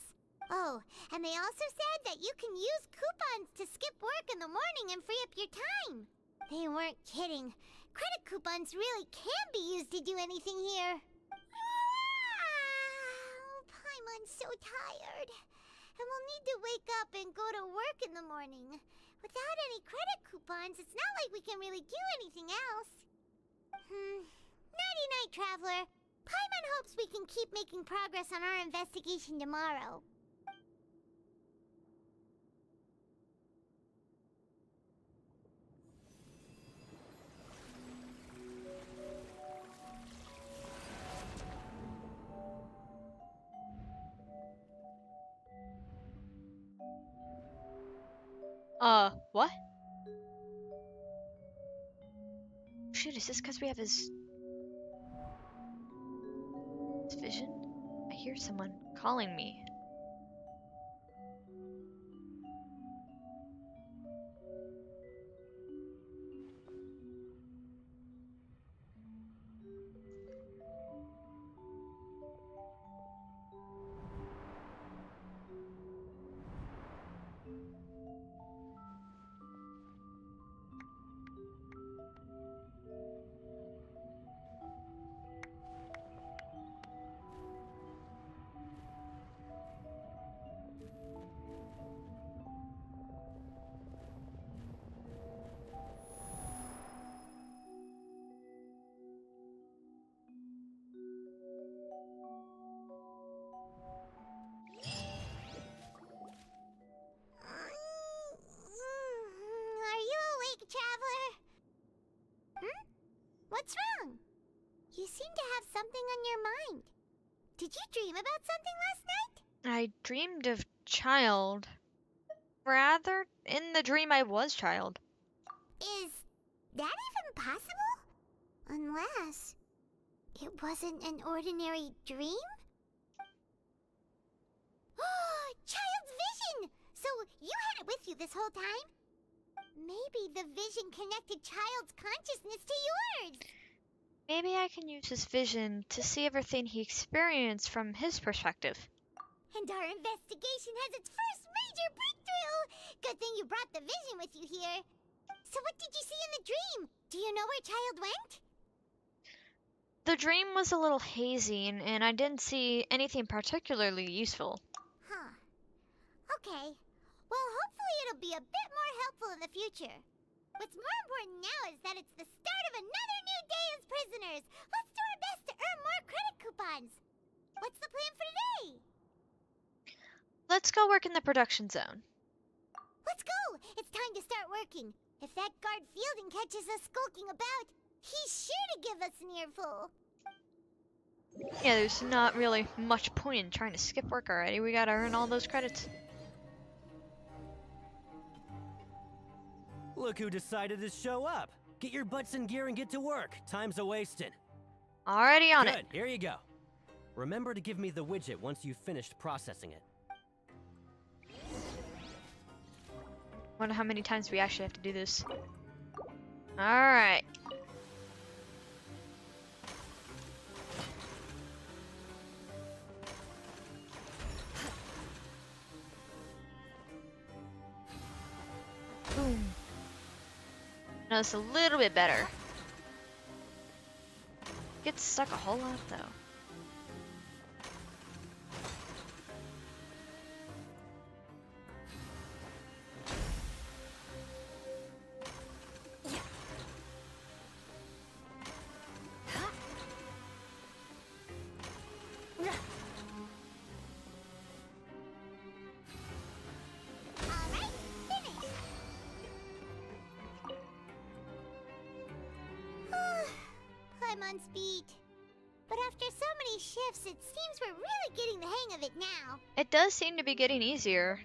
Oh, and they also said that you can use coupons to skip work in the morning and free up your time. They weren't kidding. Credit coupons really can be used to do anything here. Paimon's so tired. And we'll need to wake up and go to work in the morning. Without any credit coupons, it's not like we can really do anything else. Nighty-night, Traveler. Paimon hopes we can keep making progress on our investigation tomorrow. What? Shoot, is this because we have his vision? I hear someone calling me. Are you awake, Traveler? What's wrong? You seem to have something on your mind. Did you dream about something last night? I dreamed of Childe. Rather, in the dream I was Childe. Is that even possible? Unless it wasn't an ordinary dream? Childe's vision! So you had it with you this whole time? Maybe the vision connected Childe's consciousness to yours. Maybe I can use his vision to see everything he experienced from his perspective. And our investigation has its first major breakthrough! Good thing you brought the vision with you here. So what did you see in the dream? Do you know where Childe went? The dream was a little hazy, and I didn't see anything particularly useful. Huh. Okay. Well, hopefully it'll be a bit more helpful in the future. What's more important now is that it's the start of another new day as prisoners. Let's do our best to earn more credit coupons. What's the plan for today? Let's go work in the production zone. Let's go! It's time to start working. If that guard Fielding catches us skulking about, he's sure to give us an earful. Yeah, there's not really much point in trying to skip work already. We gotta earn all those credits. Look who decided to show up. Get your butts in gear and get to work. Time's a-wasting. Already on Good, it. here you go. Remember to give me the widget once you've finished processing it. Wonder how many times we actually have to do this. Alright. Boom. Now it's a little bit better. Gets stuck a whole lot though. Paimon's beat. But after so many shifts, it seems we're really getting the hang of it now. It does seem to be getting easier.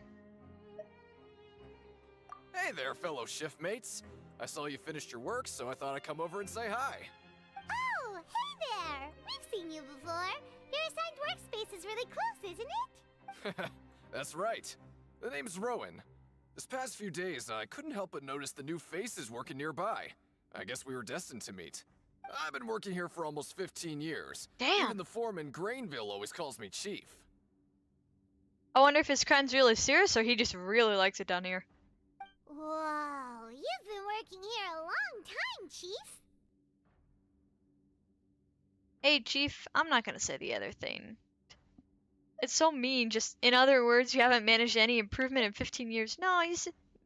Hey there, fellow shift mates. I saw you finished your work, so I thought I'd come over and say hi. Oh, hey there! We've seen you before. Your assigned workspace is really close, isn't it? That's right. The name's Rowan. This past few days, I couldn't help but notice the new faces working nearby. I guess we were destined to meet. I've been working here for almost 15 years. Damn! Even the foreman, Grainville, always calls me Chief. I wonder if his crime's really serious or he just really likes it down here. Whoa, you've been working here a long time, Chief. Hey, Chief, I'm not gonna say the other thing. It's so mean. Just, in other words, you haven't managed any improvement in 15 years. No,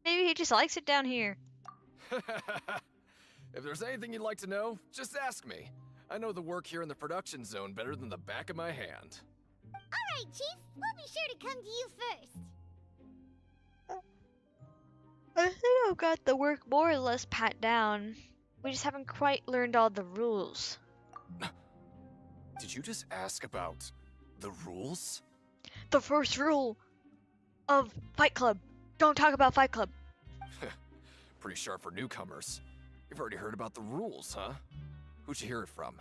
maybe he just likes it down here. If there's anything you'd like to know, just ask me. I know the work here in the production zone better than the back of my hand. Alright, Chief. We'll be sure to come to you first. I think I've got the work more or less pat down. We just haven't quite learned all the rules. Did you just ask about the rules? The first rule of Fight Club. Don't talk about Fight Club. Pretty sharp for newcomers. You've already heard about the rules, huh? Who'd you hear it from?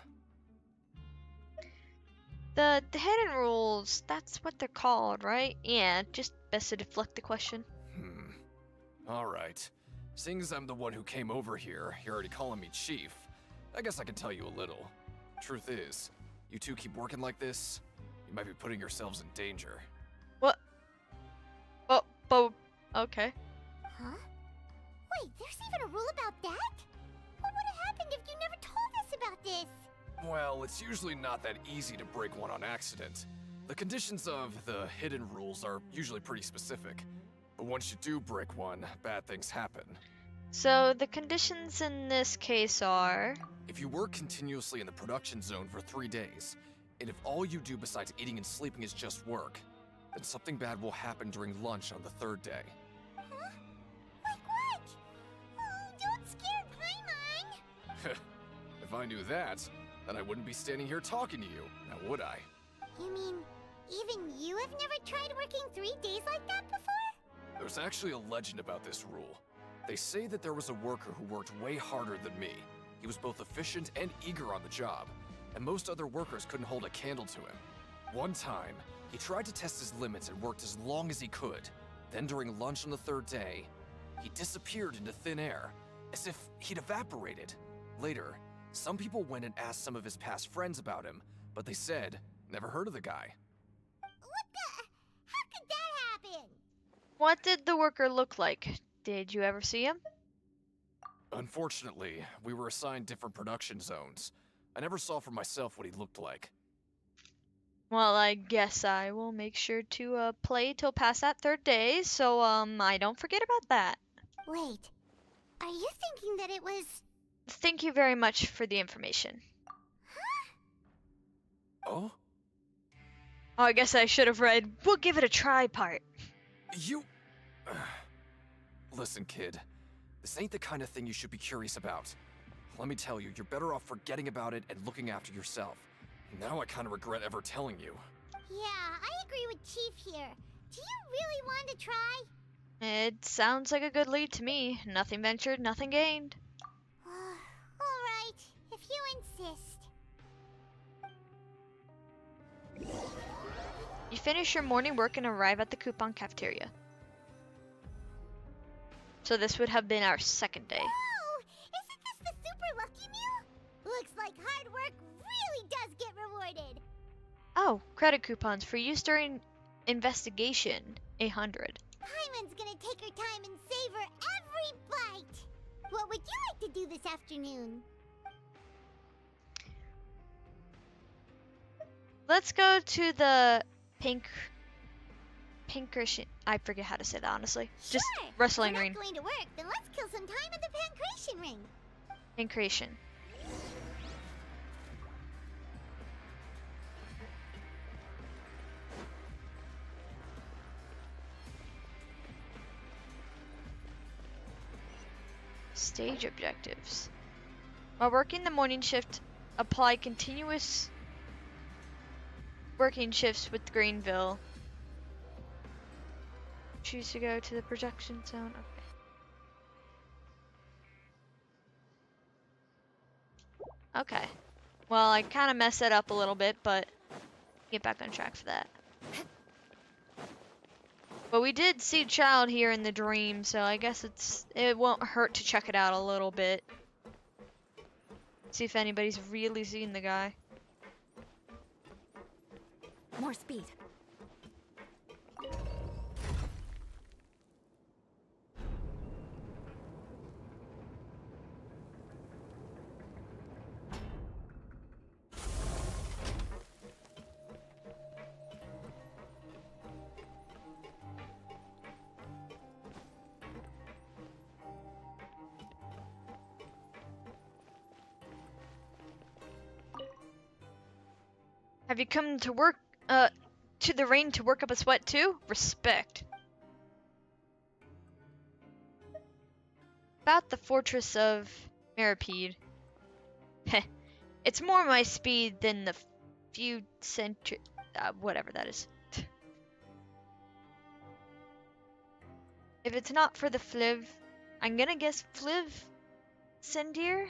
The hidden rules, that's what they're called, right? Yeah, just best to deflect the question. Alright. Seeing as I'm the one who came over here, you're already calling me Chief, I guess I can tell you a little. Truth is, you two keep working like this, you might be putting yourselves in danger. What? Okay. Huh? Wait, there's even a rule about that? What would have happened if you never told us about this? Well, it's usually not that easy to break one on accident. The conditions of the hidden rules are usually pretty specific. But once you do break one, bad things happen. So the conditions in this case are... If you work continuously in the production zone for 3 days, and if all you do besides eating and sleeping is just work, then something bad will happen during lunch on the 3rd day. Huh? Like what? Oh, don't scare Paimon! If I knew that, then I wouldn't be standing here talking to you, now would I? You mean, even you have never tried working 3 days like that before? There's actually a legend about this rule. They say that there was a worker who worked way harder than me. He was both efficient and eager on the job, and most other workers couldn't hold a candle to him. One time, he tried to test his limits and worked as long as he could. Then during lunch on the 3rd day, he disappeared into thin air, as if he'd evaporated. Later, some people went and asked some of his past friends about him, but they said, never heard of the guy. What the? How could that happen? What did the worker look like? Did you ever see him? Unfortunately, we were assigned different production zones. I never saw for myself what he looked like. Well, I guess I will make sure to play till past that third day, so I don't forget about that. Wait, are you thinking that it was... Thank you very much for the information. Oh? Oh, I guess I should have read, we'll give it a try part. You... Listen, kid. This ain't the kind of thing you should be curious about. Let me tell you, you're better off forgetting about it and looking after yourself. Now I kind of regret ever telling you. Yeah, I agree with Chief here. Do you really want to try? It sounds like a good lead to me. Nothing ventured, nothing gained. Alright, if you insist. You finish your morning work and arrive at the coupon cafeteria. So this would have been our second day. Oh, isn't this the super lucky meal? Looks like hard work really does get rewarded. Oh, credit coupons for use during investigation, 100. Paimon's gonna take her time and savor every bite. What would you like to do this afternoon? Let's go to the Pancration. I forget how to say that, honestly. Sure. Just wrestling We're ring. not going to work, then let's kill some time at the Pancration ring. Pancration. Stage objectives. While working the morning shift, apply continuous working shifts with Greenville. Choose to go to the projection zone. Okay. Okay. Well, I kind of messed that up a little bit, but get back on track for that. But we did see Childe here in the dream, so I guess it won't hurt to check it out a little bit. See if anybody's really seen the guy. More speed. Have you come to work, to the rain to work up a sweat too? Respect. About the fortress of Maripede. Heh. It's more my speed than the few whatever that is. If it's not for the Fliv, I'm gonna guess Fliv Sendir?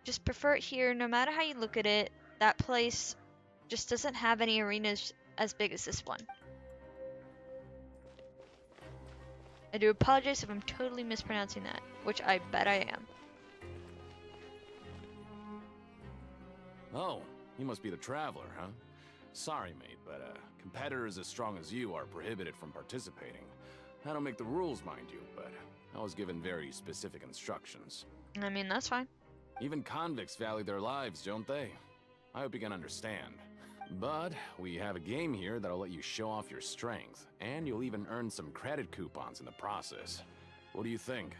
Just prefer it here, no matter how you look at it. That place just doesn't have any arenas as big as this one. I do apologize if I'm totally mispronouncing that, which I bet I am. Oh, you must be the Traveler, huh? Sorry, mate, but competitors as strong as you are prohibited from participating. I don't make the rules, mind you, but I was given very specific instructions. I mean, that's fine. Even convicts value their lives, don't they? I hope you can understand. But we have a game here that'll let you show off your strength, and you'll even earn some credit coupons in the process. What do you think?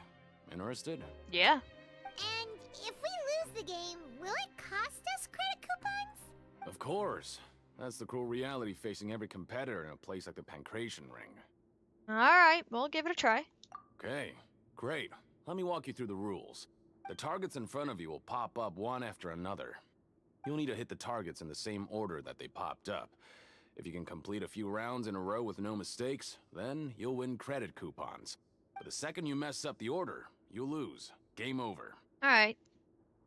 Interested? Yeah. And if we lose the game, will it cost us credit coupons? Of course. That's the cruel reality facing every competitor in a place like the Pancration Ring. Alright, we'll give it a try. Okay, great. Let me walk you through the rules. The targets in front of you will pop up one after another. You'll need to hit the targets in the same order that they popped up. If you can complete a few rounds in a row with no mistakes, then you'll win credit coupons. But the second you mess up the order, you'll lose. Game over. Alright.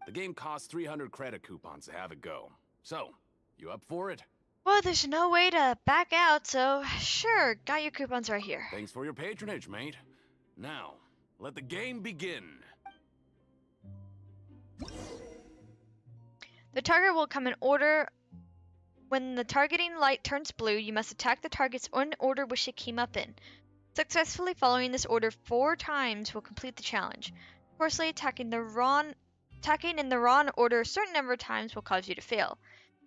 The game costs 300 credit coupons to have it go. So, you up for it? Well, there's no way to back out, so sure, got your coupons right here. Thanks for your patronage, mate. Now, let the game begin. The target will come in order. When the targeting light turns blue, you must attack the targets in order which it came up in. Successfully following this order 4 times will complete the challenge. Coarsely attacking in the wrong order a certain number of times will cause you to fail.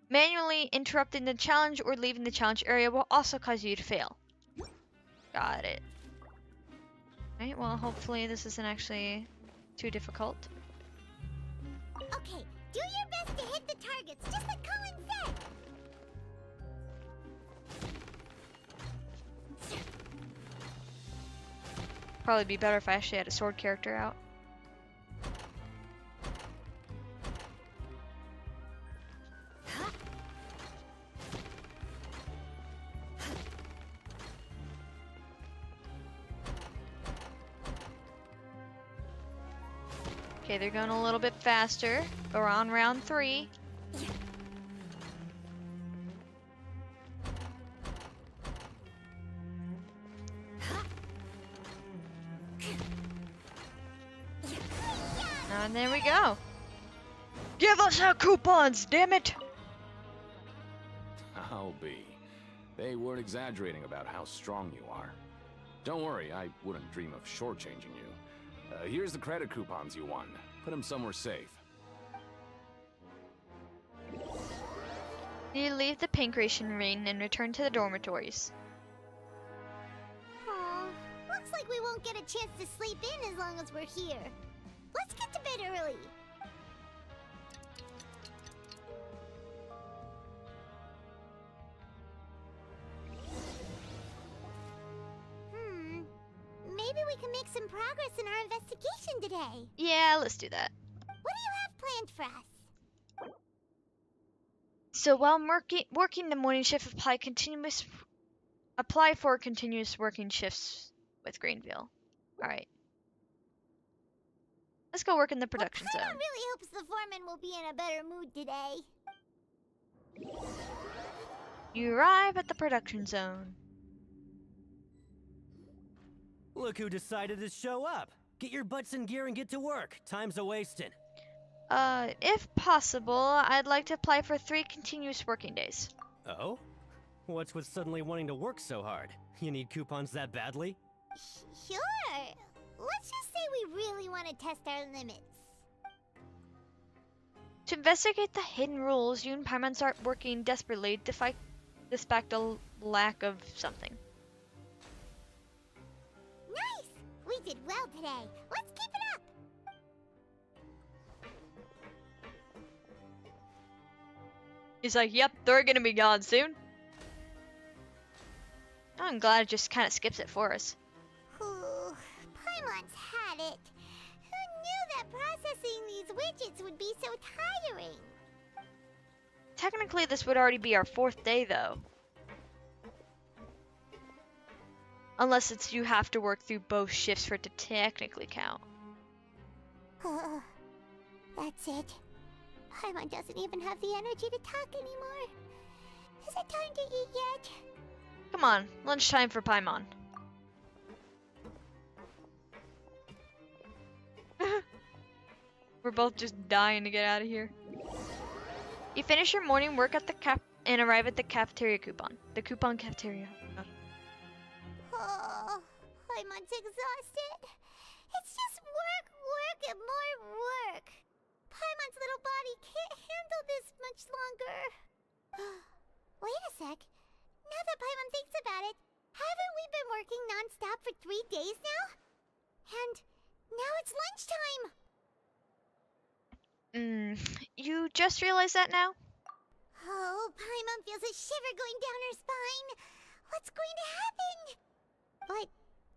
Manually interrupting the challenge or leaving the challenge area will also cause you to fail. Got it. Right, well, hopefully this isn't actually too difficult. Okay, do your best to hit the targets, just like Colin said. Probably be better if I actually had a sword character out. Okay, they're going a little bit faster. We're on round 3. And there we go. Give us our coupons, damn it! I'll be. They weren't exaggerating about how strong you are. Don't worry, I wouldn't dream of shortchanging you. Here's the credit coupons you won. Put them somewhere safe. You leave the Pancration Ring and return to the dormitories. Aw, looks like we won't get a chance to sleep in as long as we're here. Let's get to bed early. Maybe we can make some progress in our investigation today. Yeah, let's do that. What do you have planned for us? So while working the morning shift, apply for continuous working shifts with Greenville. Alright. Let's go work in the production zone. Paimon really hopes the foreman will be in a better mood today. You arrive at the production zone. Look who decided to show up. Get your butts in gear and get to work. Time's a-wasting. If possible, I'd like to apply for 3 continuous working days. Oh? What's with suddenly wanting to work so hard? You need coupons that badly? Sure. Let's just say we really want to test our limits. To investigate the hidden rules, you and Paimon start working desperately to fight despite the lack of something. Nice! We did well today. Let's keep it up! He's like, yep, they're gonna be gone soon. I'm glad it just kind of skips it for us. Paimon's had it. Who knew that processing these widgets would be so tiring? Technically, this would already be our 4th day, though. Unless it's you have to work through both shifts for it to technically count. That's it. Paimon doesn't even have the energy to talk anymore. Is it time to eat yet? Come on, lunchtime for Paimon. We're both just dying to get out of here. You finish your morning work at the and arrive at the cafeteria coupon. The coupon cafeteria. Oh, Paimon's exhausted. It's just work, work, and more work. Paimon's little body can't handle this much longer. Wait a sec. Now that Paimon thinks about it, haven't we been working non-stop for 3 days now? And now it's lunchtime. You just realized that now? Oh, Paimon feels a shiver going down her spine. What's going to happen? But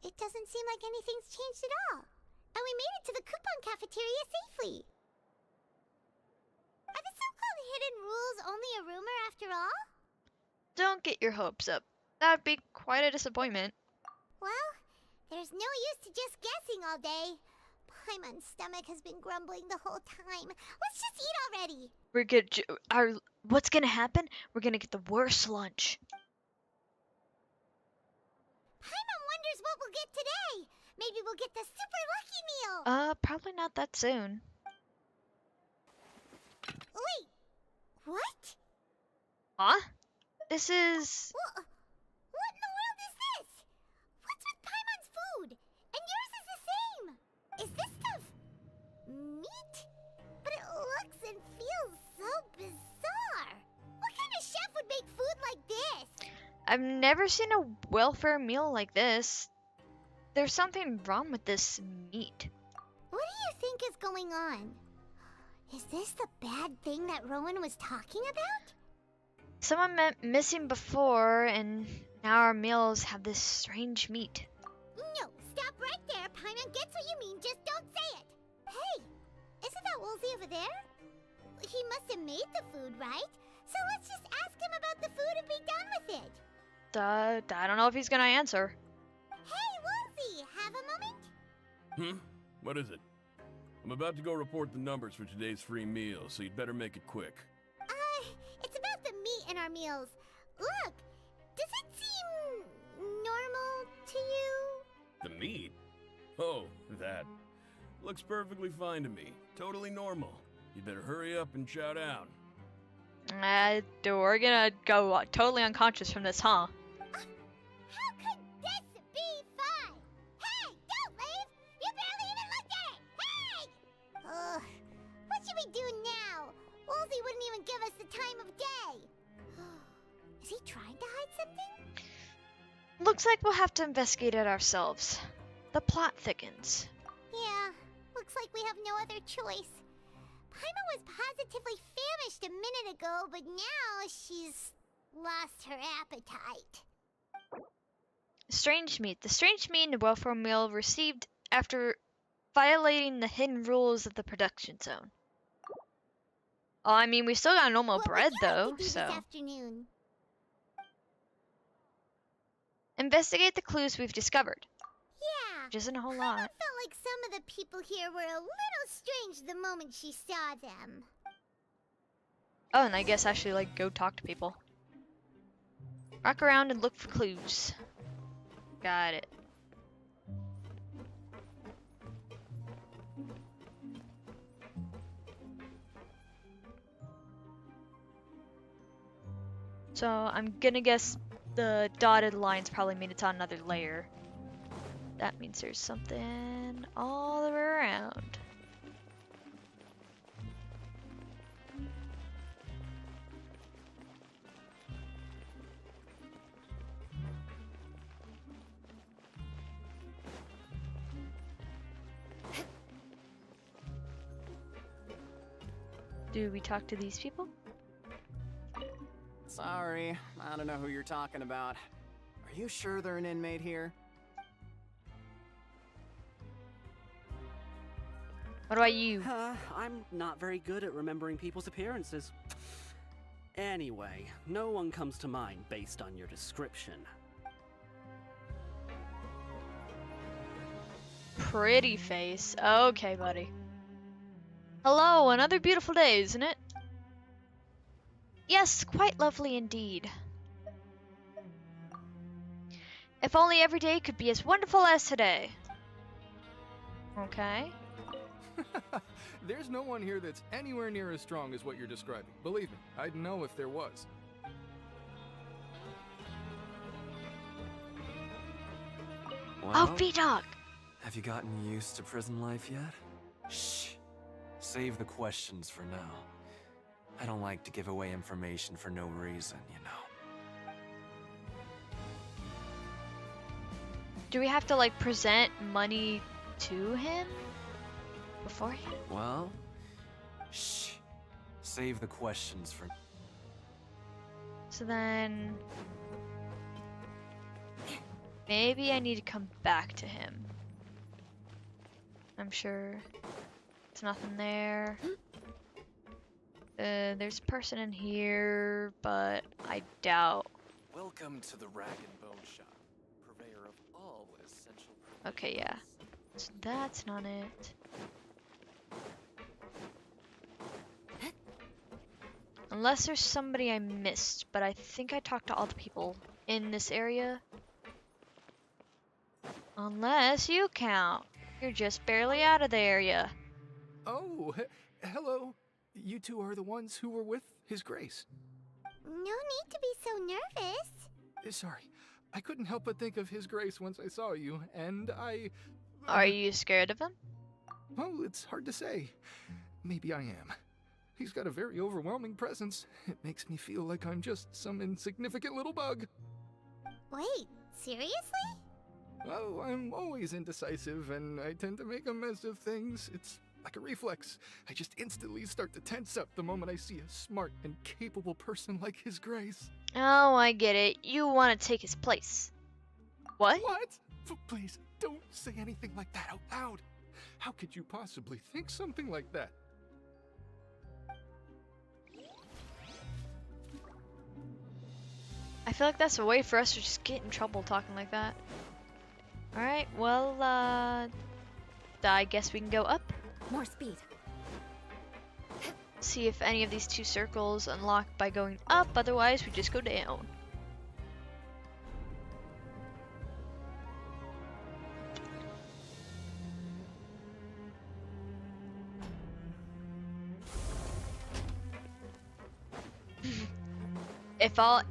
it doesn't seem like anything's changed at all. And we made it to the coupon cafeteria safely. Are the so-called hidden rules only a rumor after all? Don't get your hopes up. That'd be quite a disappointment. Well, there's no use to just guessing all day. Paimon's stomach has been grumbling the whole time. Let's just eat already. What's gonna happen? We're gonna get the worst lunch. Paimon wonders what we'll get today. Maybe we'll get the super lucky meal. Probably not that soon. Wait, what? Huh? This is... What in the world is this? What's with Paimon And yours is the same! Is this stuff meat? But it looks and feels so bizarre. What kind of chef would make food like this? I've never seen a welfare meal like this. There's something wrong with this meat. What do you think is going on? Is this the bad thing that Rowan was talking about? Someone went missing before, and now our meals have this strange meat. No, stop right there. Paimon gets what you mean, just don't say it. Hey, isn't that Woolsey over there? He must have made the food, right? So let's just ask him about the food and be done with it. I don't know if he's gonna answer. Hey, Woolsey, have a moment? What is it? I'm about to go report the numbers for today's free meal, so you'd better make it quick. It's about the meat in our meals. Look, does it seem normal to you? The meat? Oh, that. Looks perfectly fine to me. Totally normal. You better hurry up and chow down. We're gonna go totally unconscious from this, huh? How could this be fine? Hey, don't leave! You barely even looked at it! Hey! Ugh, what should we do now? Woolsey wouldn't even give us the time of day. Is he trying to hide something? Looks like we'll have to investigate it ourselves. The plot thickens. Yeah, looks like we have no other choice. Paimon was positively famished a minute ago, but now she's lost her appetite. Strange meat. The strange meat in the welfare meal received after violating the hidden rules of the production zone. Oh, I mean, we still got normal bread, though, This so... afternoon. Investigate the clues we've discovered. Yeah. Which isn't a whole lot. I felt like some of the people here were a little strange the moment she saw them. Oh, and I guess actually, like, go talk to people. Walk around and look for clues. Got it. So, I'm gonna guess the dotted lines probably mean it's on another layer. That means there's something all the way around. Do we talk to these people? Sorry, I don't know who you're talking about. Are you sure they're an inmate here? What about you? I'm not very good at remembering people's appearances. Anyway, no one comes to mind based on your description. Pretty face. Okay, buddy. Hello, another beautiful day, isn't it? Yes, quite lovely indeed. If only every day could be as wonderful as today. Okay. There's no one here that's anywhere near as strong as what you're describing. Believe me, I'd know if there was. Oh, B-Dog! Have you gotten used to prison life yet? Shh. Save the questions for now. I don't like to give away information for no reason, you know. Do we have to, like, present money to him beforehand? Well, shh. Save the questions for... So then... maybe I need to come back to him. I'm sure there's nothing there. There's a person in here, but I doubt. Welcome to the Rag and Bone Shop, purveyor of all essential... Okay, yeah. So that's not it. Unless there's somebody I missed, but I think I talked to all the people in this area. Unless you count. You're just barely out of the area. Oh, hello. You two are the ones who were with His Grace. No need to be so nervous. Sorry, I couldn't help but think of His Grace once I saw you, and I Are you scared of him? Well, it's hard to say. Maybe I am. He's got a very overwhelming presence. It makes me feel like I'm just some insignificant little bug. Wait, seriously? Oh, I'm always indecisive, and I tend to make a mess of things. It's like a reflex. I just instantly start to tense up the moment I see a smart and capable person like His Grace. Oh, I get it. You want to take his place. What? What? Please, don't say anything like that out loud. How could you possibly think something like that? I feel like that's a way for us to just get in trouble talking like that. Alright, well, I guess we can go up. More speed. See if any of these two circles unlock by going up, otherwise we just go down.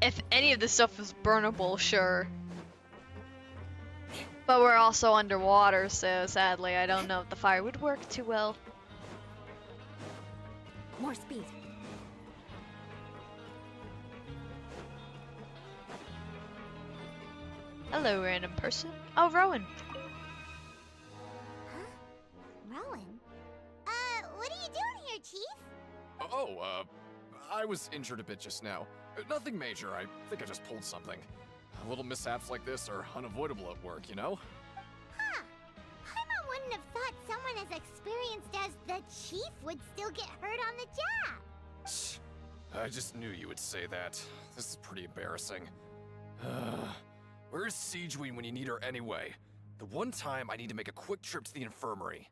If any of this stuff was burnable, sure. But we're also underwater, so sadly I don't know if the fire would work too well. More speed. Hello, random person. Oh, Rowan. Huh? Rowan? What are you doing here, Chief? Oh, I was injured a bit just now. Nothing major, I think I just pulled something. Little mishaps like this are unavoidable at work, you know? Huh. Paimon wouldn't have thought someone as experienced as the Chief would still get hurt on the job. I just knew you would say that. This is pretty embarrassing. Where's Siegeween when you need her anyway? The one time I need to make a quick trip to the infirmary.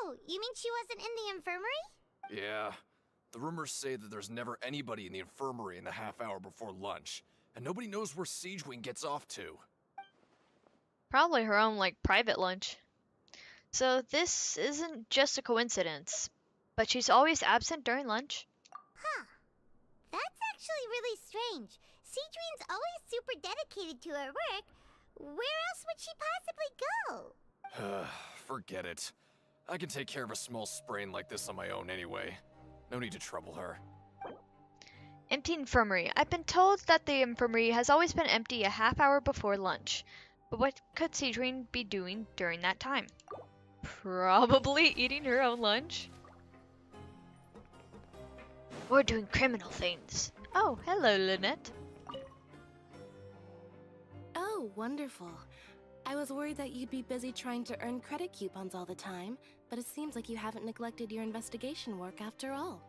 Oh, you mean she wasn't in the infirmary? Yeah. The rumors say that there's never anybody in the infirmary in the half hour before lunch, and nobody knows where Siegeween gets off to. Probably her own, like, private lunch. So this isn't just a coincidence, but she's always absent during lunch. Huh. That's actually really strange. Siegeween's always super dedicated to her work. Where else would she possibly go? Forget it. I can take care of a small sprain like this on my own anyway. No need to trouble her. Empty infirmary. I've been told that the infirmary has always been empty a half hour before lunch. But what could Siegeween be doing during that time? Probably eating her own lunch. Or doing criminal things. Oh, hello, Lynette. Oh, wonderful. I was worried that you'd be busy trying to earn credit coupons all the time, but it seems like you haven't neglected your investigation work after all.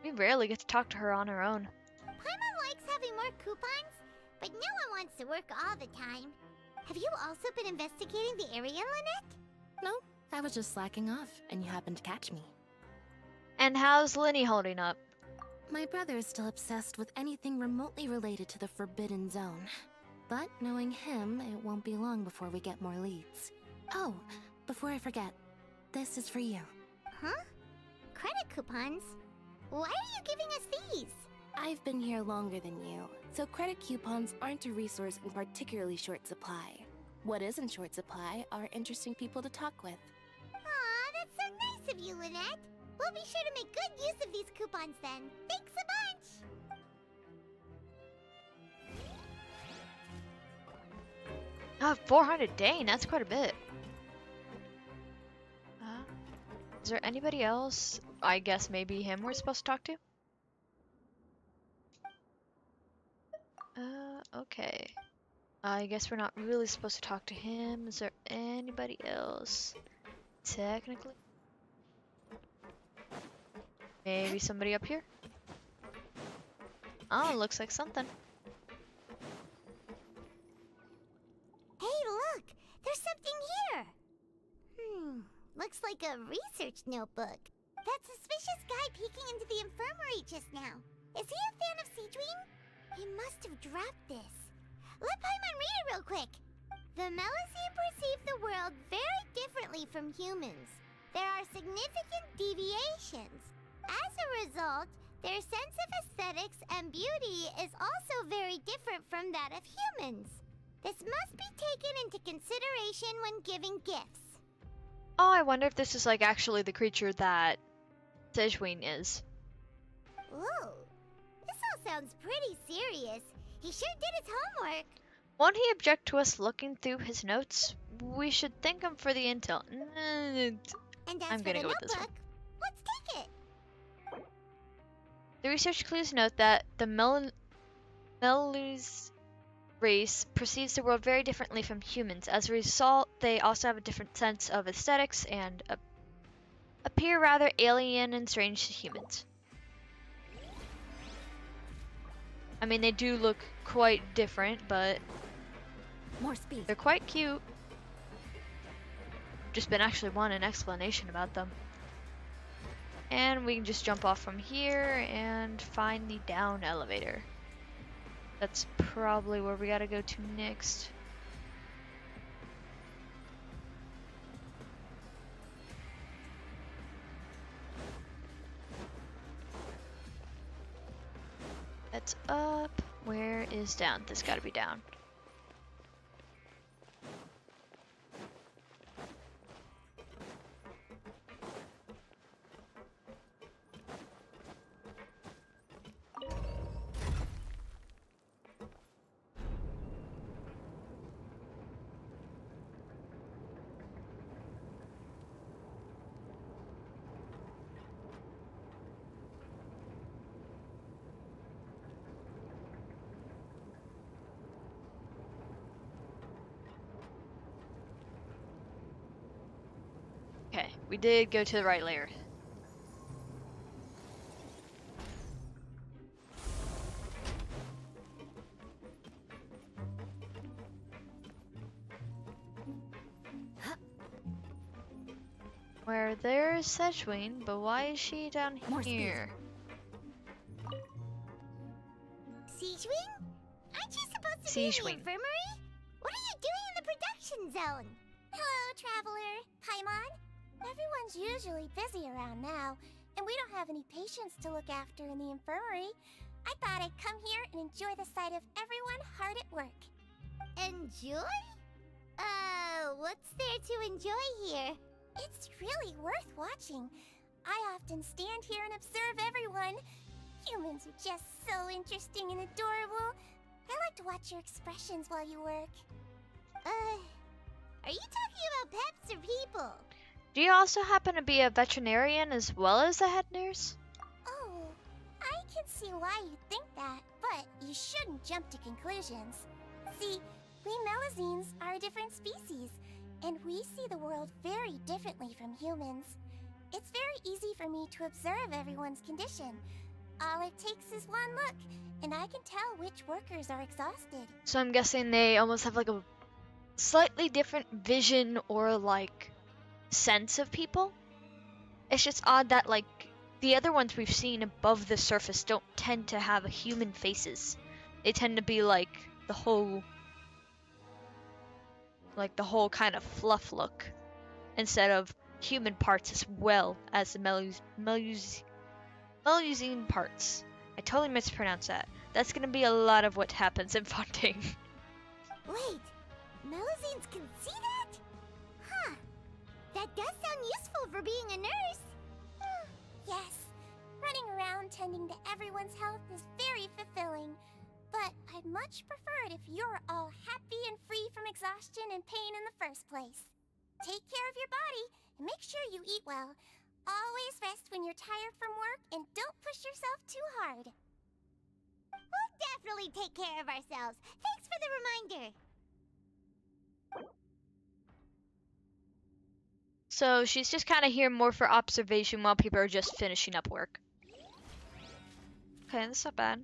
We rarely get to talk to her on our own. Paimon likes having more coupons, but no one wants to work all the time. Have you also been investigating the area, Lynette? No, I was just slacking off, and you happened to catch me. And how's Linny holding up? My brother is still obsessed with anything remotely related to the Forbidden Zone. But knowing him, it won't be long before we get more leads. Oh, before I forget, this is for you. Huh? Credit coupons? Why are you giving us these? I've been here longer than you, so credit coupons aren't a resource in particularly short supply. What is in short supply are interesting people to talk with. Aw, that's so nice of you, Lynette. We'll be sure to make good use of these coupons then. Thanks a bunch! 400, dang, that's quite a bit. Is there anybody else? I guess maybe him we're supposed to talk to? Okay. I guess we're not really supposed to talk to him. Is there anybody else? Technically? Maybe somebody up here? Oh, looks like something. Hey, look! There's something here! Looks like a research notebook. That suspicious guy peeking into the infirmary just now. Is he a fan of Siegeween? He must have dropped this. Let Paimon read it real quick. The Melusine perceive the world very differently from humans. There are significant deviations. As a result, their sense of aesthetics and beauty is also very different from that of humans. This must be taken into consideration when giving gifts. Oh, I wonder if this is like actually the creature that Sejwin is. Ooh, this all sounds pretty serious. He sure did his homework. Won't he object to us looking through his notes? We should thank him for the intel. And as I'm for gonna the go with this one. notebook, let's take it. The research clues note that the Melus race perceives the world very differently from humans. As a result, they also have a different sense of aesthetics and appear rather alien and strange to humans. I mean, they do look quite different, but more speed. They're quite cute. Just been actually wanting an explanation about them. And we can just jump off from here and find the down elevator. That's probably where we gotta go to next. That's up. Where is down? This gotta be down. Okay, we did go to the right layer. Where there's Sejwin, but why is she down here? Sejwin? Aren't you supposed to be in the infirmary? What are you doing in the production zone? Hello, Traveler. Paimon. Everyone's usually busy around now, and we don't have any patients to look after in the infirmary. I thought I'd come here and enjoy the sight of everyone hard at work. Enjoy? What's there to enjoy here? It's really worth watching. I often stand here and observe everyone. Humans are just so interesting and adorable. I like to watch your expressions while you work. Are you talking about pets or people? Do you also happen to be a veterinarian as well as a head nurse? Oh, I can see why you think that, but you shouldn't jump to conclusions. See, we Melazines are a different species, and we see the world very differently from humans. It's very easy for me to observe everyone's condition. All it takes is one look, and I can tell which workers are exhausted. So I'm guessing they almost have like a slightly different vision or like sense of people. It's just odd that like the other ones we've seen above the surface don't tend to have human faces. They tend to be like the whole kind of fluff look instead of human parts as well as the Melusine parts. I totally mispronounced that. That's gonna be a lot of what happens in Fontaine. Wait, Melazines can see that? Huh. That does sound useful for being a nurse. Yes, running around tending to everyone's health is very fulfilling. But I'd much prefer it if you're all happy and free from exhaustion and pain in the first place. Take care of your body and make sure you eat well. Always rest when you're tired from work and don't push yourself too hard. We'll definitely take care of ourselves. Thanks for the reminder. So she's just kind of here more for observation while people are just finishing up work. Okay, that's not bad.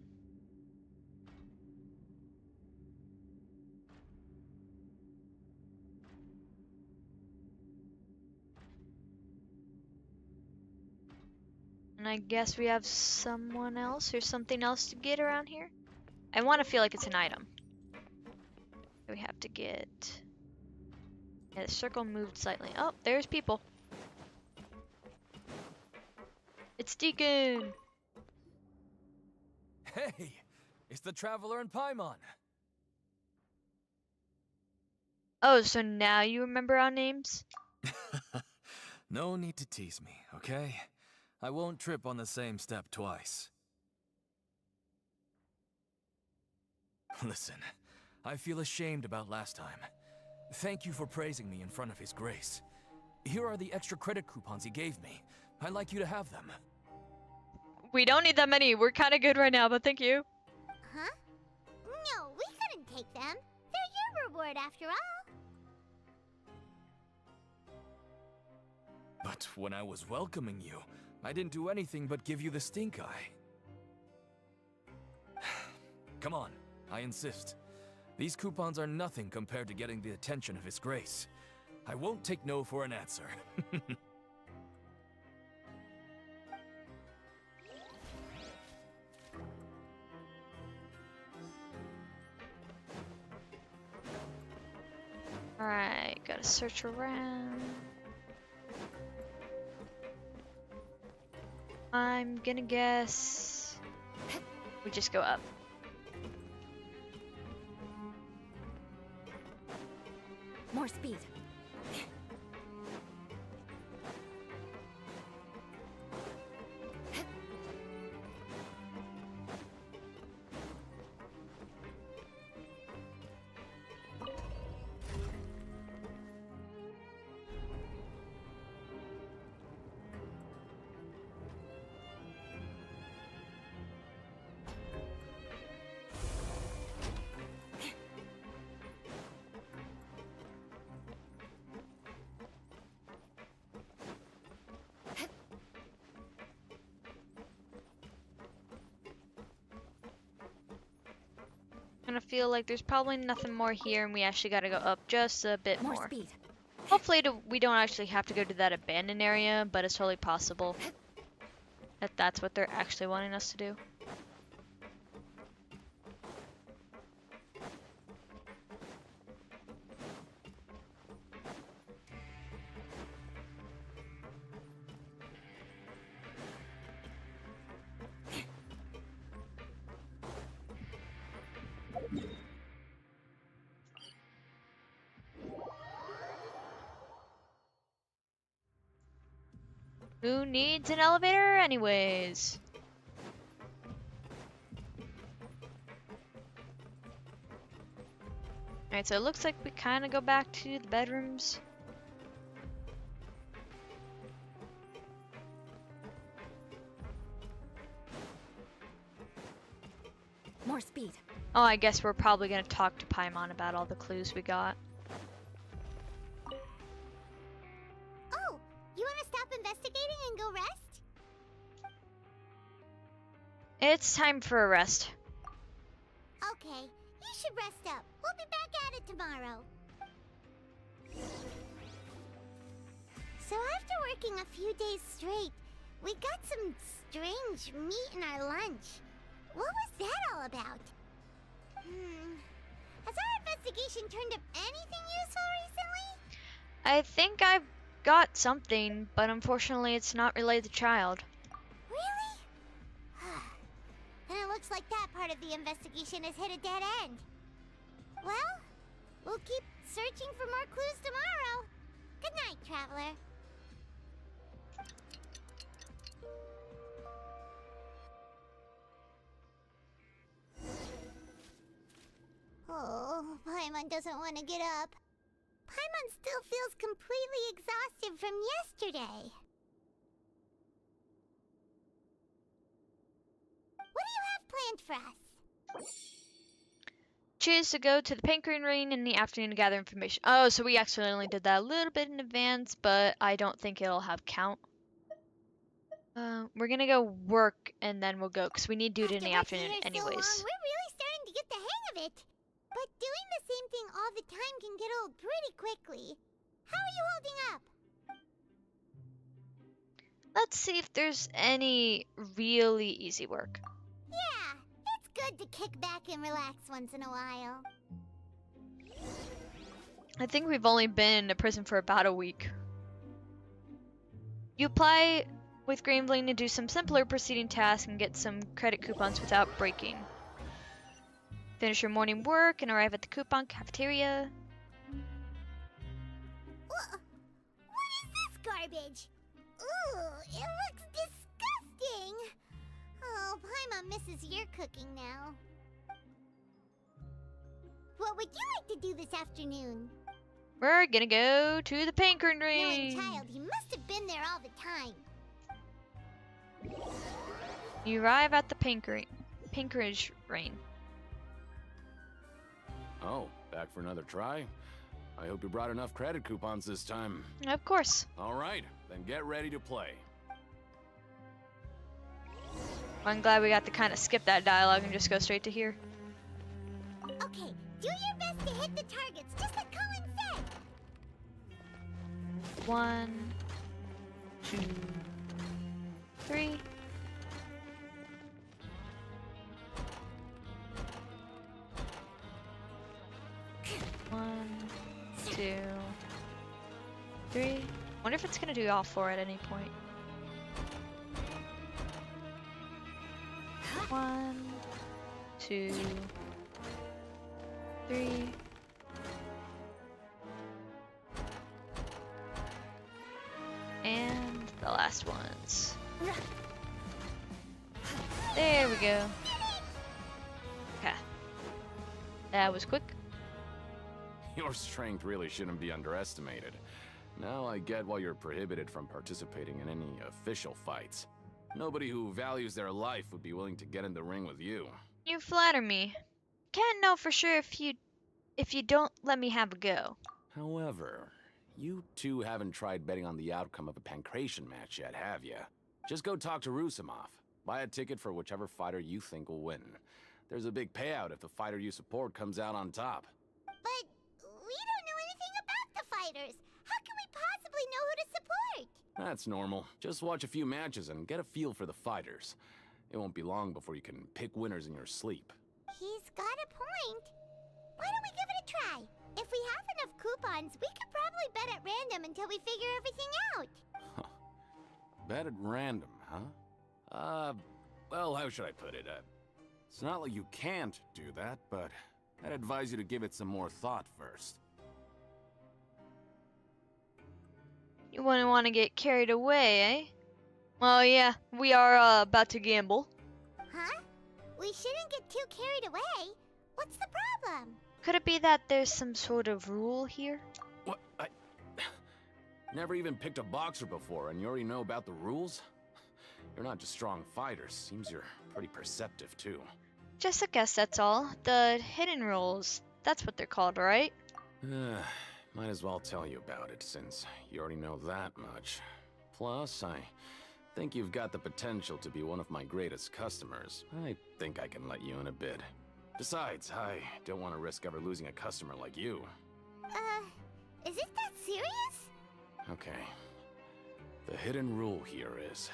And I guess we have someone else or something else to get around here. I want to feel like it's an item. We have to get... Yeah, the circle moved slightly. Oh, there's people. It's Deacon! Hey, it's the Traveler and Paimon. Oh, so now you remember our names? No need to tease me, okay? I won't trip on the same step twice. Listen, I feel ashamed about last time. Thank you for praising me in front of His Grace. Here are the extra credit coupons he gave me. I'd like you to have them. We don't need that many. We're kind of good right now, but thank you. Huh? No, we couldn't take them. They're your reward after all. But when I was welcoming you, I didn't do anything but give you the stink eye. Come on, I insist. These coupons are nothing compared to getting the attention of His Grace. I won't take no for an answer. Alright, gotta search around. I'm gonna guess we just go up. More speed. And I feel like there's probably nothing more here, and we actually gotta go up just a bit more. Speed. Hopefully we don't actually have to go to that abandoned area, but it's totally possible that that's what they're actually wanting us to do. Who needs an elevator anyways? Alright, so it looks like we kind of go back to the bedrooms. More speed. Oh, I guess we're probably gonna talk to Paimon about all the clues we got. Oh, you want to stop investigating and go rest? It's time for a rest. Okay, you should rest up. We'll be back at it tomorrow. So after working a few days straight, we got some strange meat in our lunch. What was that all about? Has our investigation turned up anything useful recently? I think I've got something, but unfortunately it's not related to Childe. Really? Then it looks like that part of the investigation has hit a dead end. Well, we'll keep searching for more clues tomorrow. Good night, Traveler. Oh, Paimon doesn't want to get up. Paimon still feels completely exhausted from yesterday. What do you have planned for us? Choose to go to the Pancrean Ring in the afternoon to gather information. Oh, so we actually only did that a little bit in advance, but I don't think it'll have count. We're gonna go work and then we'll go, because we need to do it in the afternoon anyways. So long, we're really starting to get the hang of it. But doing the same thing all the time can get old pretty quickly. How are you holding up? Let's see if there's any really easy work. Yeah, it's good to kick back and relax once in a while. I think we've only been in a prison for about a week. You apply with Gravely to do some simpler proceeding tasks and get some credit coupons without breaking. Finish your morning work and arrive at the coupon cafeteria. garbage. Ooh, it looks disgusting. Oh, Paimon misses your cooking now. What would you like to do this afternoon? We're gonna go to the Pinkering Knowing Ring. Childe, he must have been there all the time. You arrive at the Pinkerage Ring. Oh, back for another try? I hope you brought enough credit coupons this time. Of course. All right, then get ready to play. I'm glad we got to kind of skip that dialogue and just go straight to here. Okay, do your best to hit the targets, just like Cohen said. 1, 2, 3. One, 2, 3. Wonder if it's gonna do all 4 at any point. 1, 2, 3. And the last ones. There we go. Okay. That was quick. Your strength really shouldn't be underestimated. Now I get why you're prohibited from participating in any official fights. Nobody who values their life would be willing to get in the ring with you. You flatter me. Can't know for sure if you don't let me have a go. However, you two haven't tried betting on the outcome of a pancration match yet, have you? Just go talk to Rusimov. Buy a ticket for whichever fighter you think will win. There's a big payout if the fighter you support comes out on top. But we don't know anything about the fighters. How can we possibly know who to support? That's normal. Just watch a few matches and get a feel for the fighters. It won't be long before you can pick winners in your sleep. He's got a point. Why don't we give it a try? If we have enough coupons, we could probably bet at random until we figure everything out. Bet at random, huh? Well, how should I put it? It's not like you can't do that, but I'd advise you to give it some more thought first. You wouldn't want to get carried away, eh? Well, yeah, we are about to gamble. Huh? We shouldn't get too carried away. What's the problem? Could it be that there's some sort of rule here? What? I never even picked a boxer before, and you already know about the rules? You're not just strong fighters. Seems you're pretty perceptive, too. Just a guess, that's all. The hidden rules. That's what they're called, right? Might as well tell you about it, since you already know that much. Plus, I think you've got the potential to be one of my greatest customers. I think I can let you in a bit. Besides, I don't want to risk ever losing a customer like you. Is it that serious? Okay. The hidden rule here is,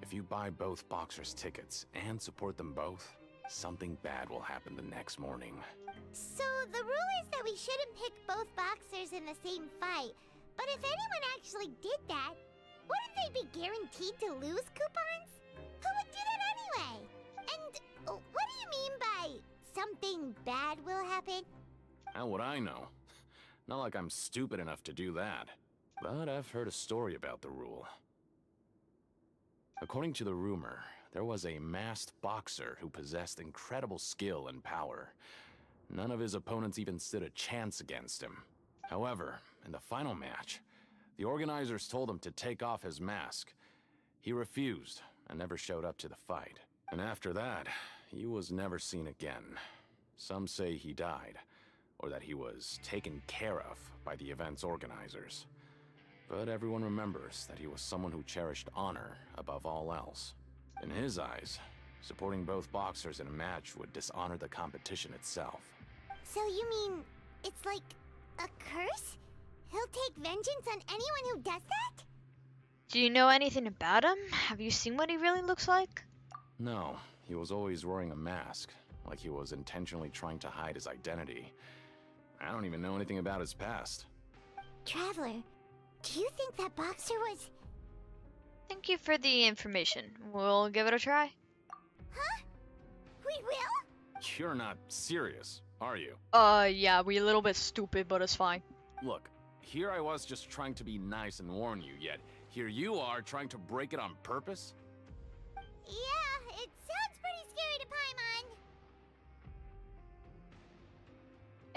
if you buy both boxers' tickets and support them both, something bad will happen the next morning. So the rule is that we shouldn't pick both boxers in the same fight. But if anyone actually did that, wouldn't they be guaranteed to lose coupons? Who would do that anyway? And what do you mean by something bad will happen? How would I know? Not like I'm stupid enough to do that. But I've heard a story about the rule. According to the rumor, there was a masked boxer who possessed incredible skill and power. None of his opponents even stood a chance against him. However, in the final match, the organizers told him to take off his mask. He refused and never showed up to the fight. And after that, he was never seen again. Some say he died, or that he was taken care of by the event's organizers. But everyone remembers that he was someone who cherished honor above all else. In his eyes, supporting both boxers in a match would dishonor the competition itself. So you mean it's like a curse? He'll take vengeance on anyone who does that? Do you know anything about him? Have you seen what he really looks like? No, he was always wearing a mask, like he was intentionally trying to hide his identity. I don't even know anything about his past. Traveler, do you think that boxer was... Thank you for the information. We'll give it a try. Huh? We will? You're not serious, are you? Yeah, we a little bit stupid, but it's fine. Look, here I was just trying to be nice and warn you, yet Here you are trying to break it on purpose? Yeah, it sounds pretty scary to Paimon.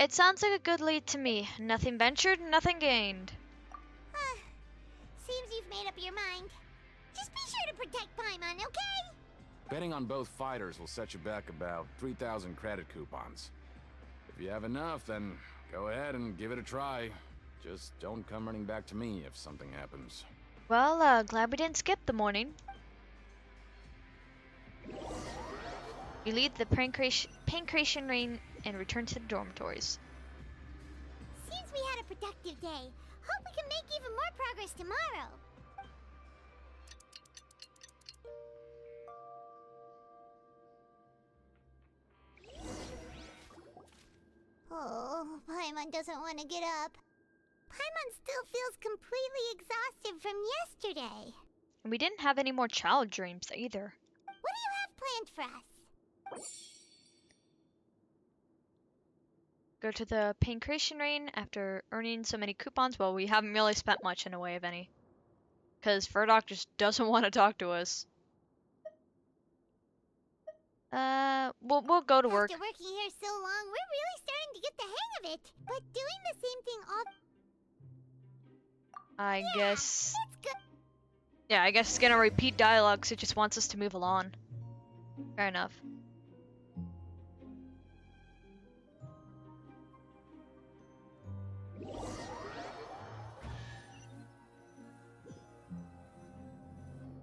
It sounds like a good lead to me. Nothing ventured, nothing gained. Seems you've made up your mind. Just be sure to protect Paimon, okay? Betting on both fighters will set you back about 3,000 credit coupons. If you have enough, then go ahead and give it a try. Just don't come running back to me if something happens. Well, glad we didn't skip the morning. You leave the pancreation ring and return to the dormitories. Seems we had a productive day. Hope we can make even more progress tomorrow. Oh, Paimon doesn't want to get up. Paimon still feels completely exhausted from yesterday. And we didn't have any more child dreams either. What do you have planned for us? Go to the pancreation ring after earning so many coupons. Well, we haven't really spent much in a way of any. Because Furdock just doesn't want to talk to us. We'll go to work. After working here so long, we're really starting to get the hang of it. But doing the same thing all... I guess... It's good. Yeah, I guess it's gonna repeat dialogue because it just wants us to move along. Fair enough.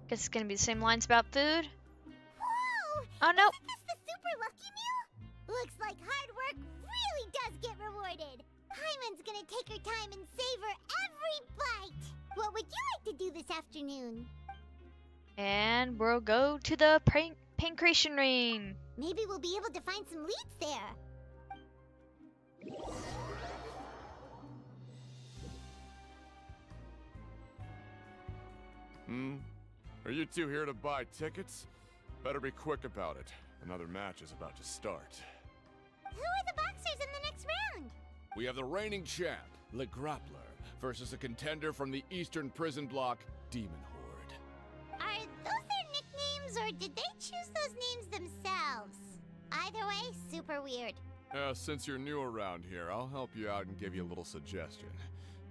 Guess it's gonna be the same lines about food. Whoa! Oh no! Isn't this the super lucky meal? Looks like hard work really does get rewarded. Paimon's gonna take her time and savor every bite. What would you like to do this afternoon? And we'll go to the pancreation ring. Maybe we'll be able to find some leads there. Are you two here to buy tickets? Better be quick about it. Another match is about to start. Who are the boxers in the next round? We have the reigning champ, Le Grappler, versus a contender from the Eastern Prison Block, Demon Horde. Are those their nicknames, or did they choose those names themselves? Either way, super weird. Since you're new around here, I'll help you out and give you a little suggestion.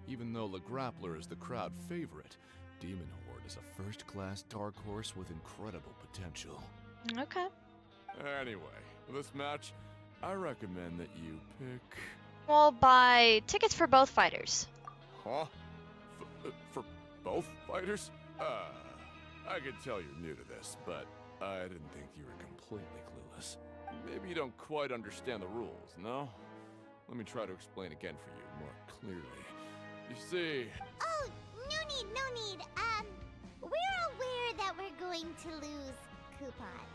Even though Le Grappler is the crowd favorite, Demon Horde is a first-class dark horse with incredible potential. Okay. Anyway, for this match, I recommend that you pick... We'll buy tickets for both fighters. Huh? For both fighters? I could tell you're new to this, but I didn't think you were completely clueless. Maybe you don't quite understand the rules, no? Let me try to explain again for you more clearly. You see... Oh, no need, no need. We're aware that we're going to lose coupons.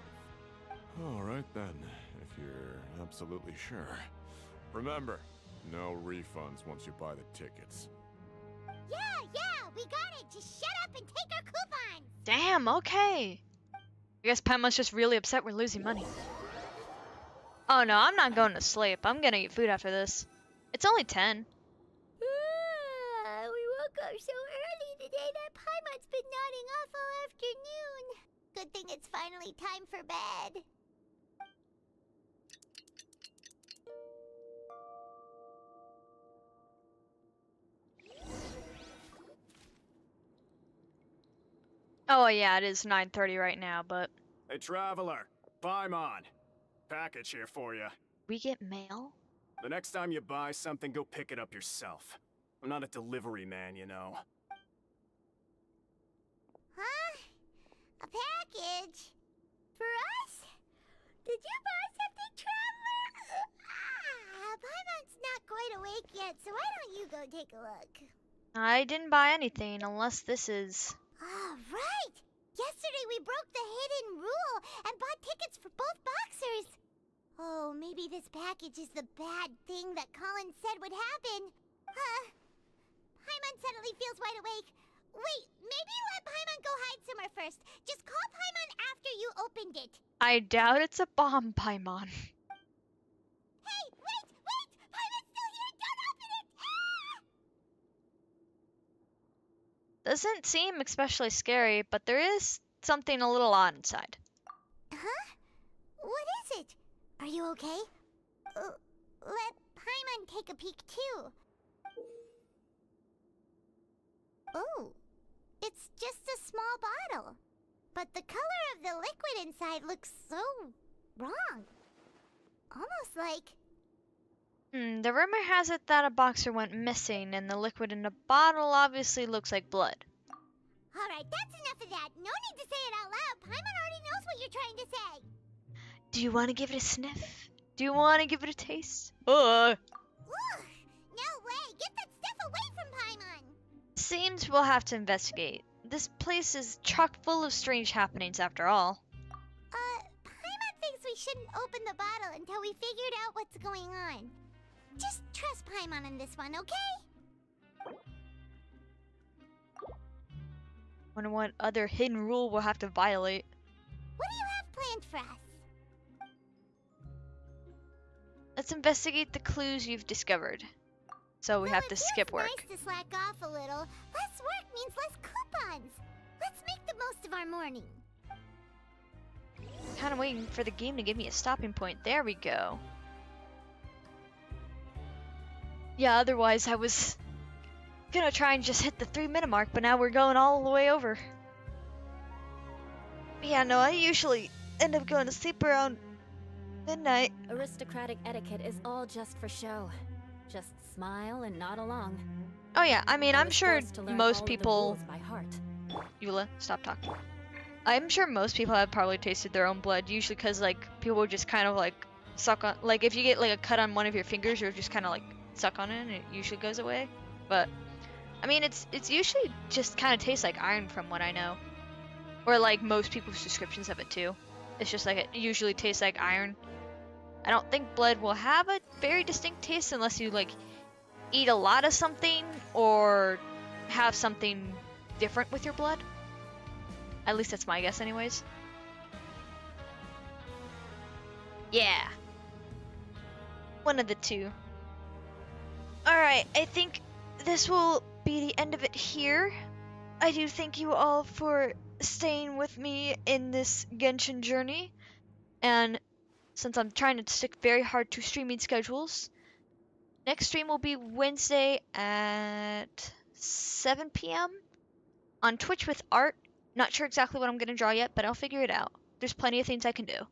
Alright then, if you're absolutely sure. Remember, no refunds once you buy the tickets. Yeah, we got it. Just shut up and take our coupons. Damn, okay. I guess Paimon's just really upset we're losing money. Oh no, I'm not going to sleep. I'm gonna eat food after this. It's only 10. We woke up so early today that Paimon's been nodding off all afternoon. Good thing it's finally time for bed. Oh yeah, it is 9:30 right now, but... Hey, Traveler. Paimon. Package here for you. We get mail? The next time you buy something, go pick it up yourself. I'm not a delivery man, you know. Huh? A package? For us? Did you buy something, Traveler? Paimon's not quite awake yet, so why don't you go take a look? I didn't buy anything, unless this is... Ah, right! Yesterday we broke the hidden rule and bought tickets for both boxers. Oh, maybe this package is the bad thing that Colin said would happen. Paimon suddenly feels wide awake. Wait, maybe let Paimon go hide somewhere first. Just call Paimon after you opened it. I doubt it's a bomb, Paimon. Hey, wait! Paimon's still here! Don't open it! Doesn't seem especially scary, but there is something a little odd inside. Huh? What is it? Are you okay? Let Paimon take a peek too. Oh, it's just a small bottle. But the color of the liquid inside looks so wrong. Almost like... The rumor has it that a boxer went missing, and the liquid in the bottle obviously looks like blood. Alright, that's enough of that. No need to say it out loud. Paimon already knows what you're trying to say. Do you want to give it a sniff? Do you want to give it a taste? Ugh. Ugh, no way. Get that stuff away from Paimon. Seems we'll have to investigate. This place is chock full of strange happenings after all. Paimon thinks we shouldn't open the bottle until we figured out what's going on. Just trust Paimon on this one, okay? Wonder what other hidden rule we'll have to violate. What do you have planned for us? Let's investigate the clues you've discovered. So we have to skip work. Nice to slack off a little. Less work means less coupons. Let's make the most of our morning. Kind of waiting for the game to give me a stopping point. There we go. Yeah, otherwise I was gonna try and just hit the 3-minute mark, but now we're going all the way over. Yeah, no, I usually end up going to sleep around midnight. Aristocratic etiquette is all just for show. Just smile and nod along. Oh yeah, I mean, I'm was sure forced to learn all most of the people... rules by heart. Eula, stop talking. I'm sure most people have probably tasted their own blood, usually because, like, people just kind of, like, suck on... Like, if you get, like, a cut on one of your fingers, you'll just kind of, like, suck on it and it usually goes away. But, I mean, it's usually just kind of tastes like iron from what I know. Or, like, most people's descriptions of it, too. It's just, like, it usually tastes like iron. I don't think blood will have a very distinct taste unless you, like, eat a lot of something or have something different with your blood. At least that's my guess anyways. Yeah. One of the two. Alright, I think this will be the end of it here. I do thank you all for staying with me in this Genshin journey. And since I'm trying to stick very hard to streaming schedules, next stream will be Wednesday at 7 p.m. on Twitch with art. Not sure exactly what I'm going to draw yet, but I'll figure it out. There's plenty of things I can do.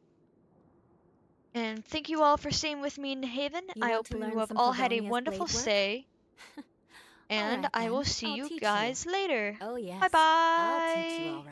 And thank you all for staying with me in Haven. I hope you have all had a wonderful stay. And Alright I will then, see I'll you teach guys later. Oh yes, Bye bye. I'll teach you all right.